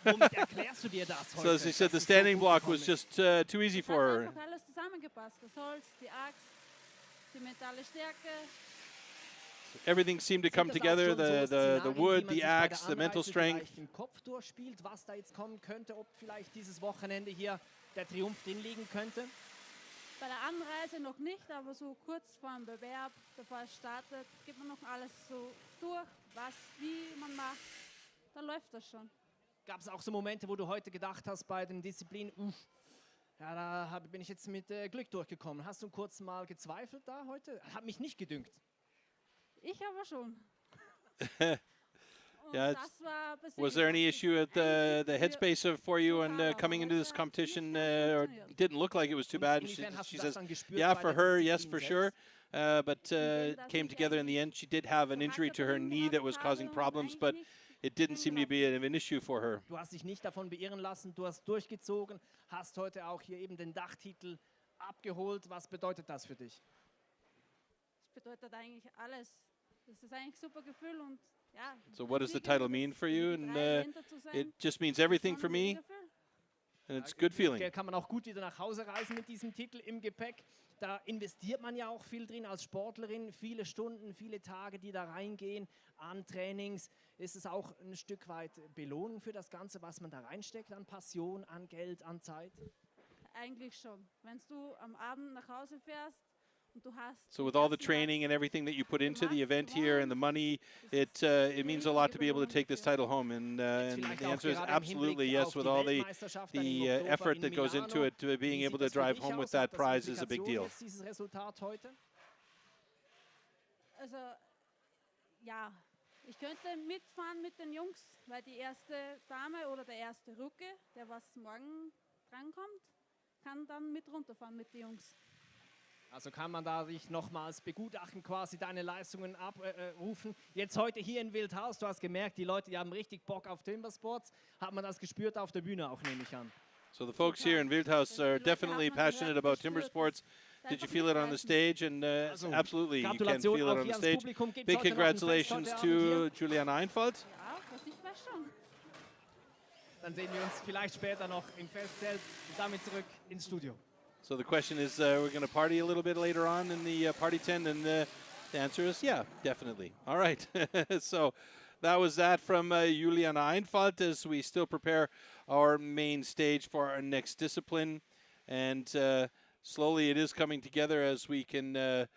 Womit erklärst du dir das heute? So as she said, the standing block was just too easy for her. Einfach alles zusammengepasst. Das Holz, die Axt, die mentale Stärke. Everything seemed to come together, the wood, the axe, the mental strength. Im Kopf durchspielt, was da jetzt kommen könnte, ob vielleicht dieses Wochenende hier der Triumph drin liegen könnte? Bei der Anreise noch nicht, aber so kurz vor dem Bewerb, bevor es startet, geht man noch alles so durch, was, wie man macht. Dann läuft das schon. Gab es auch so Momente, wo du heute gedacht hast bei den Disziplinen, ja, da bin ich jetzt mit Glück durchgekommen. Hast du kurz mal gezweifelt da heute? Hat mich nicht gedünkt. Ich aber schon. Yeah, was there any issue at the headspace for you and coming into this competition? Or didn't look like it was too bad. She says, yeah, for her, yes, for sure. But came together in the end. She did have an injury to her knee that was causing problems, but it didn't seem to be an issue for her. Du hast dich nicht davon beirren lassen, du hast durchgezogen, hast heute auch hier eben den Dachtitel abgeholt. Was bedeutet das für dich? Das bedeutet eigentlich alles. Das ist eigentlich ein super Gefühl und ja. So what does the title mean for you? And it just means everything for me. And it's a good feeling. Kann man auch gut wieder nach Hause reisen mit diesem Titel im Gepäck. Da investiert man ja auch viel drin als Sportlerin, viele Stunden, viele Tage, die da reingehen an Trainings. Ist es auch ein Stück weit Belohnung für das Ganze, was man da reinsteckt an Passion, an Geld, an Zeit? Eigentlich schon. Wenn du am Abend nach Hause fährst und du hast... So with all the training and everything that you put into the event here and the money, it means a lot to be able to take this title home. And the answer is absolutely yes. With all the effort that goes into it, being able to drive home with that prize is a big deal. Also, ja, ich könnte mitfahren mit den Jungs, weil die erste Dame oder der erste Rookie, der was morgen drankommt, kann dann mit runterfahren mit den Jungs. Also kann man da sich nochmals begutachten, quasi deine Leistungen abrufen. Jetzt heute hier in Wildhaus, du hast gemerkt, die Leute, die haben richtig Bock auf Timbersports. Hat man das gespürt auf der Bühne auch, nehme ich an. So the folks here in Wildhaus are definitely passionate about Timbersports. Did you feel it on the stage? And absolutely, you can feel it on the stage. Big congratulations to Juliana Einfalt. Ja, das ich weiß schon. Dann sehen wir uns vielleicht später noch im Festzelt und damit zurück ins Studio. So the question is, we're going to party a little bit later on in the party tent, and the answer is, yeah, definitely. All right. So that was that from Juliana Einfalt as we still prepare our main stage for our next discipline. And slowly it is coming together as we can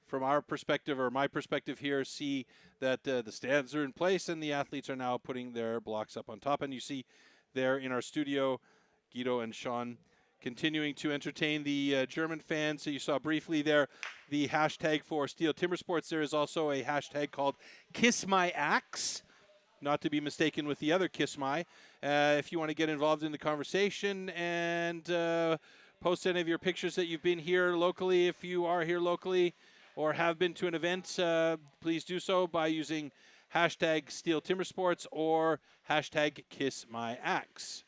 from our perspective, or my perspective here, see that the stands are in place and the athletes are now putting their blocks up on top. And you see there in our studio, Guido and Sean continuing to entertain the German fans. So you saw briefly there the hashtag for STIHL Timbersports. There is also a hashtag called Kiss My Axe, not to be mistaken with the other Kiss My. If you want to get involved in the conversation and post any of your pictures that you've been here locally, if you are here locally or have been to an event, please do so by using hashtag STIHL Timbersports or hashtag Kiss My Axe.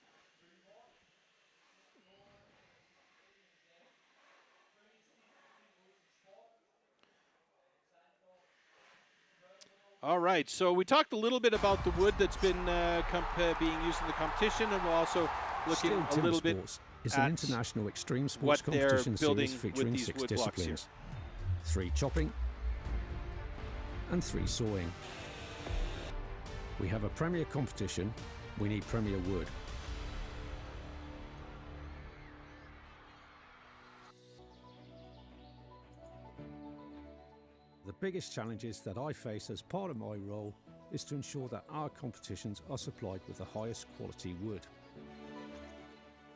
All right, so we talked a little bit about the wood that's been being used in the competition, and we're also looking a little bit is an international extreme sports competition series featuring 6 disciplines: 3 chopping and 3 sawing. We have a premier competition. We need premier wood. The biggest challenges that I face as part of my role is to ensure that our competitions are supplied with the highest quality wood.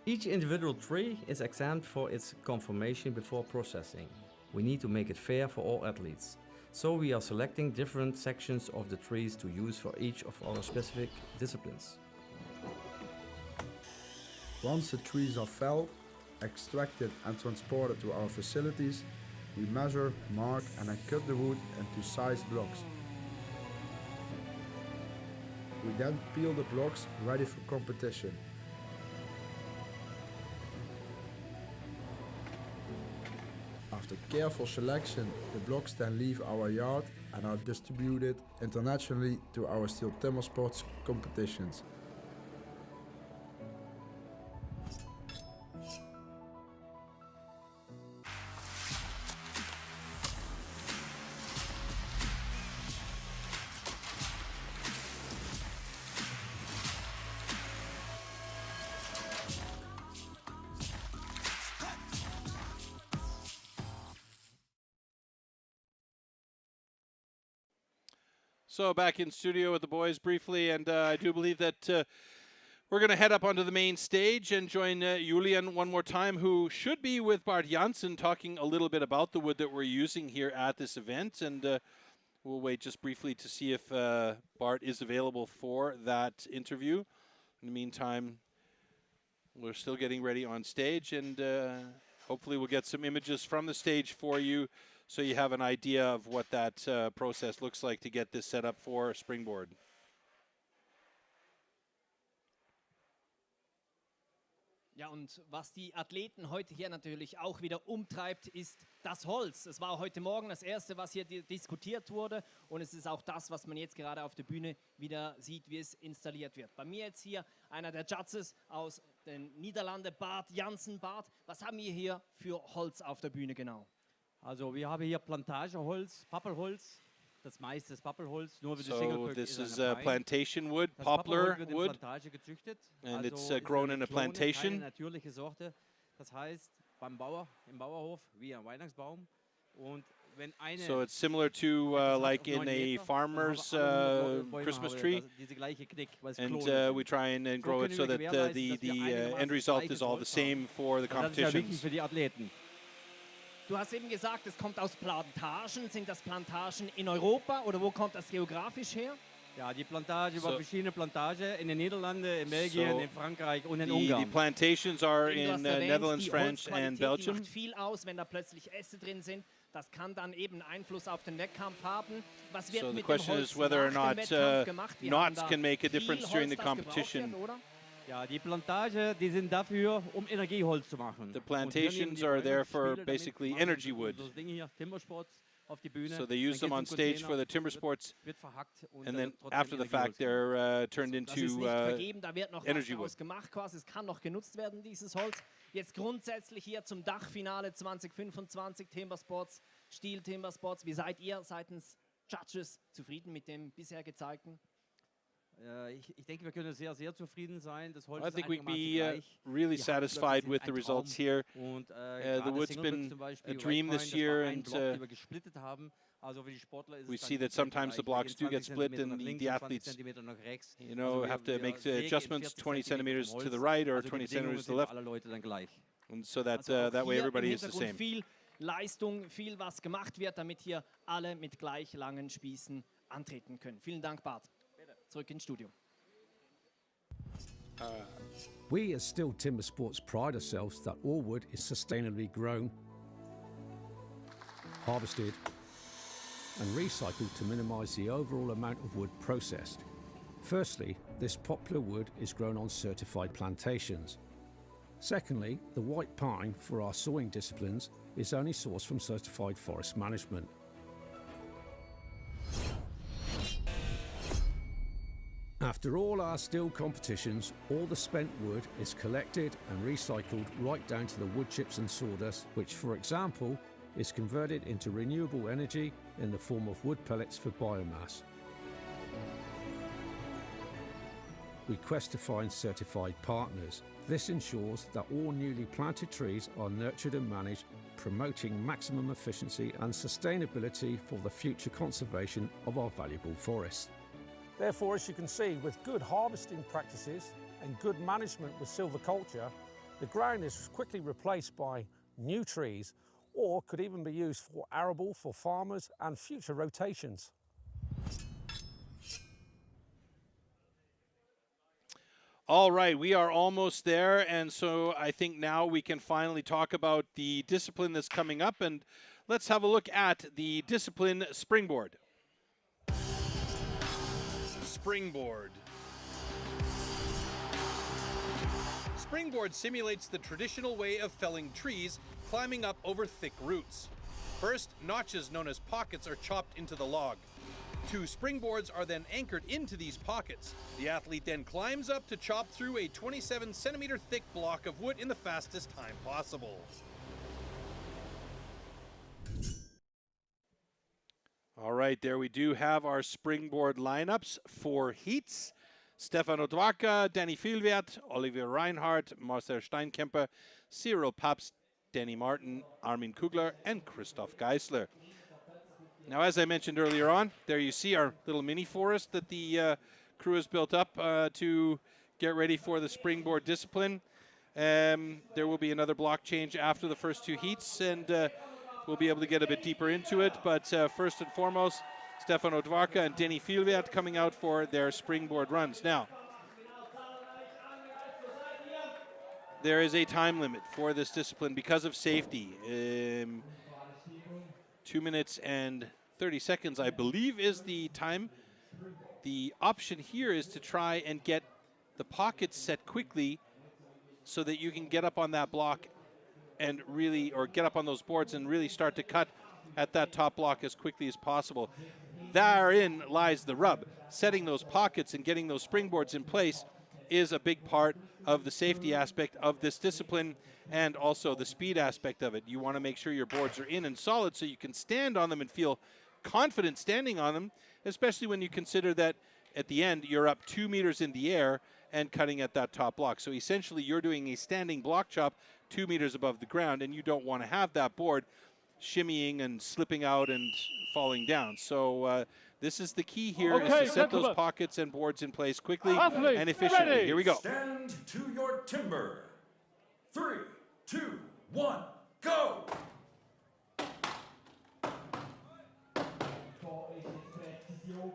Each individual tree is examined for its conformation before processing. We need to make it fair for all athletes. So we are selecting different sections of the trees to use for each of our specific disciplines. Once the trees are felled, extracted and transported to our facilities, we measure, mark and then cut the wood into sized blocks. We then peel the blocks ready for competition. After careful selection, the blocks then leave our yard and are distributed internationally to our STIHL Timbersports competitions. So back in studio with the boys briefly, and I do believe that we're going to head up onto the main stage and join Julian one more time, who should be with Bart Janssen talking a little bit about the wood that we're using here at this event. And we'll wait just briefly to see if Bart is available for that interview. In the meantime, we're still getting ready on stage, and hopefully we'll get some images from the stage for you, so you have an idea of what that process looks like to get this set up for Springboard. Ja, und was die Athleten heute hier natürlich auch wieder umtreibt, ist das Holz. Es war heute Morgen das Erste, was hier diskutiert wurde, und es ist auch das, was man jetzt gerade auf der Bühne wieder sieht, wie es installiert wird. Bei mir jetzt hier einer der Judges aus den Niederlanden, Bart Janssen. Bart, was haben wir hier für Holz auf der Bühne genau? Also wir haben hier Plantageholz, Pappelholz. Das meiste ist Pappelholz, nur für die So Single this is plantation wood, poplar wood, and it's grown in a plantation. Natürliche Sorte. Das heißt, beim Bauer, im Bauerhof, wie ein Weihnachtsbaum. Und wenn eine So it's similar to like in a farmer's Christmas tree, and we try and grow it so that the end result is all the same for the competitions. Du hast eben gesagt, es kommt aus Plantagen. Sind das Plantagen in Europa oder wo kommt das geografisch her? Ja, die Plantage über verschiedene Plantagen in den Niederlanden, in Belgien, in Frankreich und in Ungarn. The plantations are in Netherlands, French and Belgium. Die macht viel aus, wenn da plötzlich Äste drin sind. Das kann dann eben Einfluss auf den Wettkampf haben. Was wird mit dem Holz nach dem Wettkampf gemacht? Knots can make a difference during the competition. Ja, die Plantage, die sind dafür, Energieholz zu machen. The plantations are there for basically energy wood. So they use them on stage for the timber sports, and then after the fact they're turned into energy wood. Es kann noch genutzt werden, dieses Holz. Jetzt grundsätzlich hier zum Dachfinale 2025 Timbersports, STIHL Timbersports. Wie seid ihr seitens Judges zufrieden mit dem bisher gezeigten? Ich denke, wir können sehr, sehr zufrieden sein. Das Holz I ist think we can einigermaßen be gleich. really Die satisfied Hauptblöcke with sind the ein results Traum. here. Und The gerade wood's Singleblöcke been zum Beispiel, a dream White this Pine, year, das war ein and Block, den wir gesplittet haben. Also für die Sportler ist we es dann see that komplett sometimes the gleich. Wir blocks gehen do get 20 split, Zentimeter and nach links the und 20 athletes, Zentimeter nach rechts. you know, Also have to wir make the sägen in adjustments 40 20 Zentimeter centimeters vom to the Holz. right or Also die 20 Bedingungen centimeters to the sind für left, alle Leute dann gleich. and so that Also auch that way hier everybody im is the Hintergrund same. viel Leistung, viel was gemacht wird, damit hier alle mit gleich langen Spießen antreten können. Vielen Dank, Bart. Zurück ins Studio. We as STIHL Timbersports pride ourselves that all wood is sustainably grown, harvested and recycled to minimise the overall amount of wood processed. Firstly, this popular wood is grown on certified plantations. Secondly, the white pine for our sawing disciplines is only sourced from certified forest management. After all our STIHL competitions, all the spent wood is collected and recycled right down to the wood chips and sawdust, which, for example, is converted into renewable energy in the form of wood pellets for biomass. We quest to find certified partners. This ensures that all newly planted trees are nurtured and managed, promoting maximum efficiency and sustainability for the future conservation of our valuable forests. Therefore, as you can see, with good harvesting practices and good management with silviculture, the ground is quickly replaced by new trees, or could even be used for arable for farmers and future rotations. All right, we are almost there, and so I think now we can finally talk about the discipline that's coming up, and let's have a look at the discipline springboard. Springboard. Springboard simulates the traditional way of felling trees, climbing up over thick roots. First, notches known as pockets are chopped into the log. 2 springboards are then anchored into these pockets. The athlete then climbs up to chop through a 27-centimeter thick block of wood in the fastest time possible. All right, there we do have our springboard lineups for heats. Stefano Dwarka, Danny Vielwert, Oliver Reinhardt, Marcel Steinkemper, Cyril Papst, Danny Martin, Armin Kugler, and Christoph Geisler. Now, as I mentioned earlier on, there you see our little mini forest that the crew has built up to get ready for the springboard discipline. There will be another block change after the first 2 heats, and we'll be able to get a bit deeper into it. But first and foremost, Stefano Dwarka and Denny Vielwert coming out for their springboard runs. Now, there is a time limit for this discipline because of safety. 2 minutes and 30 seconds, I believe, is the time. The option here is to try and get the pockets set quickly so that you can get up on that block and really, or get up on those boards and really start to cut at that top block as quickly as possible. Therein lies the rub. Setting those pockets and getting those springboards in place is a big part of the safety aspect of this discipline and also the speed aspect of it. You want to make sure your boards are in and solid so you can stand on them and feel confident standing on them, especially when you consider that at the end you're up 2 meters in the air and cutting at that top block. So essentially you're doing a standing block chop 2 meters above the ground, and you don't want to have that board shimmying and slipping out and falling down. So this is the key here, is to set those pockets and boards in place quickly and efficiently. Ready. Here we go. Stand to your timber. 3, 2, 1, go!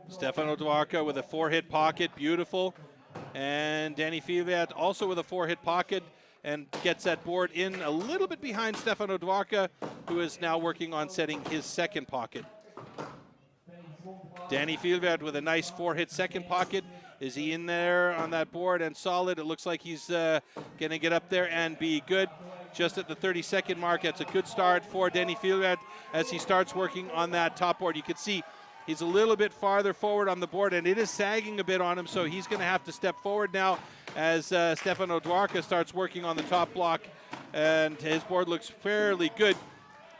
Stefano Dwarka with a 4-hit pocket, beautiful. And Danny Vielwert also with a 4-hit pocket and gets that board in a little bit behind Stefano Dwarka, who is now working on setting his second pocket. Danny Vielwert with a nice 4-hit second pocket. Is he in there on that board and solid? It looks like he's going to get up there and be good. Just at the 30-second mark, that's a good start for Danny Vielwert as he starts working on that top board. You can see he's a little bit farther forward on the board, and it is sagging a bit on him, so he's going to have to step forward now as Stefano Dwarka starts working on the top block, and his board looks fairly good.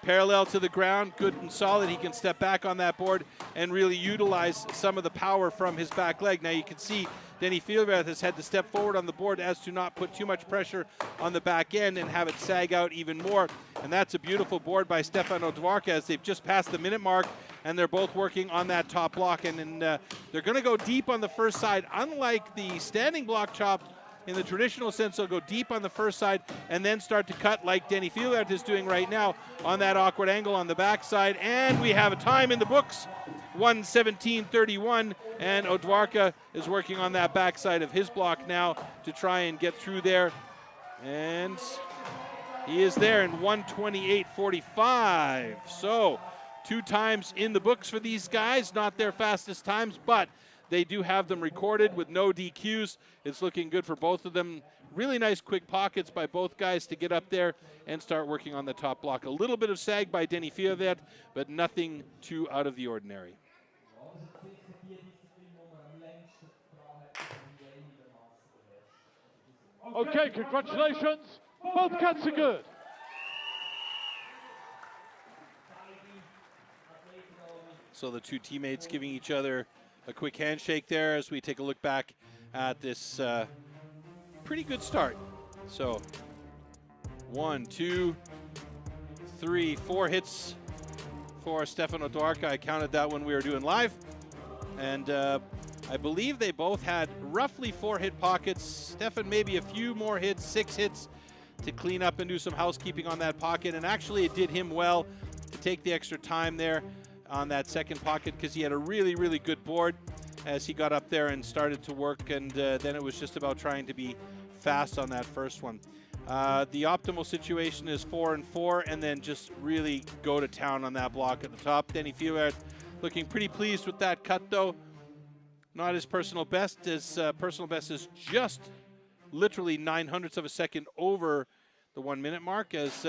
parallel to the ground, good and solid. He can step back on that board and really utilize some of the power from his back leg. Now you can see Denny Fieldrath has had to step forward on the board as to not put too much pressure on the back end and have it sag out even more. And that's a beautiful board by Stefano Dvorka as they've just passed the minute mark, and they're both working on that top block. And they're going to go deep on the first side. Unlike the standing block chop, in the traditional sense, they'll go deep on the first side and then start to cut like Denny Fieldrath is doing right now on that awkward angle on the backside. And we have a time in the books, 1:17:31, and Odwarka is working on that backside of his block now to try and get through there. And he is there in 1:28:45. So 2 times in the books for these guys, not their fastest times, but they do have them recorded with no DQs. It's looking good for both of them. Really nice quick pockets by both guys to get up there and start working on the top block. A little bit of sag by Denny Fieldrath, but nothing too out of the ordinary. Okay, congratulations. Both cuts are good. So the 2 teammates giving each other a quick handshake there as we take a look back at this pretty good start. So 1, 2, 3, 4 hits for Stefano Dvorka. I counted that when we were doing live. And I believe they both had roughly 4 hit pockets. Stefan maybe a few more hits, 6 hits to clean up and do some housekeeping on that pocket. And actually it did him well to take the extra time there on that second pocket because he had a really, really good board as he got up there and started to work, and then it was just about trying to be fast on that first one. The optimal situation is 4 and 4, and then just really go to town on that block at the top. Denny Fieldrath looking pretty pleased with that cut, though. Not his personal best. His personal best is just literally 0.09 of a second over the 1 minute mark as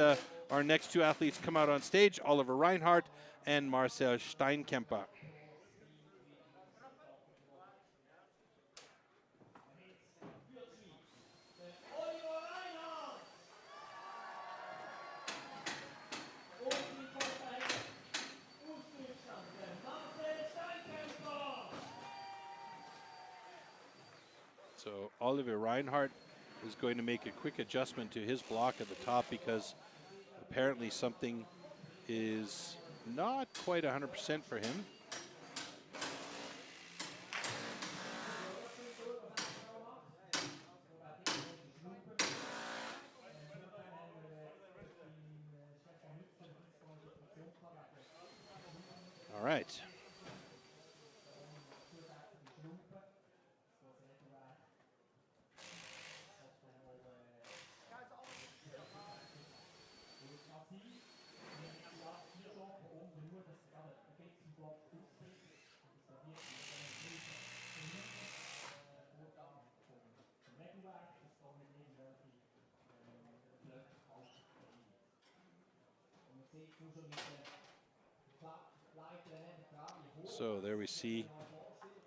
our next 2 athletes come out on stage, Oliver Reinhardt and Marcel Steinkemper. So Oliver Reinhardt is going to make a quick adjustment to his block at the top because apparently something is not quite 100% for him. All right. So there we see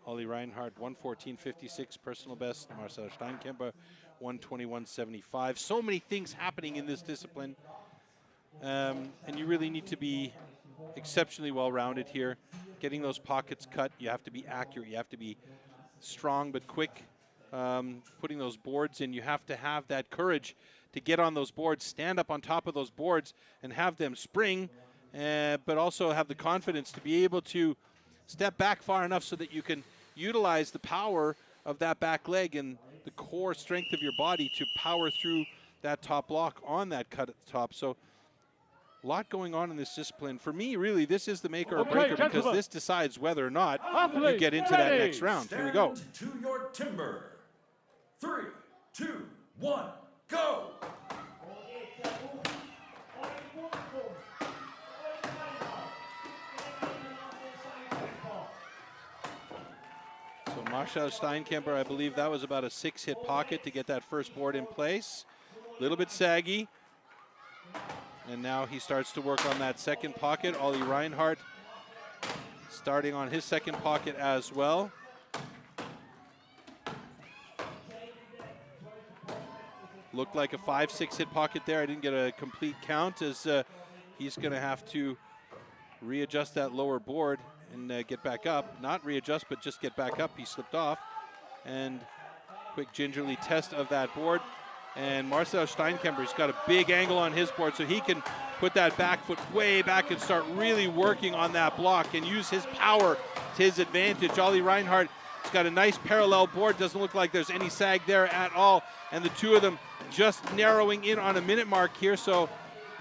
Ollie Reinhardt, 1:14.56 personal best. Marcel Steinkemper, 1:21.75. So many things happening in this discipline. And you really need to be exceptionally well-rounded here. Getting those pockets cut, you have to be accurate. You have to be strong but quick. Putting those boards in, you have to have that courage to get on those boards, stand up on top of those boards and have them spring, but also have the confidence to be able to step back far enough so that you can utilize the power of that back leg and the core strength of your body to power through that top block on that cut at the top. So a lot going on in this discipline. For me, really, this is the maker or breaker because this decides whether or not you get into that next round. Here we go. To your timber. 3, 2, 1, go! So Marcel Steinkemper, I believe that was about a 6-hit pocket to get that first board in place. A little bit saggy. And now he starts to work on that second pocket. Ollie Reinhardt starting on his second pocket as well. Looked like a 5-6 hit pocket there. I didn't get a complete count as he's going to have to readjust that lower board and get back up. Not readjust, but just get back up. He slipped off. And quick gingerly test of that board. And Marcel Steinkemper's got a big angle on his board, so he can put that back foot way back and start really working on that block and use his power to his advantage. Ollie Reinhardt has got a nice parallel board. Doesn't look like there's any sag there at all. And the two of them just narrowing in on a minute mark here. So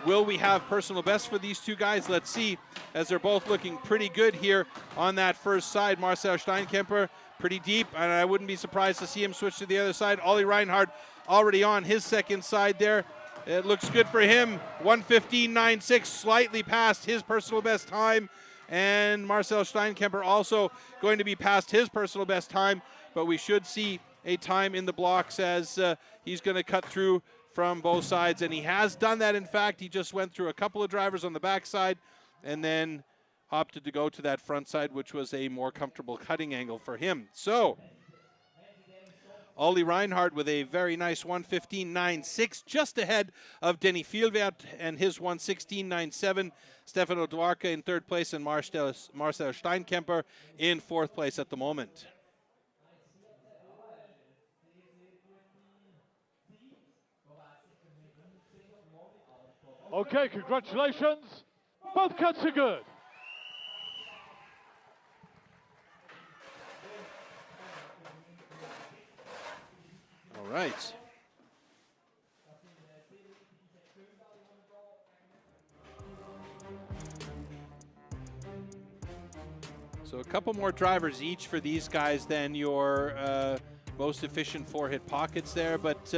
will we have personal best for these two guys? Let's see, as they're both looking pretty good here on that first side. Marcel Steinkemper pretty deep, and I wouldn't be surprised to see him switch to the other side. Ollie Reinhardt already on his second side there. It looks good for him. 1:15.96, slightly past his personal best time. And Marcel Steinkemper also going to be past his personal best time, but we should see a time in the blocks as he's going to cut through from both sides, and he has done that. In fact, he just went through a couple of drivers on the backside and then opted to go to that front side, which was a more comfortable cutting angle for him. So Ollie Reinhardt with a very nice 1:15.96, just ahead of Denny Vielwert and his 1:16.97. Stefano Dwarka in third place and Marcel Steinkemper in fourth place at the moment. Okay, congratulations. Both cuts are good. All right. So a couple more drivers each for these guys than your most efficient four-hit pockets there, but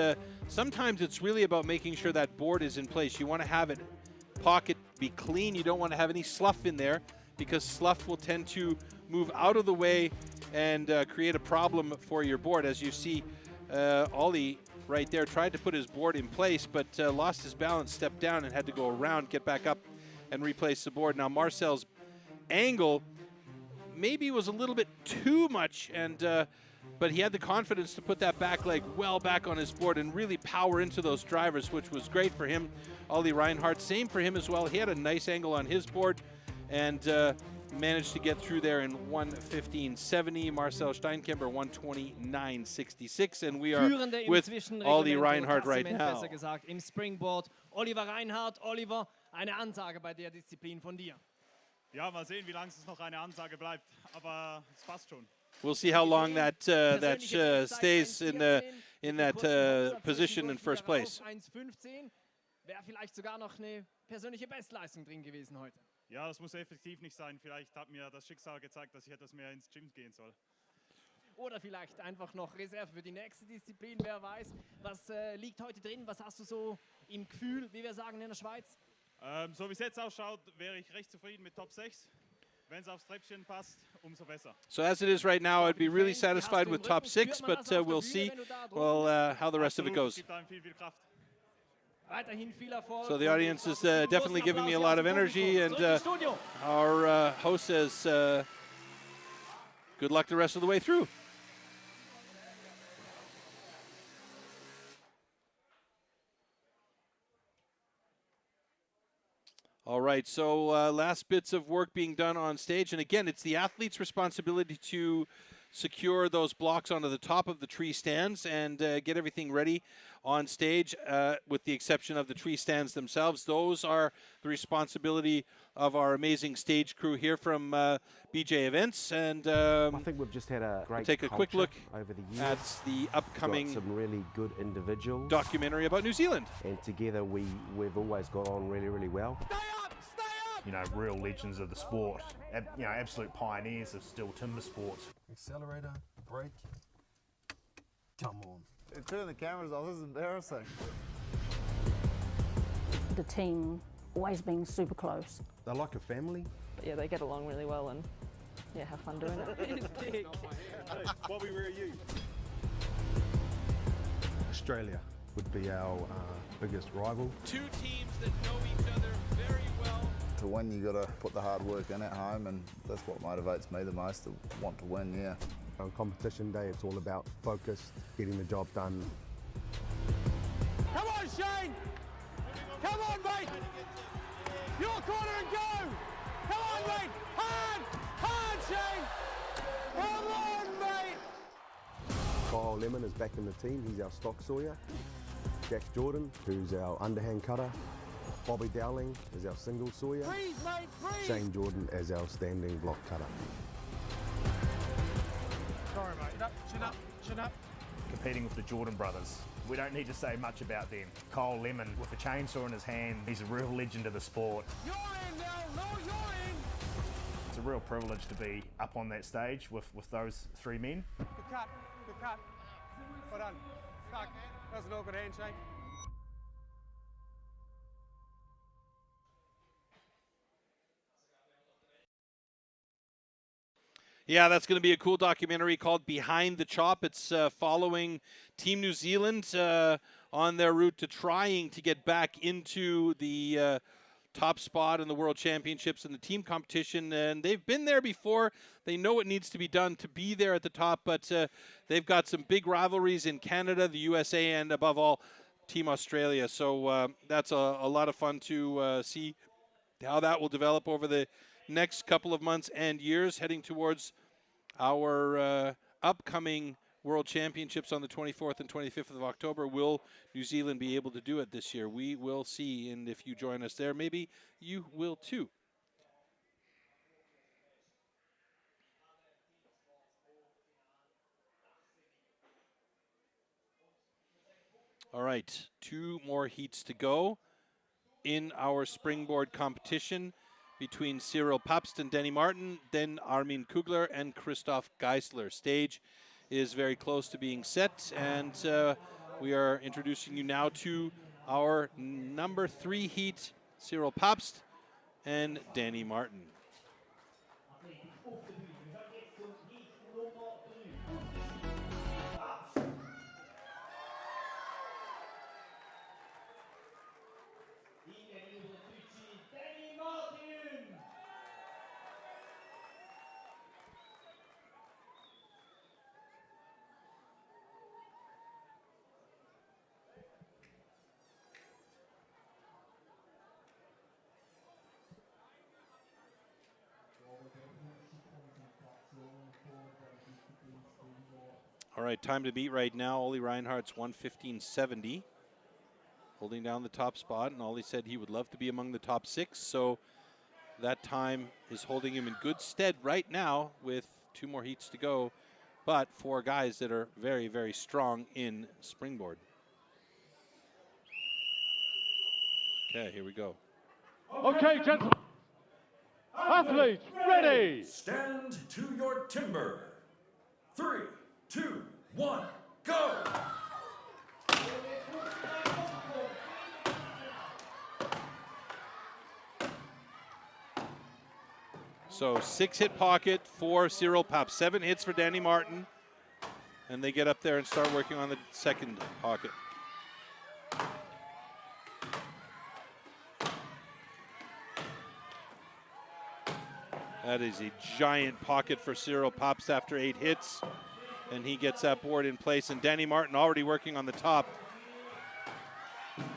sometimes it's really about making sure that board is in place. You want to have it pocket be clean. You don't want to have any slough in there, because slough will tend to move out of the way and create a problem for your board. As you see, Ollie right there tried to put his board in place, but lost his balance, stepped down, and had to go around, get back up, and replace the board. Now Marcel's angle maybe was a little bit too much, and but he had the confidence to put that back leg well back on his board and really power into those drivers, which was great for him. Ollie Reinhardt, same for him as well. He had a nice angle on his board and managed to get through there in 1:15.70. Marcel Steinkemper 1:29.66, and we are with Ollie Reinhardt right now. Besser gesagt, im Springboard. Oliver Reinhardt, Oliver, eine Ansage bei der Disziplin von dir. Ja, mal sehen, wie lange es noch eine Ansage bleibt, aber es passt schon. We'll see how long that stays in that position in first place. 1:15 wäre vielleicht sogar noch eine persönliche Bestleistung drin gewesen heute. Ja, das muss effektiv nicht sein. Vielleicht hat mir das Schicksal gezeigt, dass ich etwas mehr ins Gym gehen soll. Oder vielleicht einfach noch Reserve für die nächste Disziplin, wer weiß. Was liegt heute drin? Was hast du so im Gefühl, wie wir sagen in der Schweiz? So wie es jetzt ausschaut, wäre ich recht zufrieden mit Top 6. Wenn es aufs Treppchen passt, umso besser. So as it is right now, I'd be really satisfied with top 6, but we'll see how the rest of it goes. So the audience is definitely giving me a lot of energy, and our host says good luck the rest of the way through. All right, so last bits of work being done on stage. And again, it's the athlete's responsibility to secure those blocks onto the top of the tree stands and get everything ready on stage, with the exception of the tree stands themselves. Those are the responsibility of our amazing stage crew here from BJ Events. And I think we've just had a great we'll take a quick look over the years at the upcoming got some really good individuals documentary about New Zealand. And together we've always got on really, really well. You know, real legends of the sport, you know, absolute pioneers of STIHL Timbersports. Accelerator, brake, come on. Turn the cameras off, this is embarrassing. The team always being super close. They're like a family. But yeah, they get along really well and yeah, have fun doing it. Bobby, where are you? Australia would be our biggest rival. Two teams that know each other very well. To win, you got to put the hard work in at home, and that's what motivates me the most, to want to win, yeah. On competition day, it's all about focus, getting the job done. Come on, Shane! Come on, mate! Your corner and go! Come on, mate! Hard, Shane! Come on, mate! Kyle Lemon is back in the team. He's our stock sawyer. Jack Jordan, who's our underhand cutter. Bobby Dowling is our single sawyer. Freeze, mate, freeze! Shane Jordan as our standing block cutter. Sorry, mate. Chin up, chin up. Competing with the Jordan brothers. We don't need to say much about them. Kyle Lemon, with a chainsaw in his hand, he's a real legend of the sport. You're in now, no, you're in! It's a real privilege to be up on that stage with those three men. Good cut, good cut. Well done. Fuck, that was an awkward handshake. Yeah, that's going to be a cool documentary called Behind the Chop. It's following Team New Zealand on their route to trying to get back into the top spot in the World Championships and the team competition. And they've been there before. They know what needs to be done to be there at the top, but they've got some big rivalries in Canada, the USA, and above all, Team Australia. So that's a lot of fun to see how that will develop over the next couple of months and years, heading towards our upcoming World Championships on the 24th and 25th of October. Will New Zealand be able to do it this year? We will see, and if you join us there, maybe you will too. All right, 2 more heats to go in our springboard competition between Cyril Papst and Danny Martin, then Armin Kugler and Christoph Geisler. Stage is very close to being set, and we are introducing you now to our number 3 heat, Cyril Papst and Danny Martin. All right, time to beat right now. Ollie Reinhardt's 1:15.70, holding down the top spot, and Ollie said he would love to be among the top 6, so that time is holding him in good stead right now with 2 more heats to go, but 4 guys that are very, very strong in springboard. Okay, here we go. Okay, gentlemen. Athletes, ready. Stand to your timber. 3, 2, 1, go! So 6-hit pocket for Cyril Papst, 7 hits for Danny Martin, and they get up there and start working on the second pocket. That is a giant pocket for Cyril Papst after 8 hits. And he gets that board in place. And Danny Martin already working on the top.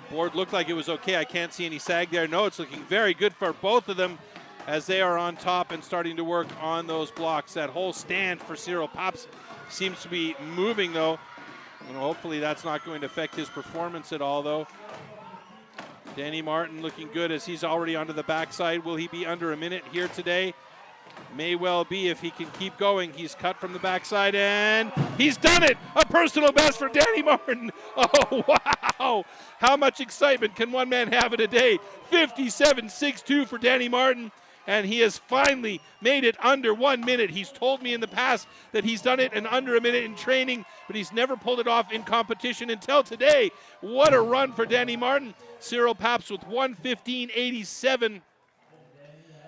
Board looked like it was okay. I can't see any sag there. No, it's looking very good for both of them as they are on top and starting to work on those blocks. That whole stand for Cyril Papst seems to be moving, though. And hopefully that's not going to affect his performance at all, though. Danny Martin looking good as he's already onto the backside. Will he be under a minute here today? May well be if he can keep going. He's cut from the backside, and he's done it! A personal best for Danny Martin. Oh, wow! How much excitement can one man have in a day? 57.62 for Danny Martin, and he has finally made it under 1 minute. He's told me in the past that he's done it in under a minute in training, but he's never pulled it off in competition until today. What a run for Danny Martin. Cyril Papst with 1:15.87.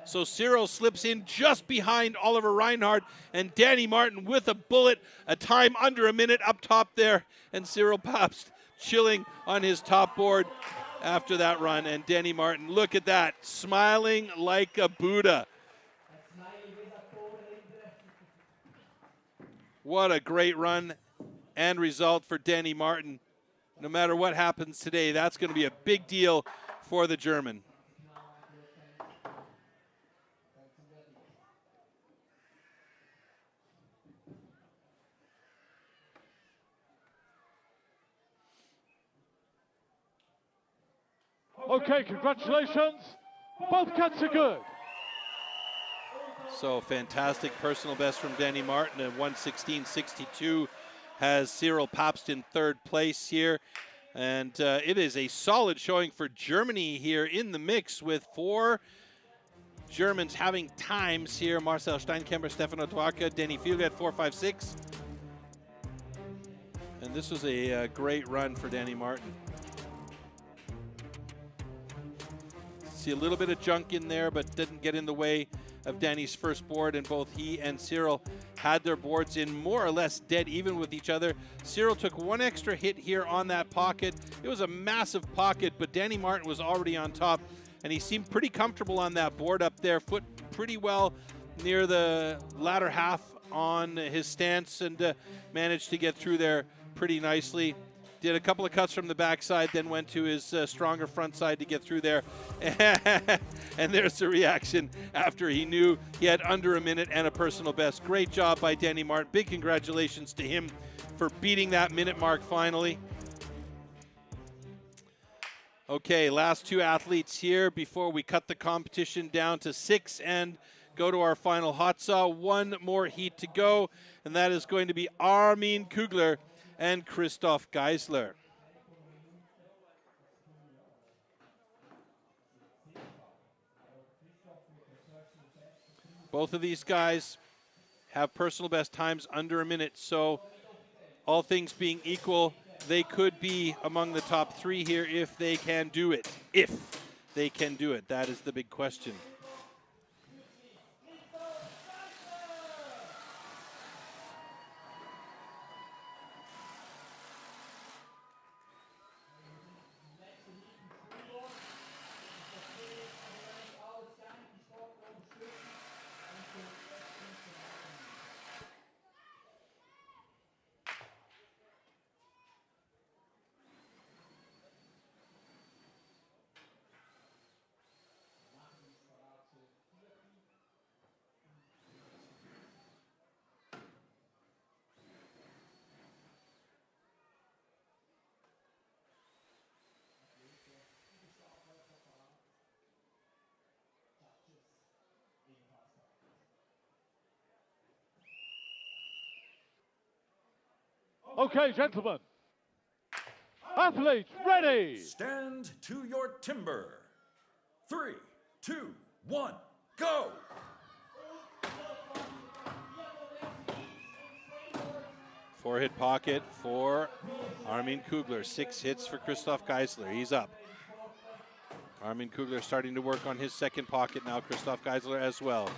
So Cyril slips in just behind Oliver Reinhardt, and Danny Martin with a bullet, a time under a minute up top there, and Cyril Papst chilling on his top board after that run. And Danny Martin, look at that, smiling like a Buddha. What a great run and result for Danny Martin. No matter what happens today, that's going to be a big deal for the German. Okay, congratulations. Both cuts are good. So fantastic personal best from Danny Martin at 1:16.62 has Cyril Papst in third place here. And it is a solid showing for Germany here in the mix with 4 Germans having times here. Marcel Steinkemper, Stefano Dwarka, Denny Field at 4:56. And this was a great run for Danny Martin. See a little bit of junk in there, but didn't get in the way of Danny's first board, and both he and Cyril had their boards in more or less dead even with each other. Cyril took 1 extra hit here on that pocket. It was a massive pocket, but Danny Martin was already on top, and he seemed pretty comfortable on that board up there, foot pretty well near the latter half on his stance, and managed to get through there pretty nicely. Did a couple of cuts from the backside, then went to his stronger front side to get through there. And there's the reaction after he knew he had under a minute and a personal best. Great job by Danny Martin. Big congratulations to him for beating that minute mark finally. Okay, last 2 athletes here before we cut the competition down to 6 and go to our final hot saw. 1 more heat to go, and that is going to be Armin Kugler and Christoph Geisler. Both of these guys have personal best times under a minute, so all things being equal, they could be among the top 3 here if they can do it. If they can do it, that is the big question. Okay, gentlemen. Athletes, ready. Stand to your timber. 3, 2, 1, go. 4-hit pocket for Armin Kugler. 6 hits for Christoph Geisler. He's up. Armin Kugler starting to work on his second pocket now. Christoph Geisler as well.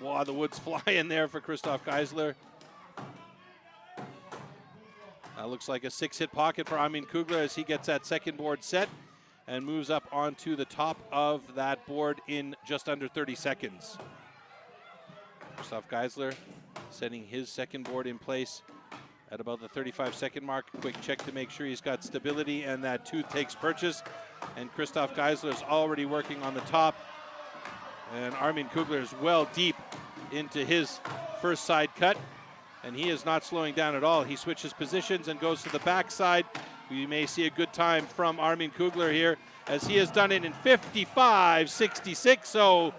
Wow, the wood's flying there for Christoph Geisler. That looks like a 6-hit pocket for Armin Kugler as he gets that second board set and moves up onto the top of that board in just under 30 seconds. Christoph Geisler setting his second board in place at about the 35-second mark. Quick check to make sure he's got stability and that tooth takes purchase. And Christoph Geisler is already working on the top. And Armin Kugler is well deep into his first side cut. And he is not slowing down at all. He switches positions and goes to the backside. We may see a good time from Armin Kugler here as he has done it in 55.66. So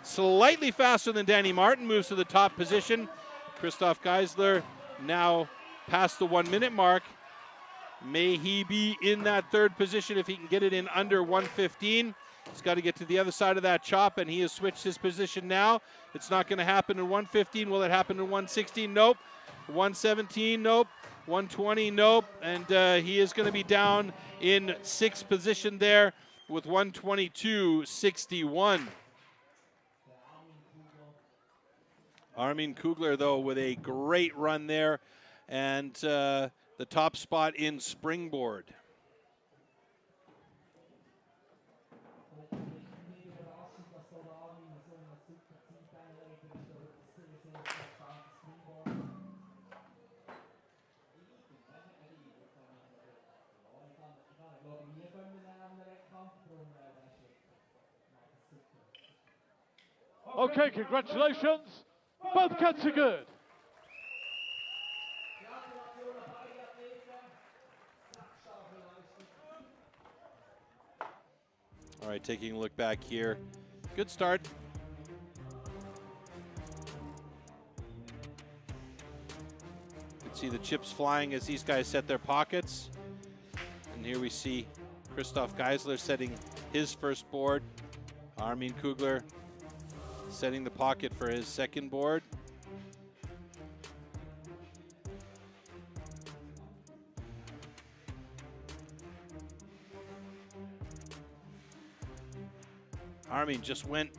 slightly faster than Danny Martin, moves to the top position. Christoph Geisler now past the 1 minute mark. May he be in that third position if he can get it in under 1:15. He's got to get to the other side of that chop, and he has switched his position now. It's not going to happen in 1:15. Will it happen in 1:16? Nope. 1:17? Nope. 1:20? Nope. And he is going to be down in 6th position there with 1:22.61. Armin Kugler, though, with a great run there, and the top spot in springboard. Okay, congratulations. Both cuts are good. All right, taking a look back here. Good start. You can see the chips flying as these guys set their pockets. And here we see Christoph Geisler setting his first board. Armin Kugler setting the pocket for his second board. Armin just went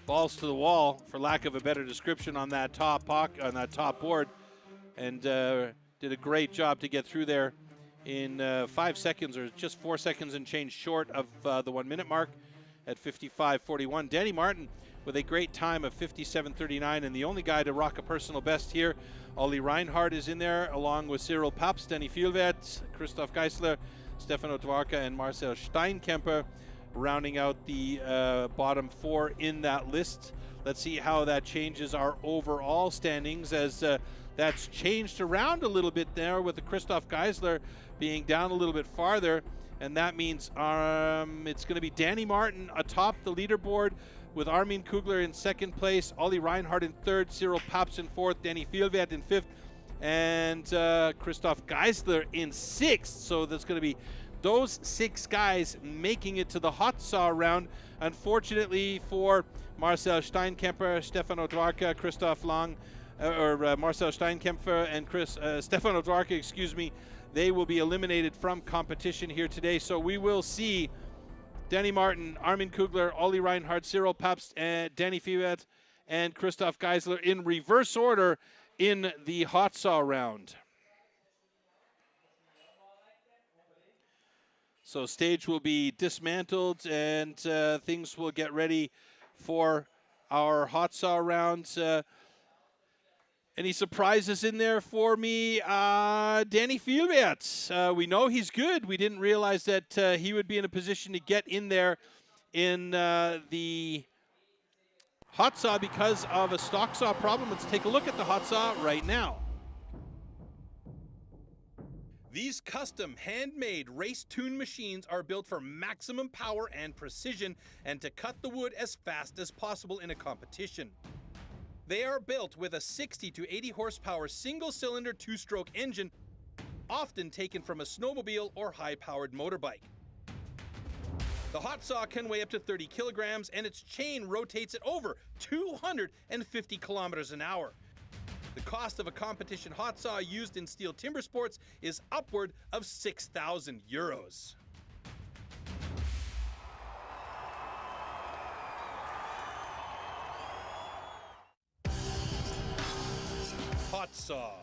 balls to the wall, for lack of a better description, on that top board, and did a great job to get through there in 5 seconds, or just 4 seconds and change short of the 1 minute mark at 55:41. Danny Martin with a great time of 57:39, and the only guy to rock a personal best here. Olli Reinhardt is in there, along with Cyril Papst, Danny Vielwert, Christoph Geisler, Stefano Dwarka, and Marcel Steinkemper, rounding out the bottom 4 in that list. Let's see how that changes our overall standings, as that's changed around a little bit there, with the Christoph Geisler being down a little bit farther, and that means it's going to be Danny Martin atop the leaderboard, with Armin Kugler in second place, Olli Reinhardt in third, Cyril Papst in fourth, Danny Vielwert in fifth, and Christoph Geisler in sixth. So that's going to be those 6 guys making it to the hot saw round. Unfortunately for Marcel Steinkemper, Stefano Dwarka, Christoph Lang, Marcel Steinkemper and Stefano Dwarka, excuse me, they will be eliminated from competition here today. So we will see Danny Martin, Armin Kugler, Olli Reinhardt, Cyril Papst, and Danny Vielwert, and Christoph Geisler in reverse order in the hot saw round. So stage will be dismantled, and things will get ready for our hot saw rounds. Any surprises in there for me? Danny Vielwert. We know he's good. We didn't realize that he would be in a position to get in there in the hot saw because of a stock saw problem. Let's take a look at the hot saw right now. These custom handmade race-tuned machines are built for maximum power and precision, and to cut the wood as fast as possible in a competition. They are built with a 60 to 80 horsepower single-cylinder 2-stroke engine, often taken from a snowmobile or high-powered motorbike. The hot saw can weigh up to 30 kilograms, and its chain rotates at over 250 kilometers an hour. The cost of a competition hot saw used in STIHL Timbersports is upward of 6,000 euros. Hot saw.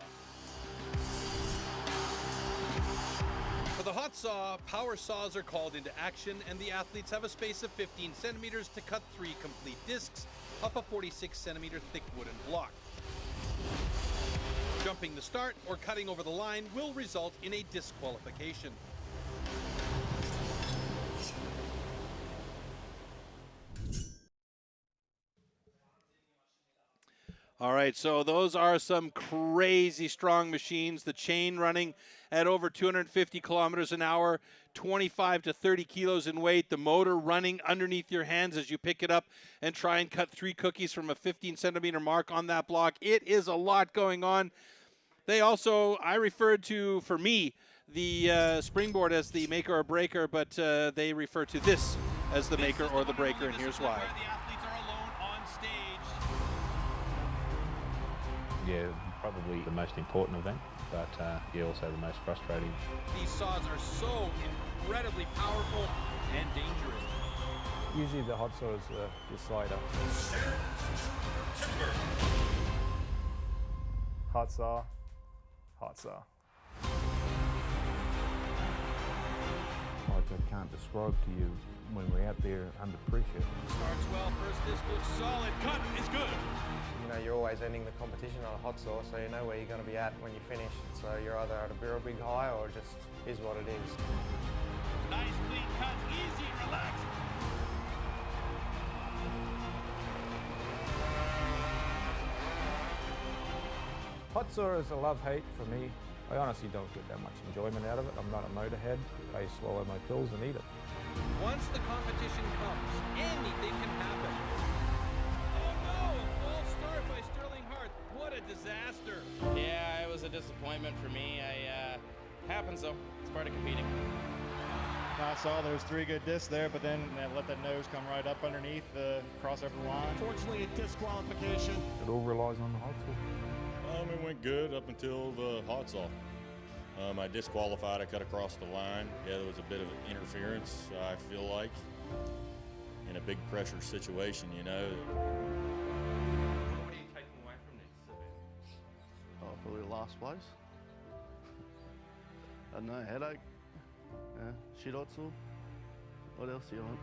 For the hot saw, power saws are called into action, and the athletes have a space of 15 centimeters to cut 3 complete discs off a 46 centimeter thick wooden block. Jumping the start or cutting over the line will result in a disqualification. All right, so those are some crazy strong machines. The chain running at over 250 kilometers an hour, 25 to 30 kilos in weight. The motor running underneath your hands as you pick it up and try and cut 3 cookies from a 15 centimeter mark on that block. It is a lot going on. They also, I referred to, for me, the springboard as the maker or breaker, but they refer to this as the maker or the breaker, and here's why. Yeah, probably the most important event, but yeah, also the most frustrating. These saws are so incredibly powerful and dangerous. Usually the hot saw is the slider. Hot saw. Hot saw. Like I can't describe to you when we're out there under pressure. Starts well, first disc looks solid, cut is good. You know, you're always ending the competition on a hot saw, so you know where you're going to be at when you finish. So you're either at a real big high or just is what it is. Nice clean cut, easy, relaxed. Hot saw is a love-hate for me. I honestly don't get that much enjoyment out of it. I'm not a motorhead. I swallow my pills and eat it. Once the competition comes, anything can happen. Oh no, a false start by Sterling Hart. What a disaster. Yeah, it was a disappointment for me. Happens though, it's part of competing. I saw there was 3 good discs there, but then let that nose come right up underneath the crossover line. Unfortunately, a disqualification. It all relies on the hot saw. It went good up until the hot saw. I disqualified, I cut across the line. Yeah, there was a bit of interference, I feel like, in a big pressure situation, you know. What are you taking away from this event? Probably last place. I don't know, headache. Yeah, shit hot saw. What else do you want?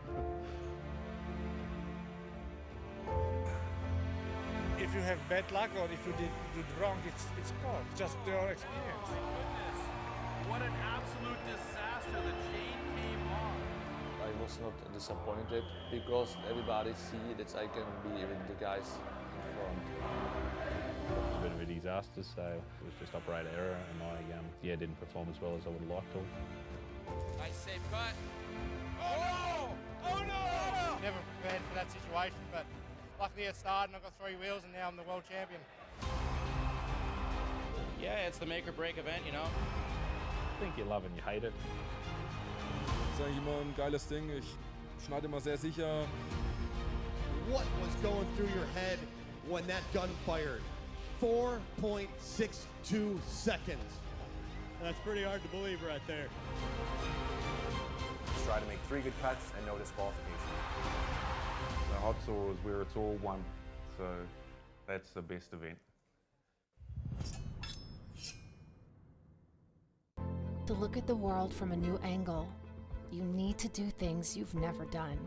If you have bad luck or if you did wrong, it's part. Just your experience. Oh my goodness. What an absolute disaster. The chain came off. I was not disappointed because everybody see that I can be with the guys in front. It was a bit of a disaster, so it was just operator error, and I didn't perform as well as I would have liked to. Nice safe cut. Oh no! Oh no! Never prepared for that situation, but luckily it started and I've got 3 wheels and now I'm the world champion. Yeah, it's the make or break event, you know. I think you love and you hate it. Das ist eigentlich immer ein geiles Ding. Ich schneide immer sehr sicher. What was going through your head when that gun fired? 4.62 seconds. That's pretty hard to believe right there. Just try to make 3 good cuts and no disqualification. The hot saw is where it's all won, so that's the best event. To look at the world from a new angle, you need to do things you've never done,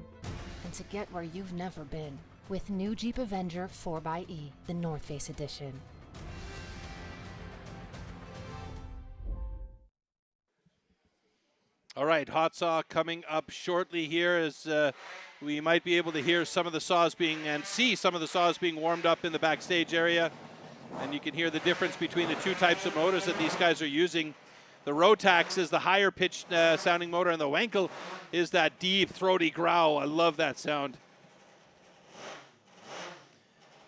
and to get where you've never been. With new Jeep Avenger 4xe, the North Face Edition. All right, hot saw coming up shortly here as we might be able to hear some of the saws see some of the saws being warmed up in the backstage area. And you can hear the difference between the 2 types of motors that these guys are using. The Rotax is the higher pitched sounding motor, and the Wankel is that deep, throaty growl. I love that sound.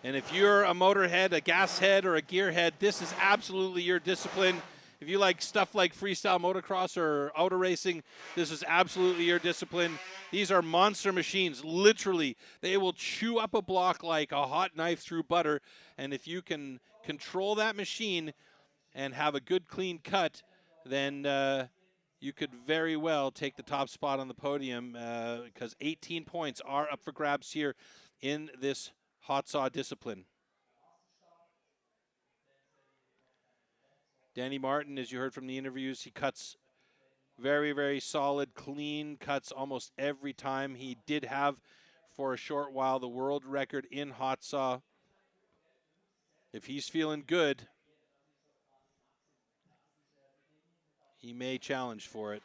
And if you're a motorhead, a gas head, or a gear head, this is absolutely your discipline. If you like stuff like freestyle motocross or auto racing, this is absolutely your discipline. These are monster machines. Literally, they will chew up a block like a hot knife through butter. And if you can control that machine and have a good, clean cut, then you could very well take the top spot on the podium because 18 points are up for grabs here in this hot saw discipline. Danny Martin, as you heard from the interviews, he cuts very, very solid, clean cuts almost every time. He did have, for a short while, the world record in hot saw. If he's feeling good, he may challenge for it.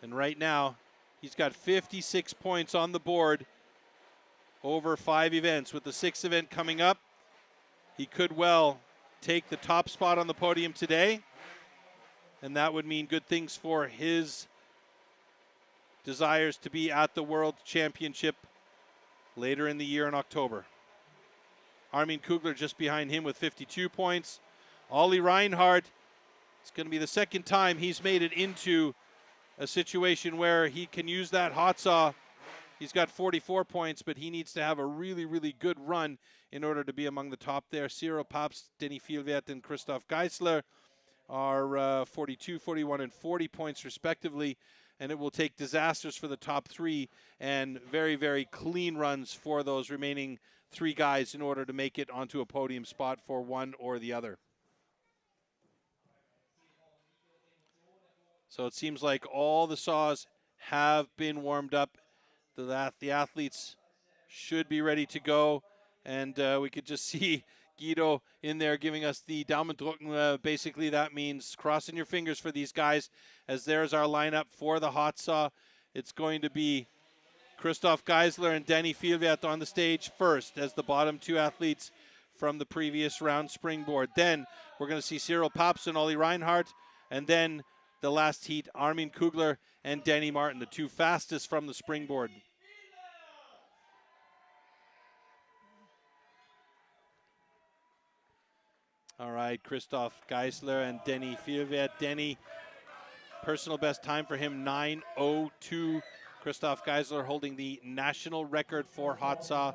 And right now, he's got 56 points on the board over 5 events. With the 6th event coming up, he could well take the top spot on the podium today, and that would mean good things for his desires to be at the World Championship later in the year in October. Armin Kugler just behind him with 52 points. Ollie Reinhardt, it's going to be the 2nd time he's made it into a situation where he can use that hot saw. He's got 44 points, but he needs to have a really, really good run in order to be among the top there. Cyril Paps, Denny Vielwert, and Christoph Geisler are 42, 41, and 40 points respectively. And it will take disasters for the top 3 and very, very clean runs for those remaining 3 guys in order to make it onto a podium spot for one or the other. So it seems like all the saws have been warmed up. The athletes should be ready to go. And we could just see Guido in there giving us the Daumendrücken. Basically, that means crossing your fingers for these guys, as there's our lineup for the hot saw. It's going to be Christoph Geisler and Danny Vielwert on the stage first as the bottom 2 athletes from the previous round springboard. Then we're going to see Cyril Paps and Ollie Reinhardt, and then the last heat. Armin Kugler and Danny Martin, the two fastest from the springboard. All right, Christoph Geisler and Denny Vielwert. Denny, personal best time for him, 9:02. Christoph Geisler holding the national record for hot saw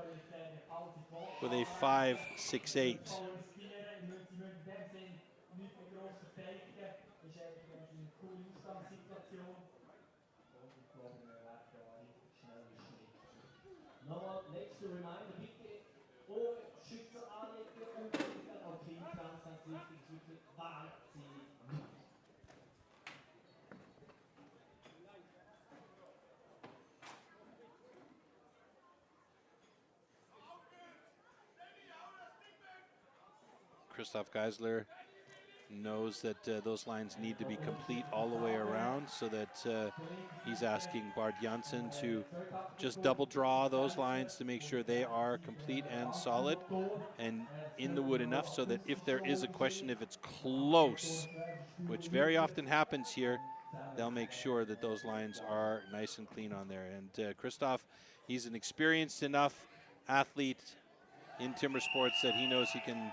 with a 5:68. Nochmal letzte Reminder, bitte Ohrschützer anlegen und dann auch hinten, ganz, ganz wichtig, ist wirklich wahnsinnig gut. Christoph Geisler knows that those lines need to be complete all the way around, so that he's asking Bart Janssen to just double draw those lines to make sure they are complete and solid and in the wood enough, so that if there is a question, if it's close, which very often happens here, they'll make sure that those lines are nice and clean on there. And Christoph, he's an experienced enough athlete in timber sports that he knows he can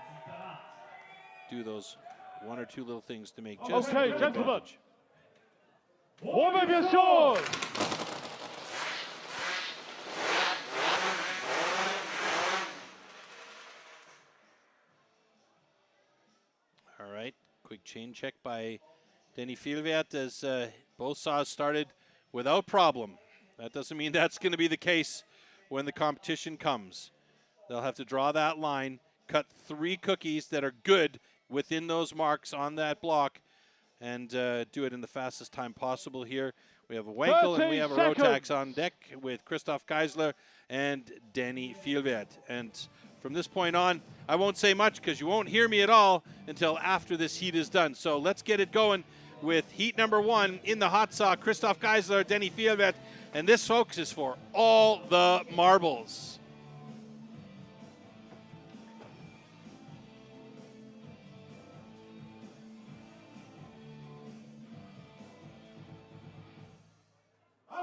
do those one or two little things to make just okay, gentlemen. Warm up your sword. All right, quick chain check by Denny Vielwert as both saws started without problem. That doesn't mean that's going to be the case when the competition comes. They'll have to draw that line, cut 3 cookies that are good within those marks on that block, and do it in the fastest time possible here. We have a Wankel and we have a Rotax on deck with Christoph Geisler and Danny Vielwert. And from this point on, I won't say much because you won't hear me at all until after this heat is done. So let's get it going with heat number 1 in the hot saw. Christoph Geisler, Danny Vielwert, and this, folks, is for all the marbles.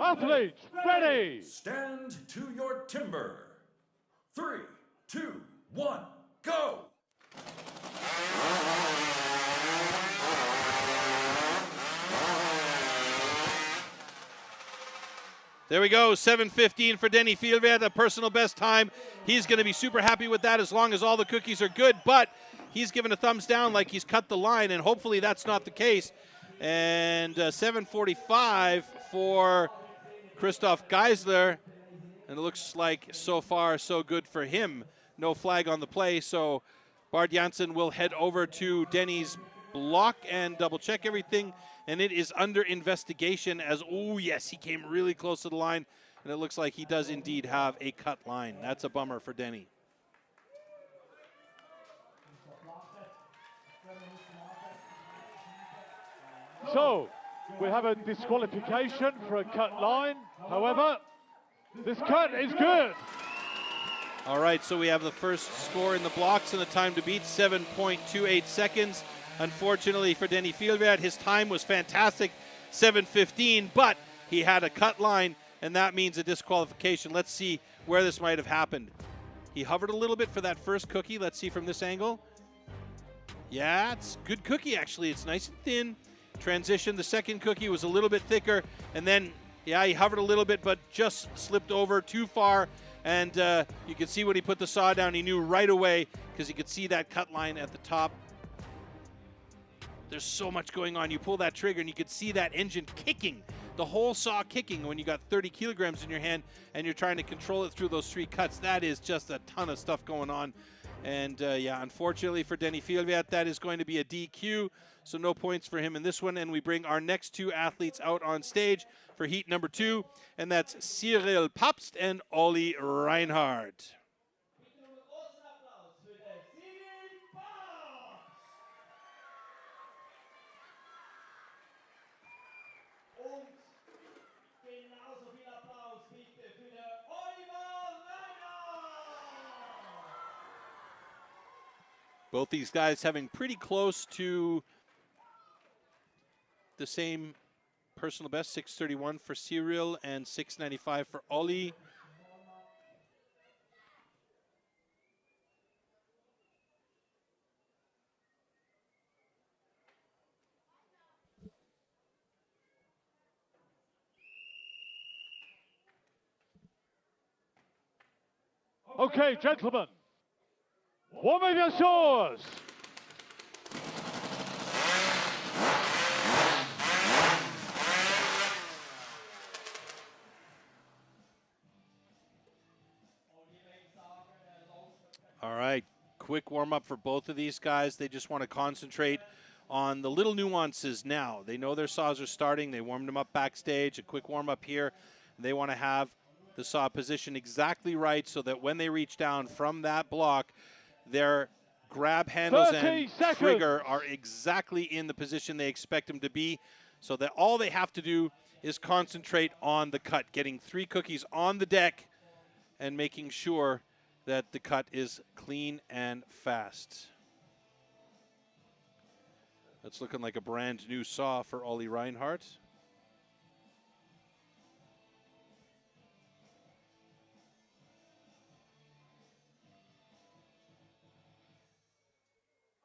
Athletes, ready! Stand to your timber. 3, 2, 1, go! There we go, 7:15 for Denny Vielwert, a personal best time. He's going to be super happy with that as long as all the cookies are good, but he's given a thumbs down like he's cut the line, and hopefully that's not the case. And 7:45 for Christoph Geisler, and it looks like so far so good for him. No flag on the play, so Bart Janssen will head over to Denny's block and double check everything, and it is under investigation as, oh yes, he came really close to the line, and it looks like he does indeed have a cut line. That's a bummer for Denny. So, we have a disqualification for a cut line. However, this cut is good. All right, so we have the first score in the blocks and the time to beat, 7.28 seconds. Unfortunately for Denny Vielwert, his time was fantastic, 7:15, but he had a cut line, and that means a disqualification. Let's see where this might have happened. He hovered a little bit for that first cookie. Let's see from this angle. Yeah, it's a good cookie, actually. It's nice and thin. Transition, the second cookie was a little bit thicker, and then, yeah, he hovered a little bit, but just slipped over too far, and you could see when he put the saw down, he knew right away, because he could see that cut line at the top. There's so much going on. You pull that trigger, and you could see that engine kicking, the whole saw kicking when you got 30 kilograms in your hand, and you're trying to control it through those 3 cuts. That is just a ton of stuff going on. And, yeah, unfortunately for Denny Vielwert, that is going to be a DQ, so no points for him in this one. And we bring our next 2 athletes out on stage for heat number 2, and that's Cyril Papst and Olli Reinhardt. Both these guys having pretty close to the same personal best, 6:31 for Cyril and 6:95 for Ollie. Okay, gentlemen, warm up your shores. All right, quick warm-up for both of these guys. They just want to concentrate on the little nuances now. They know their saws are starting. They warmed them up backstage. A quick warm-up here. They want to have the saw position exactly right so that when they reach down from that block, their grab handles and trigger are exactly in the position they expect them to be, so that all they have to do is concentrate on the cut, getting 3 cookies on the deck and making sure that the cut is clean and fast. That's looking like a brand new saw for Ollie Reinhardt.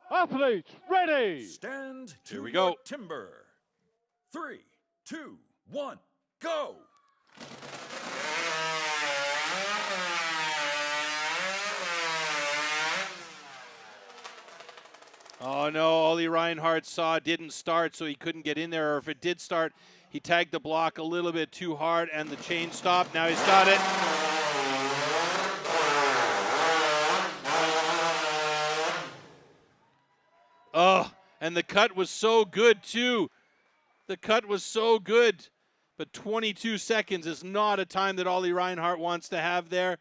Athletes, ready! Stand to Here we go. your timber. 3, 2, 1, go! Oh no, Ollie Reinhardt's saw didn't start, so he couldn't get in there, or if it did start, he tagged the block a little bit too hard and the chain stopped. Now he's got it. Oh, and the cut was so good too. The cut was so good, but 22 seconds is not a time that Ollie Reinhardt wants to have there.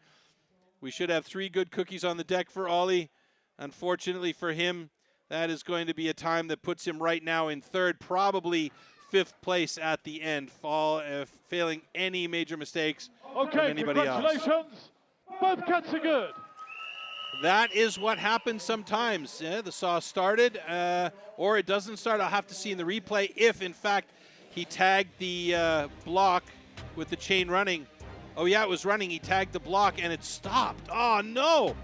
We should have 3 good cookies on the deck for Ollie. Unfortunately for him, that is going to be a time that puts him right now in 3rd, probably 5th place at the end, failing any major mistakes from anybody else. Congratulations. Both cuts are good. That is what happens sometimes. Yeah, the saw started, or it doesn't start. I'll have to see in the replay if, in fact, he tagged the block with the chain running. Oh, yeah, it was running. He tagged the block, and it stopped. Oh, no.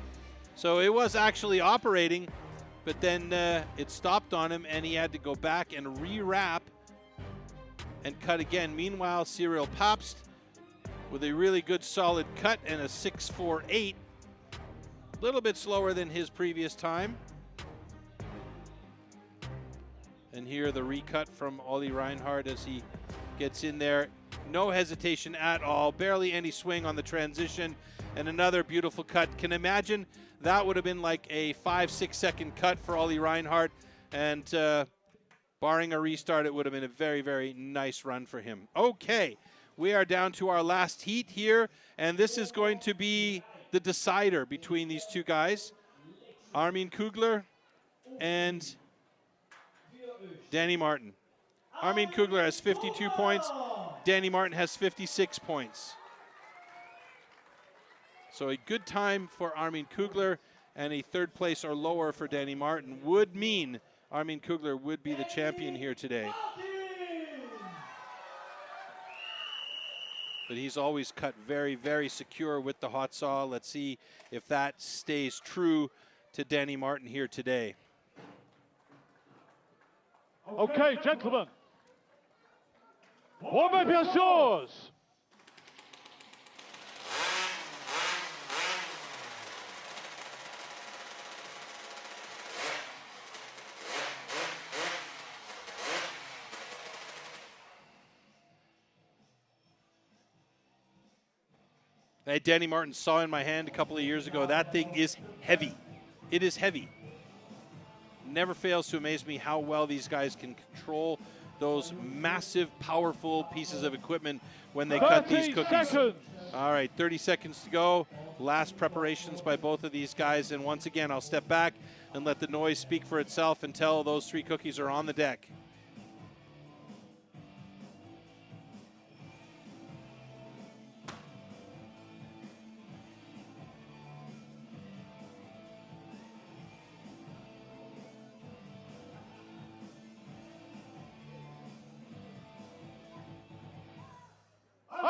So it was actually operating, but then it stopped on him, and he had to go back and rewrap and cut again. Meanwhile, Cyril Papst with a really good solid cut and a 6.48. A little bit slower than his previous time. And here the recut from Ollie Reinhardt as he gets in there. No hesitation at all, barely any swing on the transition, and another beautiful cut. Can imagine that would have been like a 5-6 second cut for Ollie Reinhardt, and barring a restart, it would have been a very, very nice run for him. Okay, we are down to our last heat here, and this is going to be the decider between these two guys, Armin Kugler and Danny Martin. Armin Kugler has 52 points. Danny Martin has 56 points. So a good time for Armin Kugler and a 3rd place or lower for Danny Martin would mean Armin Kugler would be the champion here today. But he's always cut very, very secure with the hot saw. Let's see if that stays true to Danny Martin here today. Okay, gentlemen. Warm up your saws. I had Danny Martin saw in my hand a couple of years ago. That thing is heavy. It is heavy. Never fails to amaze me how well these guys can control those massive, powerful pieces of equipment when they cut these cookies. Seconds. All right, 30 seconds to go. Last preparations by both of these guys. And once again, I'll step back and let the noise speak for itself until those 3 cookies are on the deck.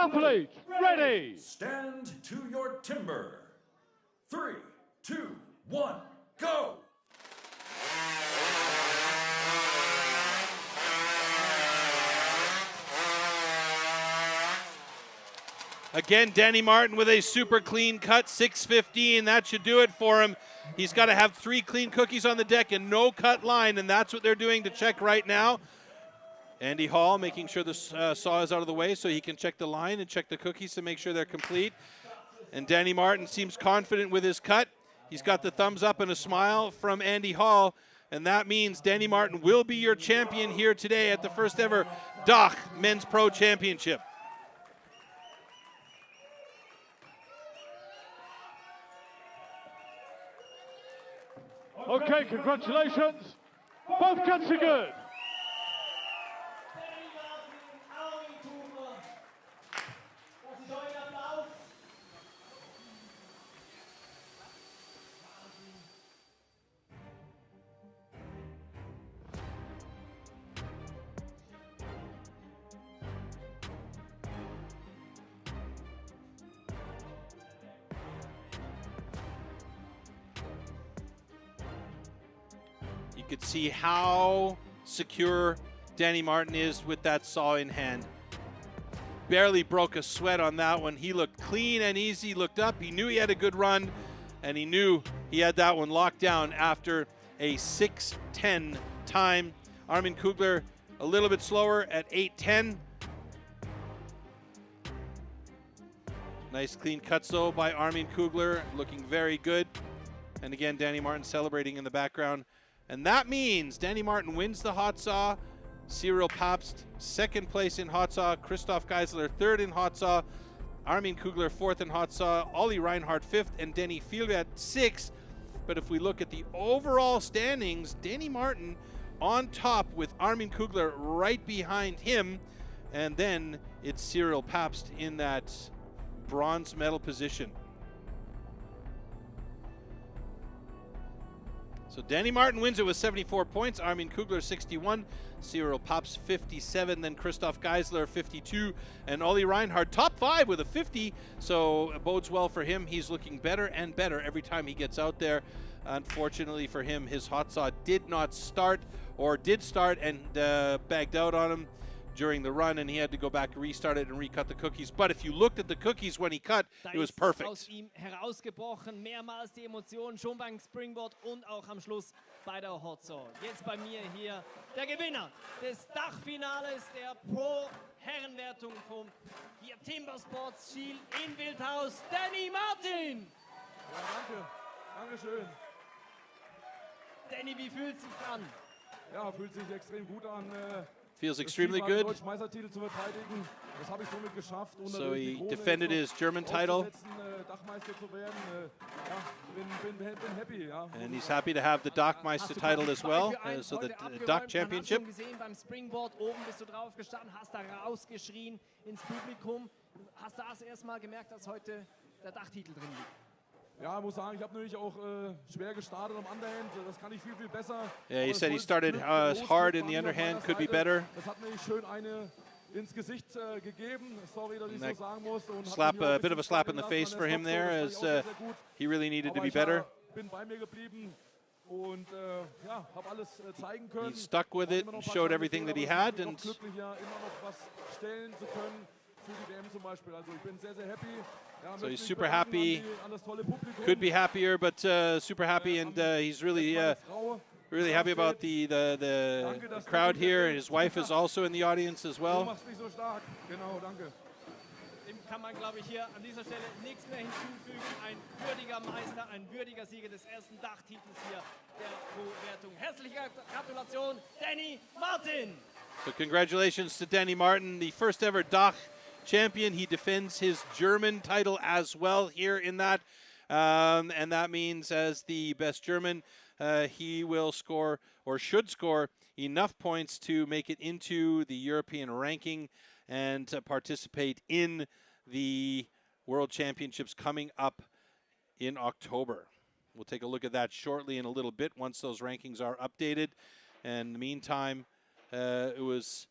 Athlete, ready. Stand to your timber. 3, 2, 1, go! Again, Danny Martin with a super clean cut, 6:15. That should do it for him. He's got to have 3 clean cookies on the deck and no cut line, and that's what they're doing to check right now. Andy Hall making sure the saw is out of the way so he can check the line and check the cookies to make sure they're complete. And Danny Martin seems confident with his cut. He's got the thumbs up and a smile from Andy Hall, and that means Danny Martin will be your champion here today at the first ever DACH Men's Pro Championship. Okay, congratulations. Both cuts are good. You could see how secure Danny Martin is with that saw in hand. Barely broke a sweat on that one. He looked clean and easy, looked up. He knew he had a good run, and he knew he had that one locked down after a 6:10 time. Armin Kugler a little bit slower at 8:10. Nice clean cuts though by Armin Kugler, looking very good. And again, Danny Martin celebrating in the background. And that means Danny Martin wins the hot saw. Cyril Pabst, second place in hot saw. Christoph Geisler, third in hot saw. Armin Kugler, fourth in hot saw. Olli Reinhardt, fifth, and Denny Fieldgat, sixth. But if we look at the overall standings, Danny Martin on top with Armin Kugler right behind him. And then it's Cyril Pabst in that bronze medal position. So Danny Martin wins it with 74 points, Armin Kugler 61, Cyril Pabst 57, then Christoph Geisler 52, and Olli Reinhardt top 5 with a 50, so it bodes well for him. He's looking better and better every time he gets out there. Unfortunately for him, his hot saw did not start, or did start and bagged out on him during the run, and he had to go back, restart it, and recut the cookies. But if you looked at the cookies when he cut, it was perfect. Aus ihm herausgebrochen, mehrmals die Emotionen, schon beim Springboard und auch am Schluss bei der Hot Saw. Jetzt bei mir hier der Gewinner des Dachfinales der Pro-Herrenwertung vom hier Timbersports STIHL in Wildhaus, Danny Martin. Ja, danke. Dankeschön. Danny, wie fühlt sich an? Ja, fühlt sich extrem gut an. Feels extremely good. So he defended his German title. And he's happy to have the Dachmeister title as well, so the DACH Championship. Beim Springboard oben bist du drauf gestanden, hast da rausgeschrien ins Publikum. Hast du das erst mal gemerkt, dass heute der Dachtitel drin liegt? Ja, ich muss sagen, ich habe natürlich auch schwer gestartet am Underhand. Das kann ich viel, viel besser. Yeah, he said he started hard in the underhand, could be better. Das hat mir schön eine ins Gesicht gegeben. Sorry, dass ich so sagen muss. Slap, a bit of a slap in the face for him there, as he really needed to be better. Bin bei mir geblieben und ja, habe alles zeigen können. He stuck with it and showed everything that he had, and glücklich ja immer noch was stellen zu können für die WM zum Beispiel. Also ich bin sehr, sehr happy. So he's super happy, could be happier, but super happy, and he's really really happy about the crowd here. His wife is also in the audience as well. Dem kann man, glaube ich, hier an dieser Stelle nichts mehr hinzufügen. Ein würdiger Meister, ein würdiger Sieger des ersten Dachtitels hier der Pro-Wertung. Herzliche Gratulation, Danny Martin! So congratulations to Danny Martin, the first ever DACH champion. He defends his German title as well here in that, and that means as the best German, he will score, or should score, enough points to make it into the European ranking and to participate in the World Championships coming up in October. We'll take a look at that shortly in a little bit once those rankings are updated. And in the meantime, it was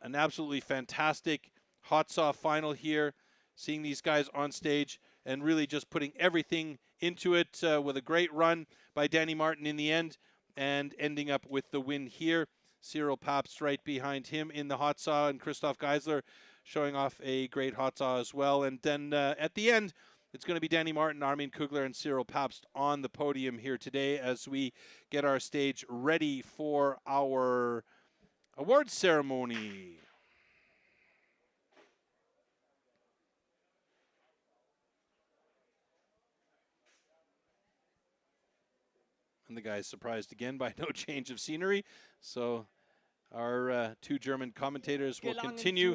an absolutely fantastic hot saw final here, seeing these guys on stage and really just putting everything into it with a great run by Danny Martin in the end and ending up with the win here. Cyril Pabst right behind him in the hot saw, and Christoph Geisler showing off a great hot saw as well. And then at the end, it's going to be Danny Martin, Armin Kugler, and Cyril Pabst on the podium here today as we get our stage ready for our awards ceremony. And the guy's surprised again by no change of scenery. So our two German commentators will continue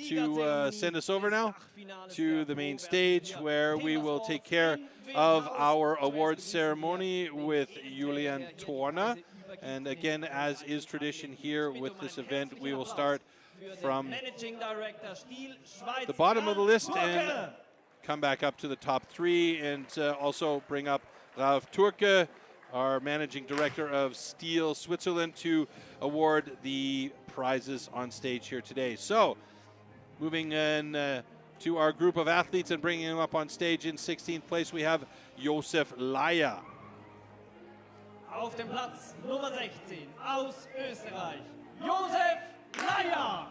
to send us over now to the main stage, where we will take care of our awards ceremony with Julian Torner. And again, as is tradition here with this event, we will start from the bottom of the list and come back up to the top three, and also bring up Ralf Turke, our managing director of STIHL Switzerland, to award the prizes on stage here today. So, moving in to our group of athletes and bringing them up on stage in 16th place, we have Josef Leier. Auf dem Platz Nummer 16 aus Österreich, Josef Leier.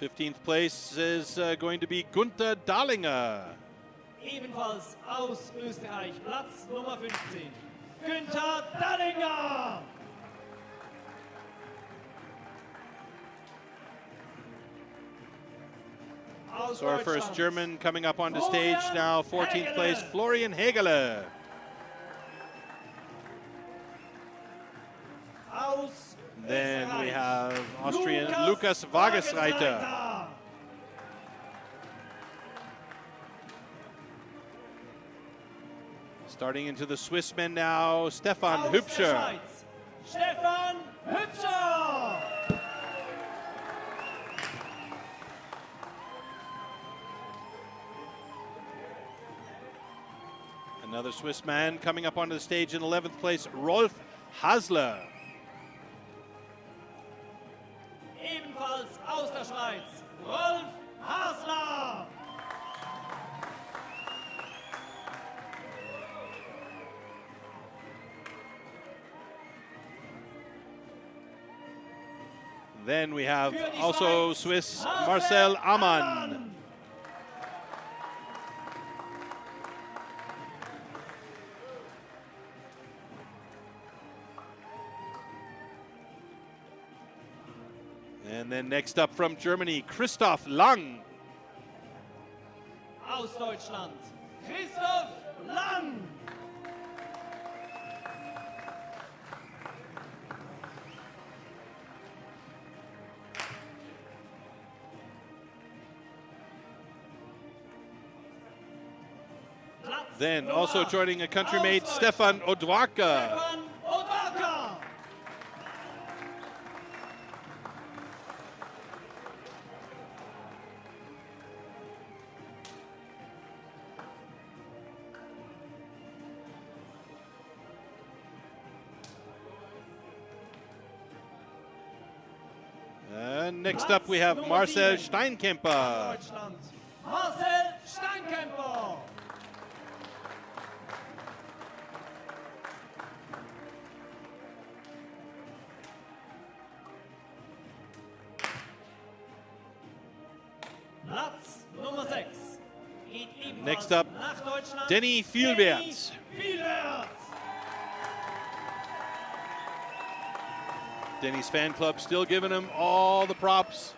'15th place is going to be Gunther Dahlinger. Ebenfalls aus Österreich, Platz Nummer 15, Günther Dahlinger. So our first German coming up onto stage now, 14th place, Florian Hegele. Then we have Austrian Lukas Wagesreiter. Starting into the Swiss men now, Stefan Hübscher. Stefan Hübscher. Another Swiss man coming up onto the stage in 11th place, Rolf Hasler. Ebenfalls aus der Schweiz, Rolf Hasler. Then we have also Swiss Marcel Amann. And then next up from Germany, Christoph Lang. Aus Deutschland, Christoph Lang. Then also joining a countrymate, Stefan Odwarka. And next up we have Marcel Steinkemper. Marcel Steinkemper. Platz Nummer 6 geht ebenfalls Next up, nach Deutschland. Denny Vielwert. Denny's fan club still giving him all the props.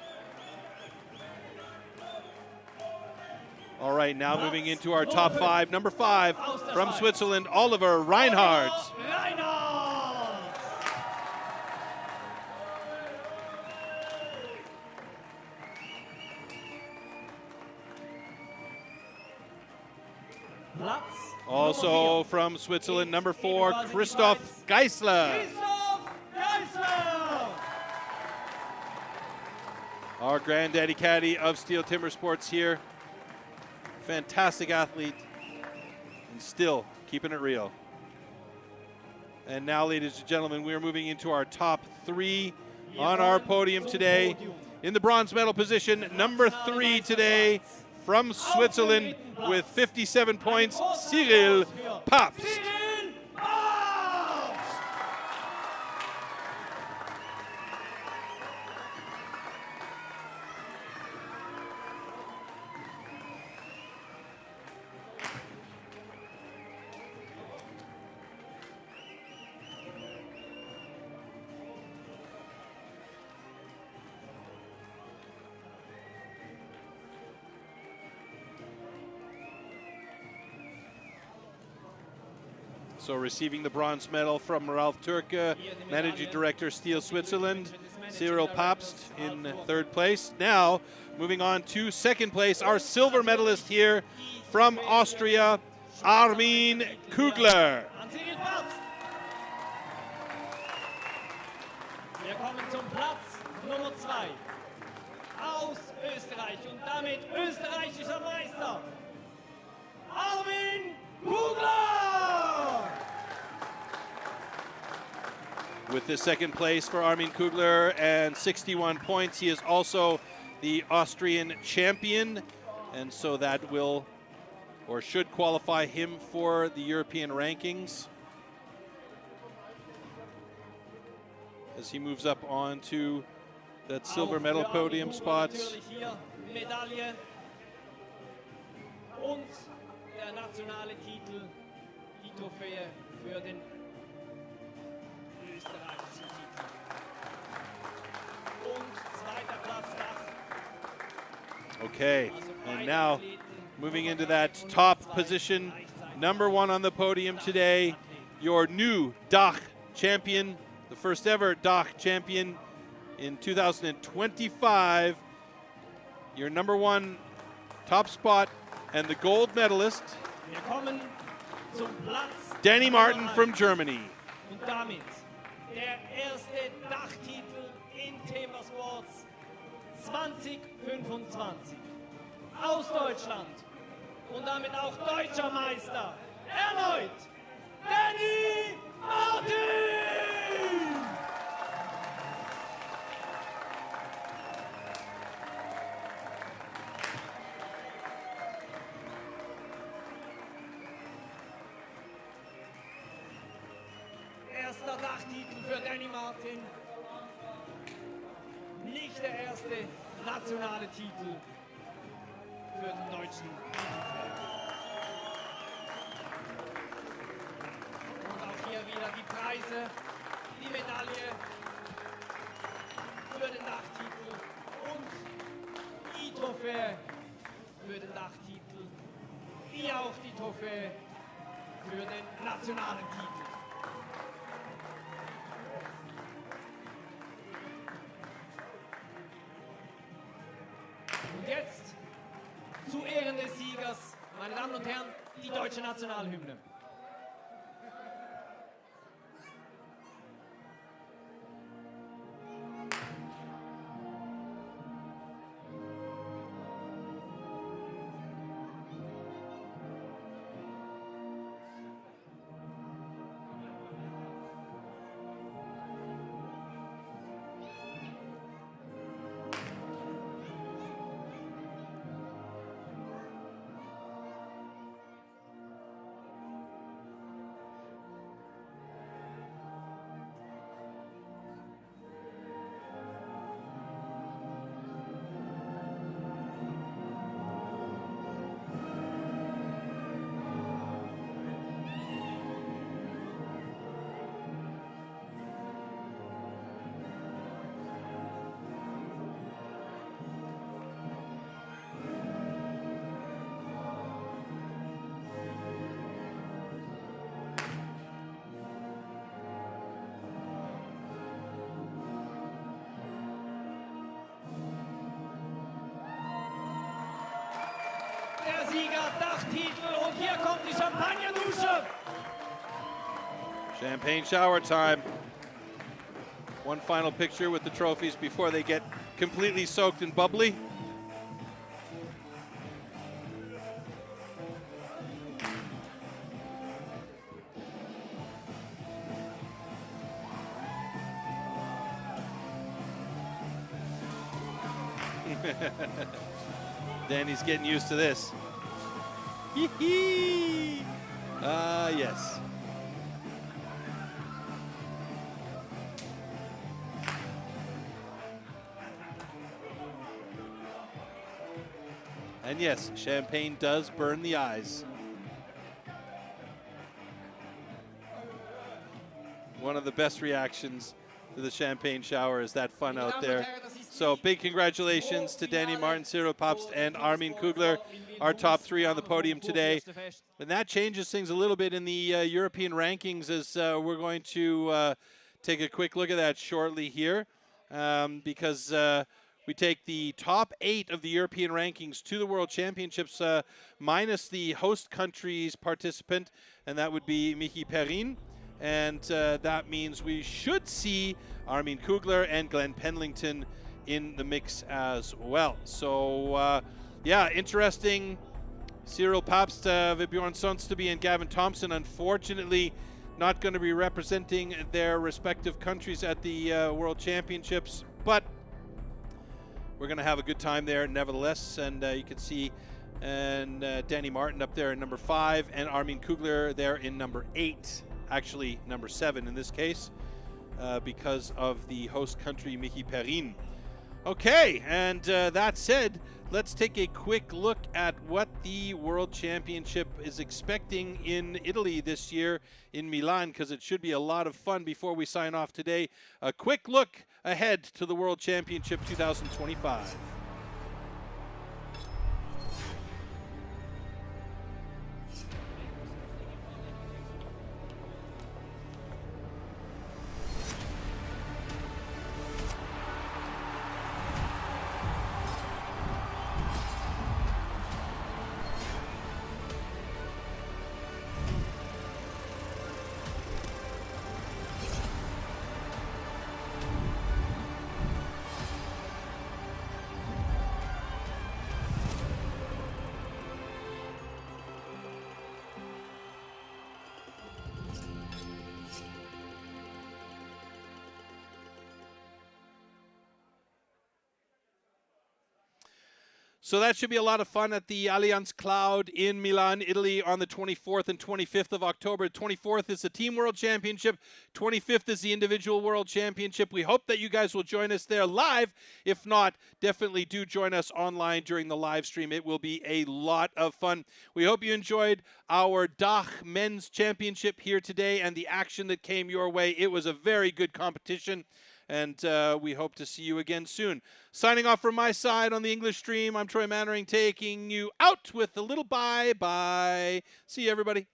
All right, now moving into our top five. Number 5 from Switzerland, Oliver Reinhardt. Also from Switzerland, number 4, Christoph Geisler. Our granddaddy caddy of STIHL Timbersports here. Fantastic athlete. and still keeping it real. And now, ladies and gentlemen, we are moving into our top 3 on our podium today. In the bronze medal position, number 3 today from Switzerland with 57 points, CEST Papst. So receiving the bronze medal from Ralf Türke, Managing Director, STIHL Switzerland, CEST Papst in 3rd place. Now, moving on to 2nd place, our silver medalist here from Austria, Armin Kugler. Wir kommen zum Platz Nummer 2 aus Österreich und damit österreichischer Meister, Armin Kugler! With the 2nd place for Armin Kugler and 61 points, he is also the Austrian champion, and so that will or should qualify him for the European rankings as he moves up onto that silver medal podium spots. Medaille und der nationale Titel, die Trophäe für den österreichischen Titel. Und 2. Platz Dach. Okay, and now moving into that top position, number 1 on the podium today, your new DACH champion, the first ever DACH champion in 2025. Your number 1 top spot and the gold medalist, Wir kommen zum Platz Danny Martin from Germany. Und damit der erste Dachtitel in Timbersports 2025 aus Deutschland und damit auch deutscher Meister erneut Danny Martin! Erster Dachtitel für Danny Martin. Nicht der erste nationale Titel für den deutschen Titelträger. Und auch hier wieder die Preise, die Medaille für den Dachtitel und die Trophäe für den Dachtitel, wie auch die Trophäe für den nationalen Titel. Und jetzt, zu Ehren des Siegers, meine Damen und Herren, die deutsche Nationalhymne. Der Sieger, Dachtitel und hier kommt die Champagnerdusche. Champagne shower time. One final picture with the trophies before they get completely soaked and bubbly. Danny's getting used to this. Hee-hee! Yes. And yes, champagne does burn the eyes. One of the best reactions to the champagne shower is that fun out there. So big congratulations to Danny Martin, Cyril Papst, and Armin Kugler, our top 3 on the podium today. And that changes things a little bit in the European rankings, as we're going to take a quick look at that shortly here, because we take the top 8 of the European rankings to the World Championships, minus the host country's participant, and that would be Michi Perrin. And that means we should see Armin Kugler and Glenn Pendlington in the mix as well. So, yeah, interesting. Cyril Papst, Vibjorn Sonsteby, and Gavin Thompson, unfortunately, not going to be representing their respective countries at the World Championships. But we're going to have a good time there nevertheless. And you can see Danny Martin up there in number 5, and Armin Kugler there in number 8. Actually number 7 in this case, because of the host country, Michi Perrin. Okay, and that said, let's take a quick look at what the World Championship is expecting in Italy this year in Milan, because it should be a lot of fun before we sign off today. A quick look ahead to the World Championship 2025. So that should be a lot of fun at the Allianz Cloud in Milan, Italy on the 24th and 25th of October. 24th is the Team World Championship. 25th is the Individual World Championship. We hope that you guys will join us there live. If not, definitely do join us online during the live stream. It will be a lot of fun. We hope you enjoyed our DACH Men's Championship here today and the action that came your way. It was a very good competition. And we hope to see you again soon. Signing off from my side on the English stream, I'm Troy Mannering, taking you out with a little bye-bye. See you, everybody.